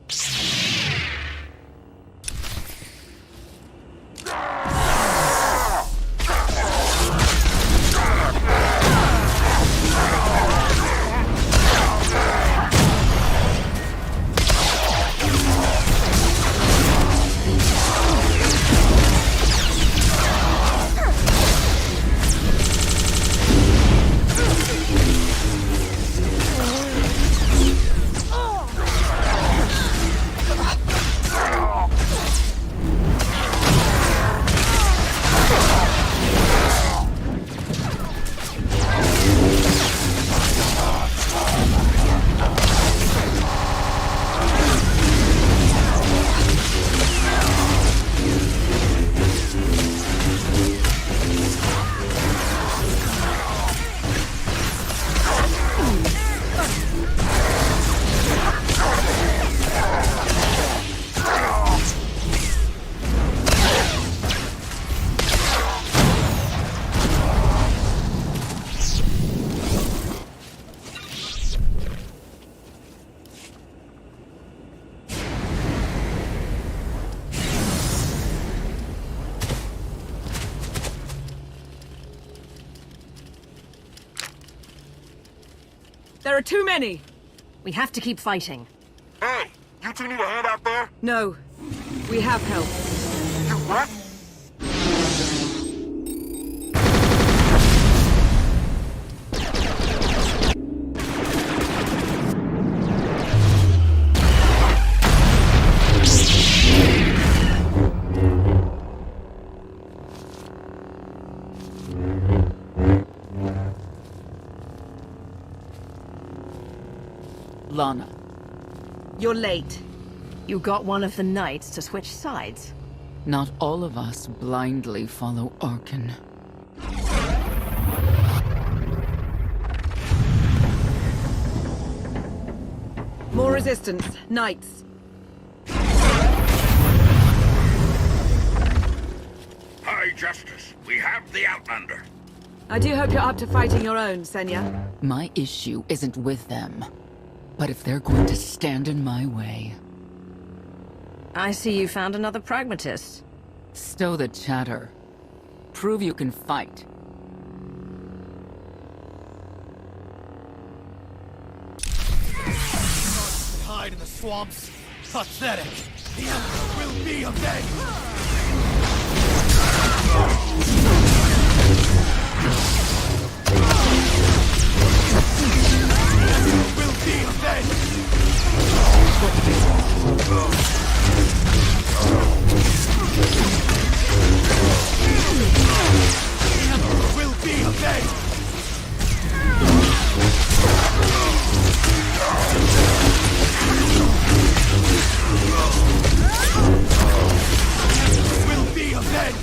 There are too many! We have to keep fighting. Hey, you two need a hand out there? No. We have help. You what? Lana. You're late. You got one of the knights to switch sides. Not all of us blindly follow Archon. More resistance. Knights. High Justice, we have the Outlander. I do hope you're up to fighting your own, Senya. My issue isn't with them. But if they're going to stand in my way... I see you found another pragmatist. Stow the chatter. Prove you can fight. Hide in the swamps. Pathetic. The Emperor will be avenged. Will be avenged. The Emperor will be avenged. Will be avenged.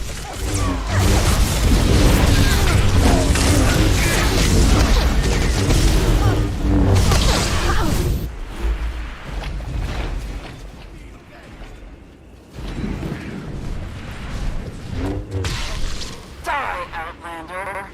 Die, Outlander.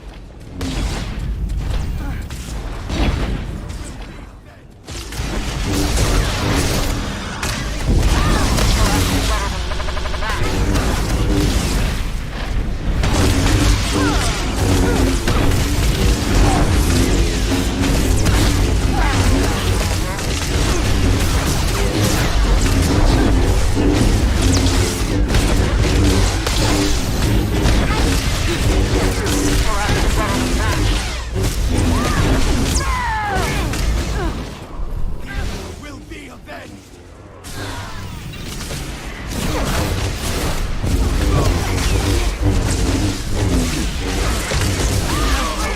Will be avenged.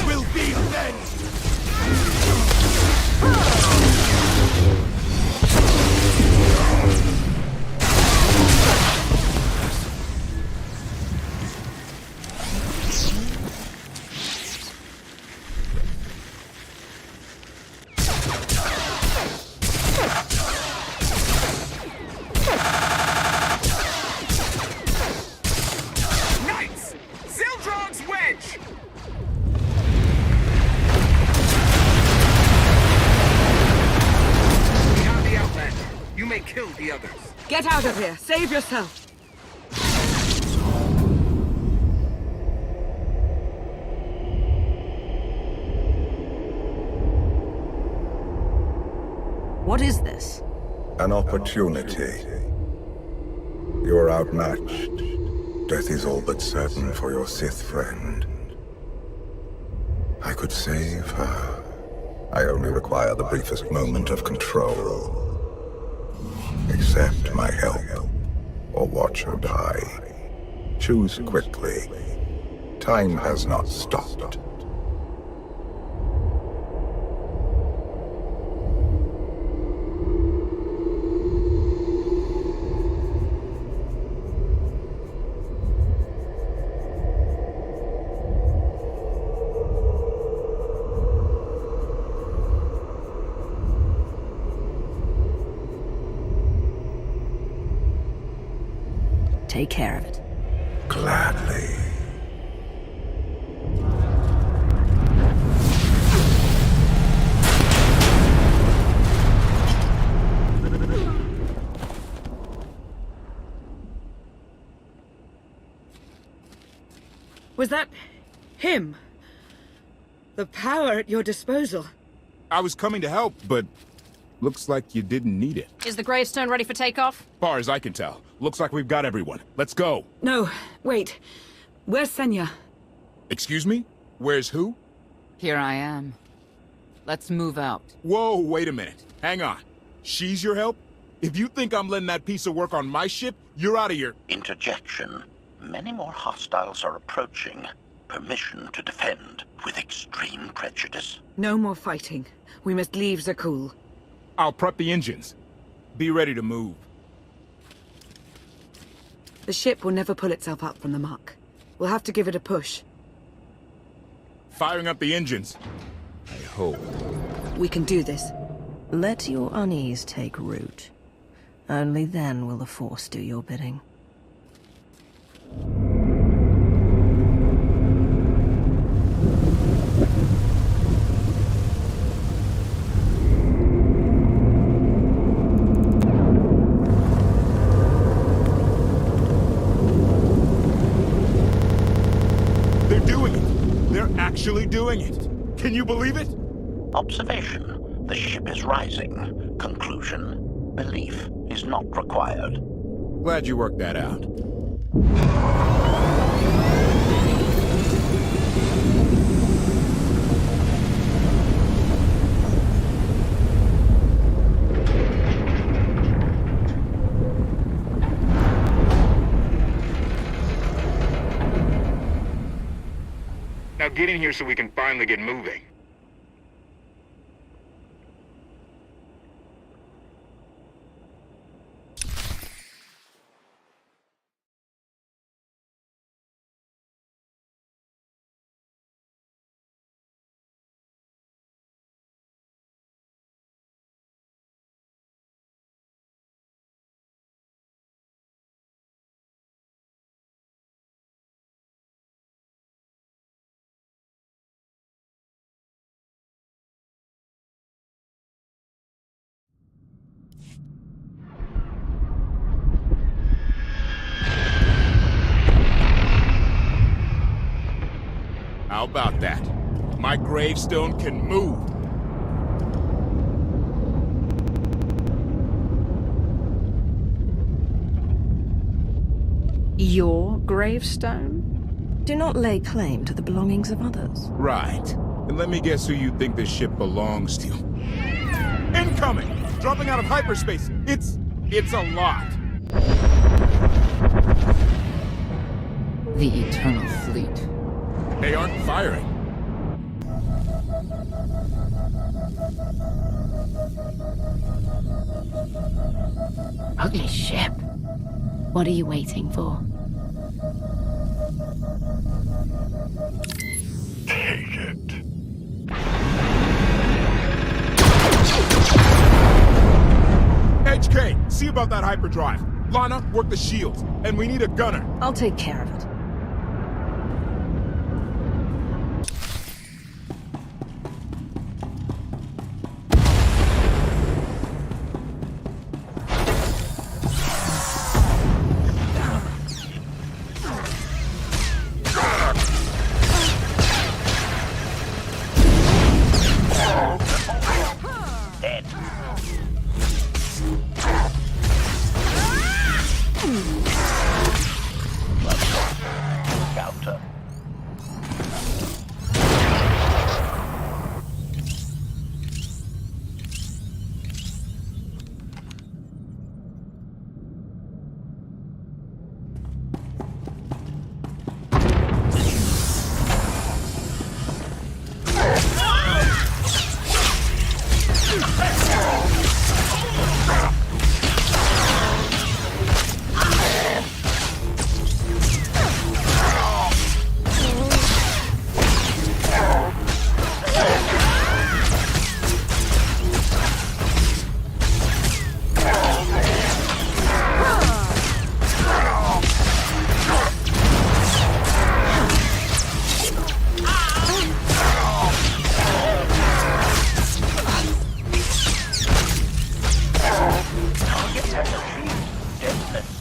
Will be avenged. kill the others. Get out of here! Save yourself! What is this? An opportunity. You are outmatched. Death is all but certain for your Sith friend. I could save her. I only require the briefest moment of control. Accept my help, or watch her die. Choose quickly. Time has not stopped. Take care of it. Gladly. Was that him? The power at your disposal. I was coming to help, but looks like you didn't need it. Is the gravestone ready for takeoff? Far as I can tell, looks like we've got everyone. Let's go. No, wait. Where's Senya? Excuse me? Where's who? Here I am. Let's move out. Whoa, wait a minute. Hang on. She's your help? If you think I'm letting that piece of work on my ship, you're out of here. Interjection. Many more hostiles are approaching. Permission to defend with extreme prejudice. No more fighting. We must leave Zakul. I'll prep the engines. Be ready to move. The ship will never pull itself up from the muck. We'll have to give it a push. Firing up the engines. I hope. We can do this. Let your unease take root. Only then will the Force do your bidding. Actually doing it. Can you believe it? Observation. The ship is rising. Conclusion. Belief is not required. Glad you worked that out. Now get in here so we can finally get moving. How about that? My gravestone can move. Your gravestone? Do not lay claim to the belongings of others. Right. And let me guess who you think this ship belongs to. Incoming! Dropping out of hyperspace. It's a lot. The Eternal Fleet. They aren't firing. Ugly ship. What are you waiting for? Take it. HK, see about that hyperdrive. Lana, work the shields. And we need a gunner. I'll take care of it. Target energy deadness.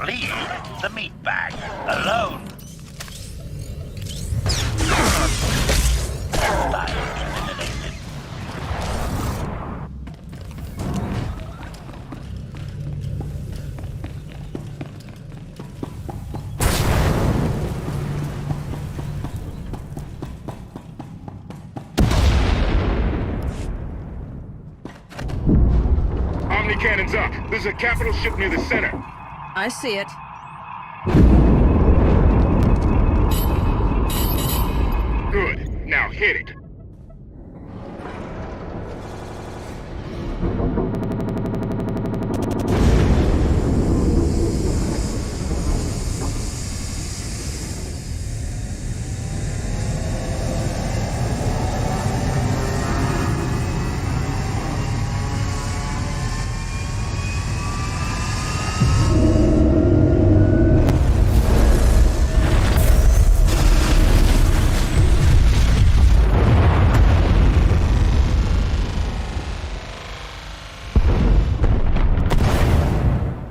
Leave the meat bag alone. Hostile eliminated. Omni cannons up. There's a capital ship near the center. I see it. Good. Now hit it.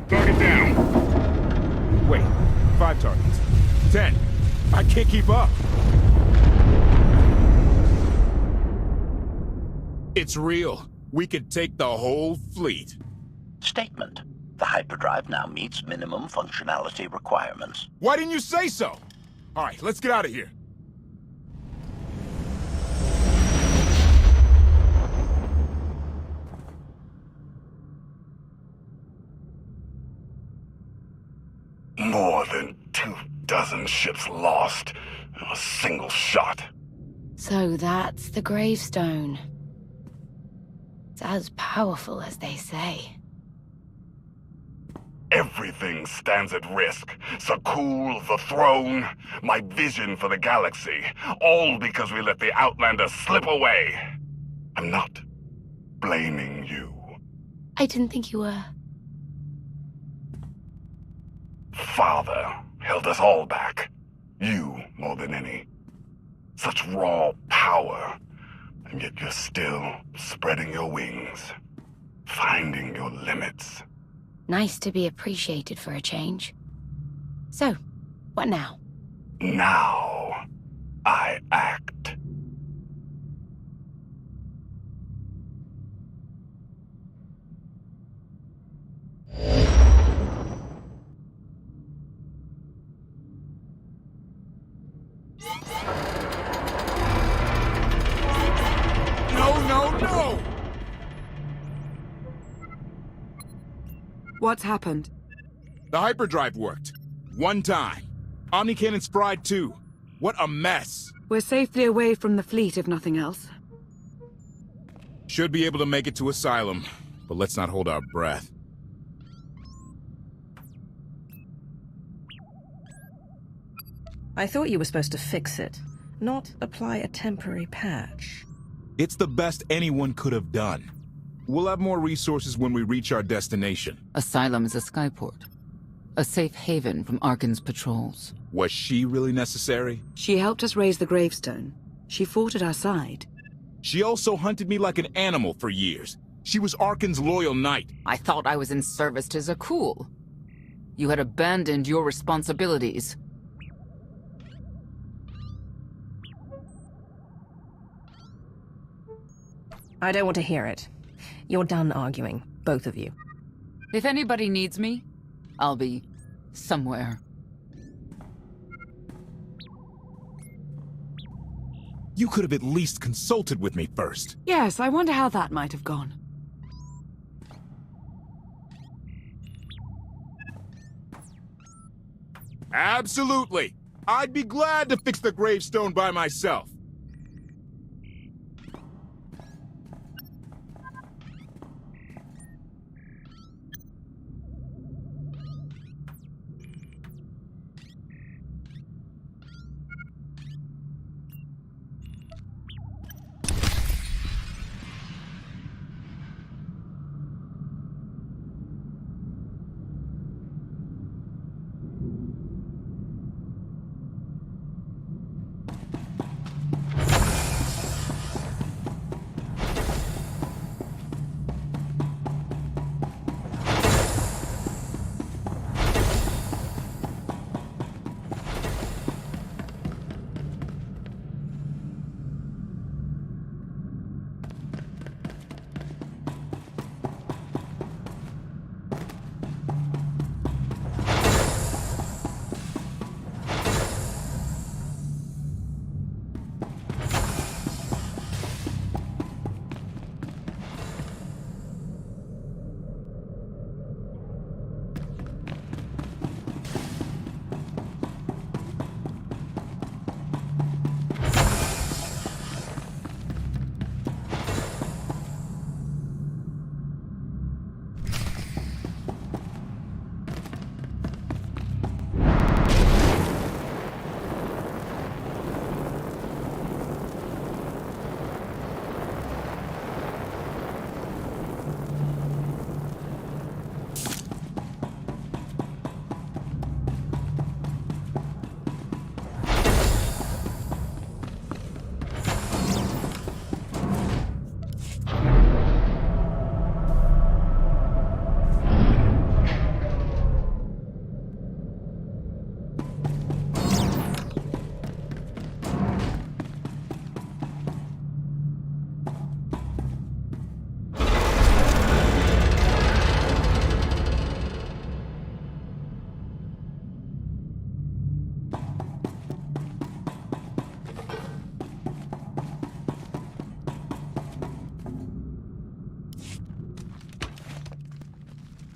Target down. Wait, 5 targets. 10. I can't keep up. It's real. We could take the whole fleet. Statement. The hyperdrive now meets minimum functionality requirements. Why didn't you say so? All right, let's get out of here. More than 24 ships lost in a single shot. So that's the gravestone. It's as powerful as they say. Everything stands at risk. Sakul, the throne, my vision for the galaxy. All because we let the Outlander slip away. I'm not blaming you. I didn't think you were. Father held us all back. You more than any. Such raw power. And yet you're still spreading your wings. Finding your limits. Nice to be appreciated for a change. So, what now? Now, I act. No! What's happened? The hyperdrive worked. One time. Omnicannon's fried too. What a mess. We're safely away from the fleet, if nothing else. Should be able to make it to Asylum, but let's not hold our breath. I thought you were supposed to fix it, not apply a temporary patch. It's the best anyone could have done. We'll have more resources when we reach our destination. Asylum is a skyport. A safe haven from Arkan's patrols. Was she really necessary? She helped us raise the gravestone. She fought at our side. She also hunted me like an animal for years. She was Arkan's loyal knight. I thought I was in service to Zakul. You had abandoned your responsibilities. I don't want to hear it. You're done arguing, both of you. If anybody needs me, I'll be somewhere. You could have at least consulted with me first. Yes, I wonder how that might have gone. Absolutely. I'd be glad to fix the gravestone by myself.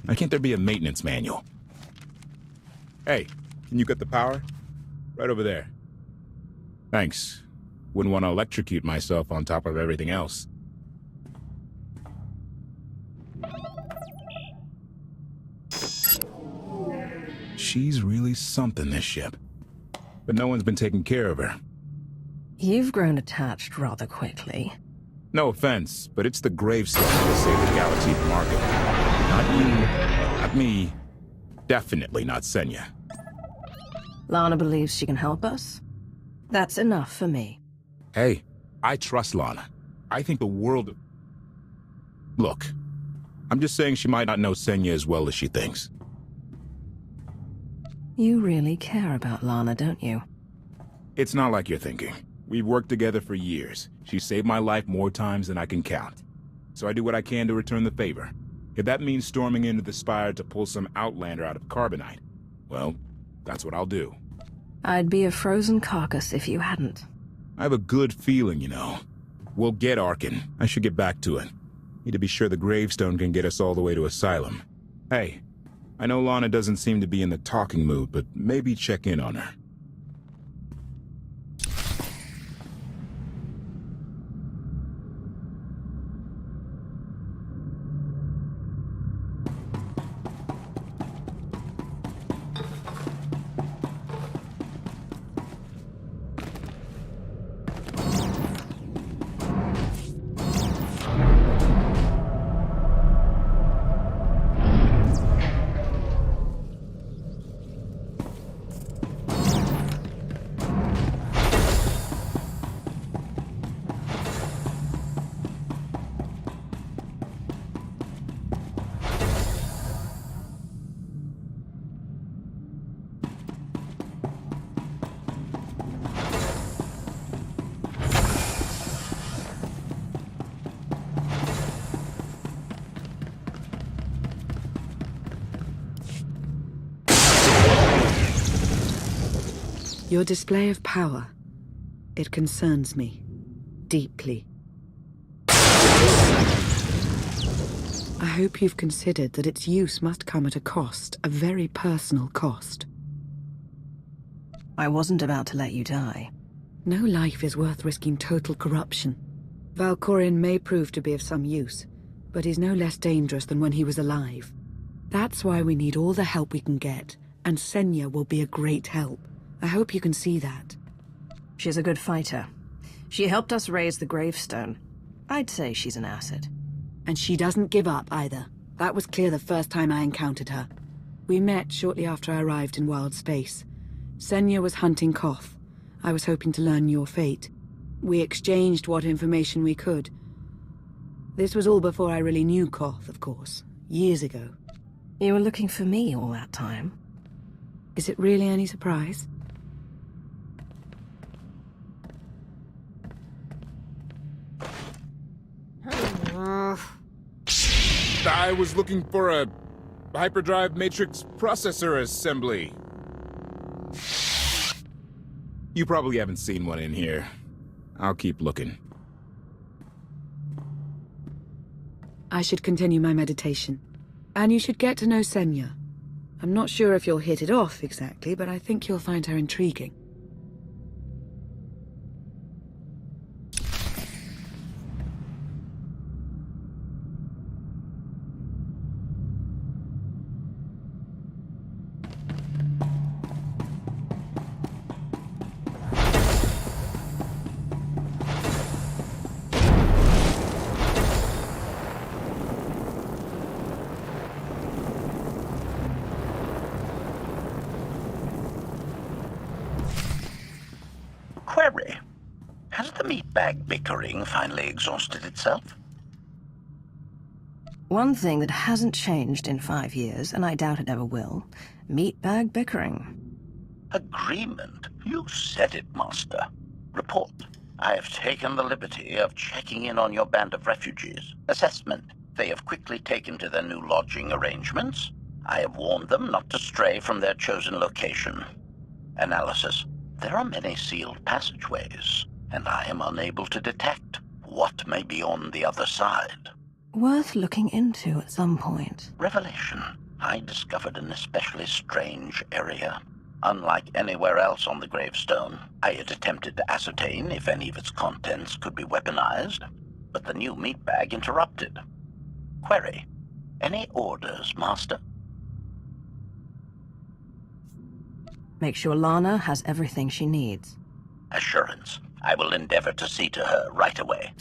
Why can't there be a maintenance manual? Hey, can you get the power? Right over there. Thanks. Wouldn't want to electrocute myself on top of everything else. She's really something, this ship. But no one's been taking care of her. You've grown attached rather quickly. No offense, but it's the gravestone that saved the galaxy from Arkham. Not you, not me, definitely not Senya. Lana believes she can help us? That's enough for me. Hey, I trust Lana. I think the world of... Look, I'm just saying she might not know Senya as well as she thinks. You really care about Lana, don't you? It's not like you're thinking. We've worked together for years. She saved my life more times than I can count. So I do what I can to return the favor. If that means storming into the Spire to pull some outlander out of carbonite, well, that's what I'll do. I'd be a frozen carcass if you hadn't. I have a good feeling, you know. We'll get Arkin. I should get back to it. Need to be sure the gravestone can get us all the way to Asylum. Hey, I know Lana doesn't seem to be in the talking mood, but maybe check in on her. Your display of power, it concerns me deeply. I hope you've considered that its use must come at a cost, a very personal cost. I wasn't about to let you die. No life is worth risking total corruption. Valkorion may prove to be of some use, but he's no less dangerous than when he was alive. That's why we need all the help we can get, and Senya will be a great help. I hope you can see that. She's a good fighter. She helped us raise the gravestone. I'd say she's an asset. And she doesn't give up either. That was clear the first time I encountered her. We met shortly after I arrived in wild space. Senya was hunting Koth. I was hoping to learn your fate. We exchanged what information we could. This was all before I really knew Koth, of course. Years ago. You were looking for me all that time? Is it really any surprise? I was looking for a hyperdrive matrix processor assembly. You probably haven't seen one in here. I'll keep looking. I should continue my meditation. And you should get to know Senya. I'm not sure if you'll hit it off exactly, but I think you'll find her intriguing. Query. Has the meatbag bickering finally exhausted itself? One thing that hasn't changed in 5 years, and I doubt it ever will, meatbag bickering. Agreement? You said it, Master. Report. I have taken the liberty of checking in on your band of refugees. Assessment. They have quickly taken to their new lodging arrangements. I have warned them not to stray from their chosen location. Analysis. There are many sealed passageways, and I am unable to detect what may be on the other side. Worth looking into at some point. Revelation. I discovered an especially strange area. Unlike anywhere else on the gravestone, I had attempted to ascertain if any of its contents could be weaponized, but the new meatbag interrupted. Query. Any orders, Master? Make sure Lana has everything she needs. Assurance. I will endeavor to see to her right away.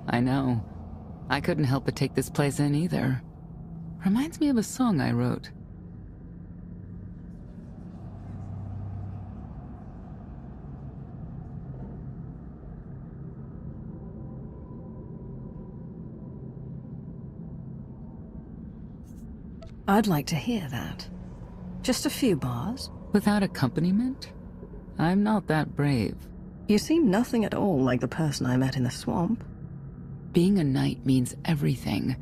I know. I couldn't help but take this place in either. Reminds me of a song I wrote. I'd like to hear that. Just a few bars. Without accompaniment? I'm not that brave. You seem nothing at all like the person I met in the swamp. Being a knight means everything,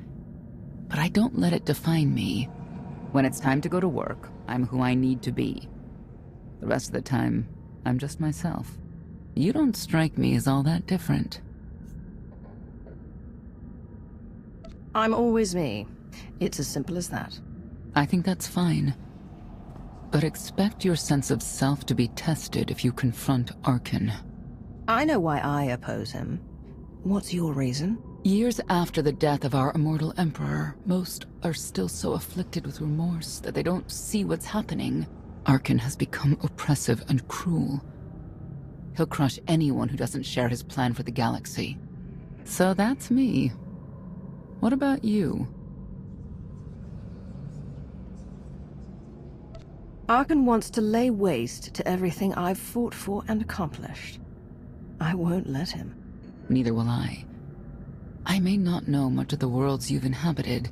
but I don't let it define me. When it's time to go to work, I'm who I need to be. The rest of the time, I'm just myself. You don't strike me as all that different. I'm always me. It's as simple as that. I think that's fine. But expect your sense of self to be tested if you confront Arkin. I know why I oppose him. What's your reason? Years after the death of our immortal emperor, most are still so afflicted with remorse that they don't see what's happening. Arkin has become oppressive and cruel. He'll crush anyone who doesn't share his plan for the galaxy. So that's me. What about you? Arkin wants to lay waste to everything I've fought for and accomplished. I won't let him. Neither will I. I may not know much of the worlds you've inhabited,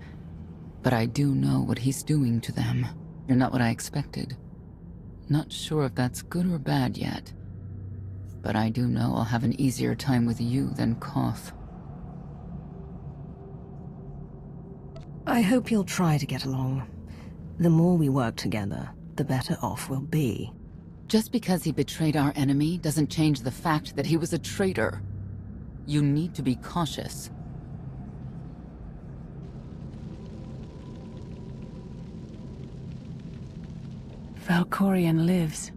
but I do know what he's doing to them. You're not what I expected. Not sure if that's good or bad yet, but I do know I'll have an easier time with you than Koth. I hope you'll try to get along. The more we work together, the better off we'll be. Just because he betrayed our enemy doesn't change the fact that he was a traitor. You need to be cautious. Valkorion lives.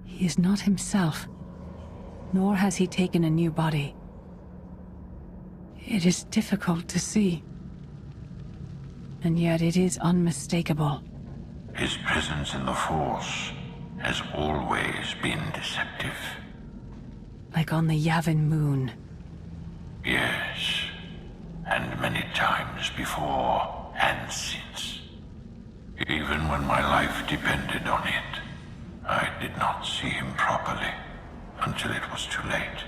He is not himself, nor has he taken a new body. It is difficult to see, and yet it is unmistakable. His presence in the Force has always been deceptive. Like on the Yavin moon. Yes, and many times before and since. Even when my life depended on it, I did not see him properly until it was too late.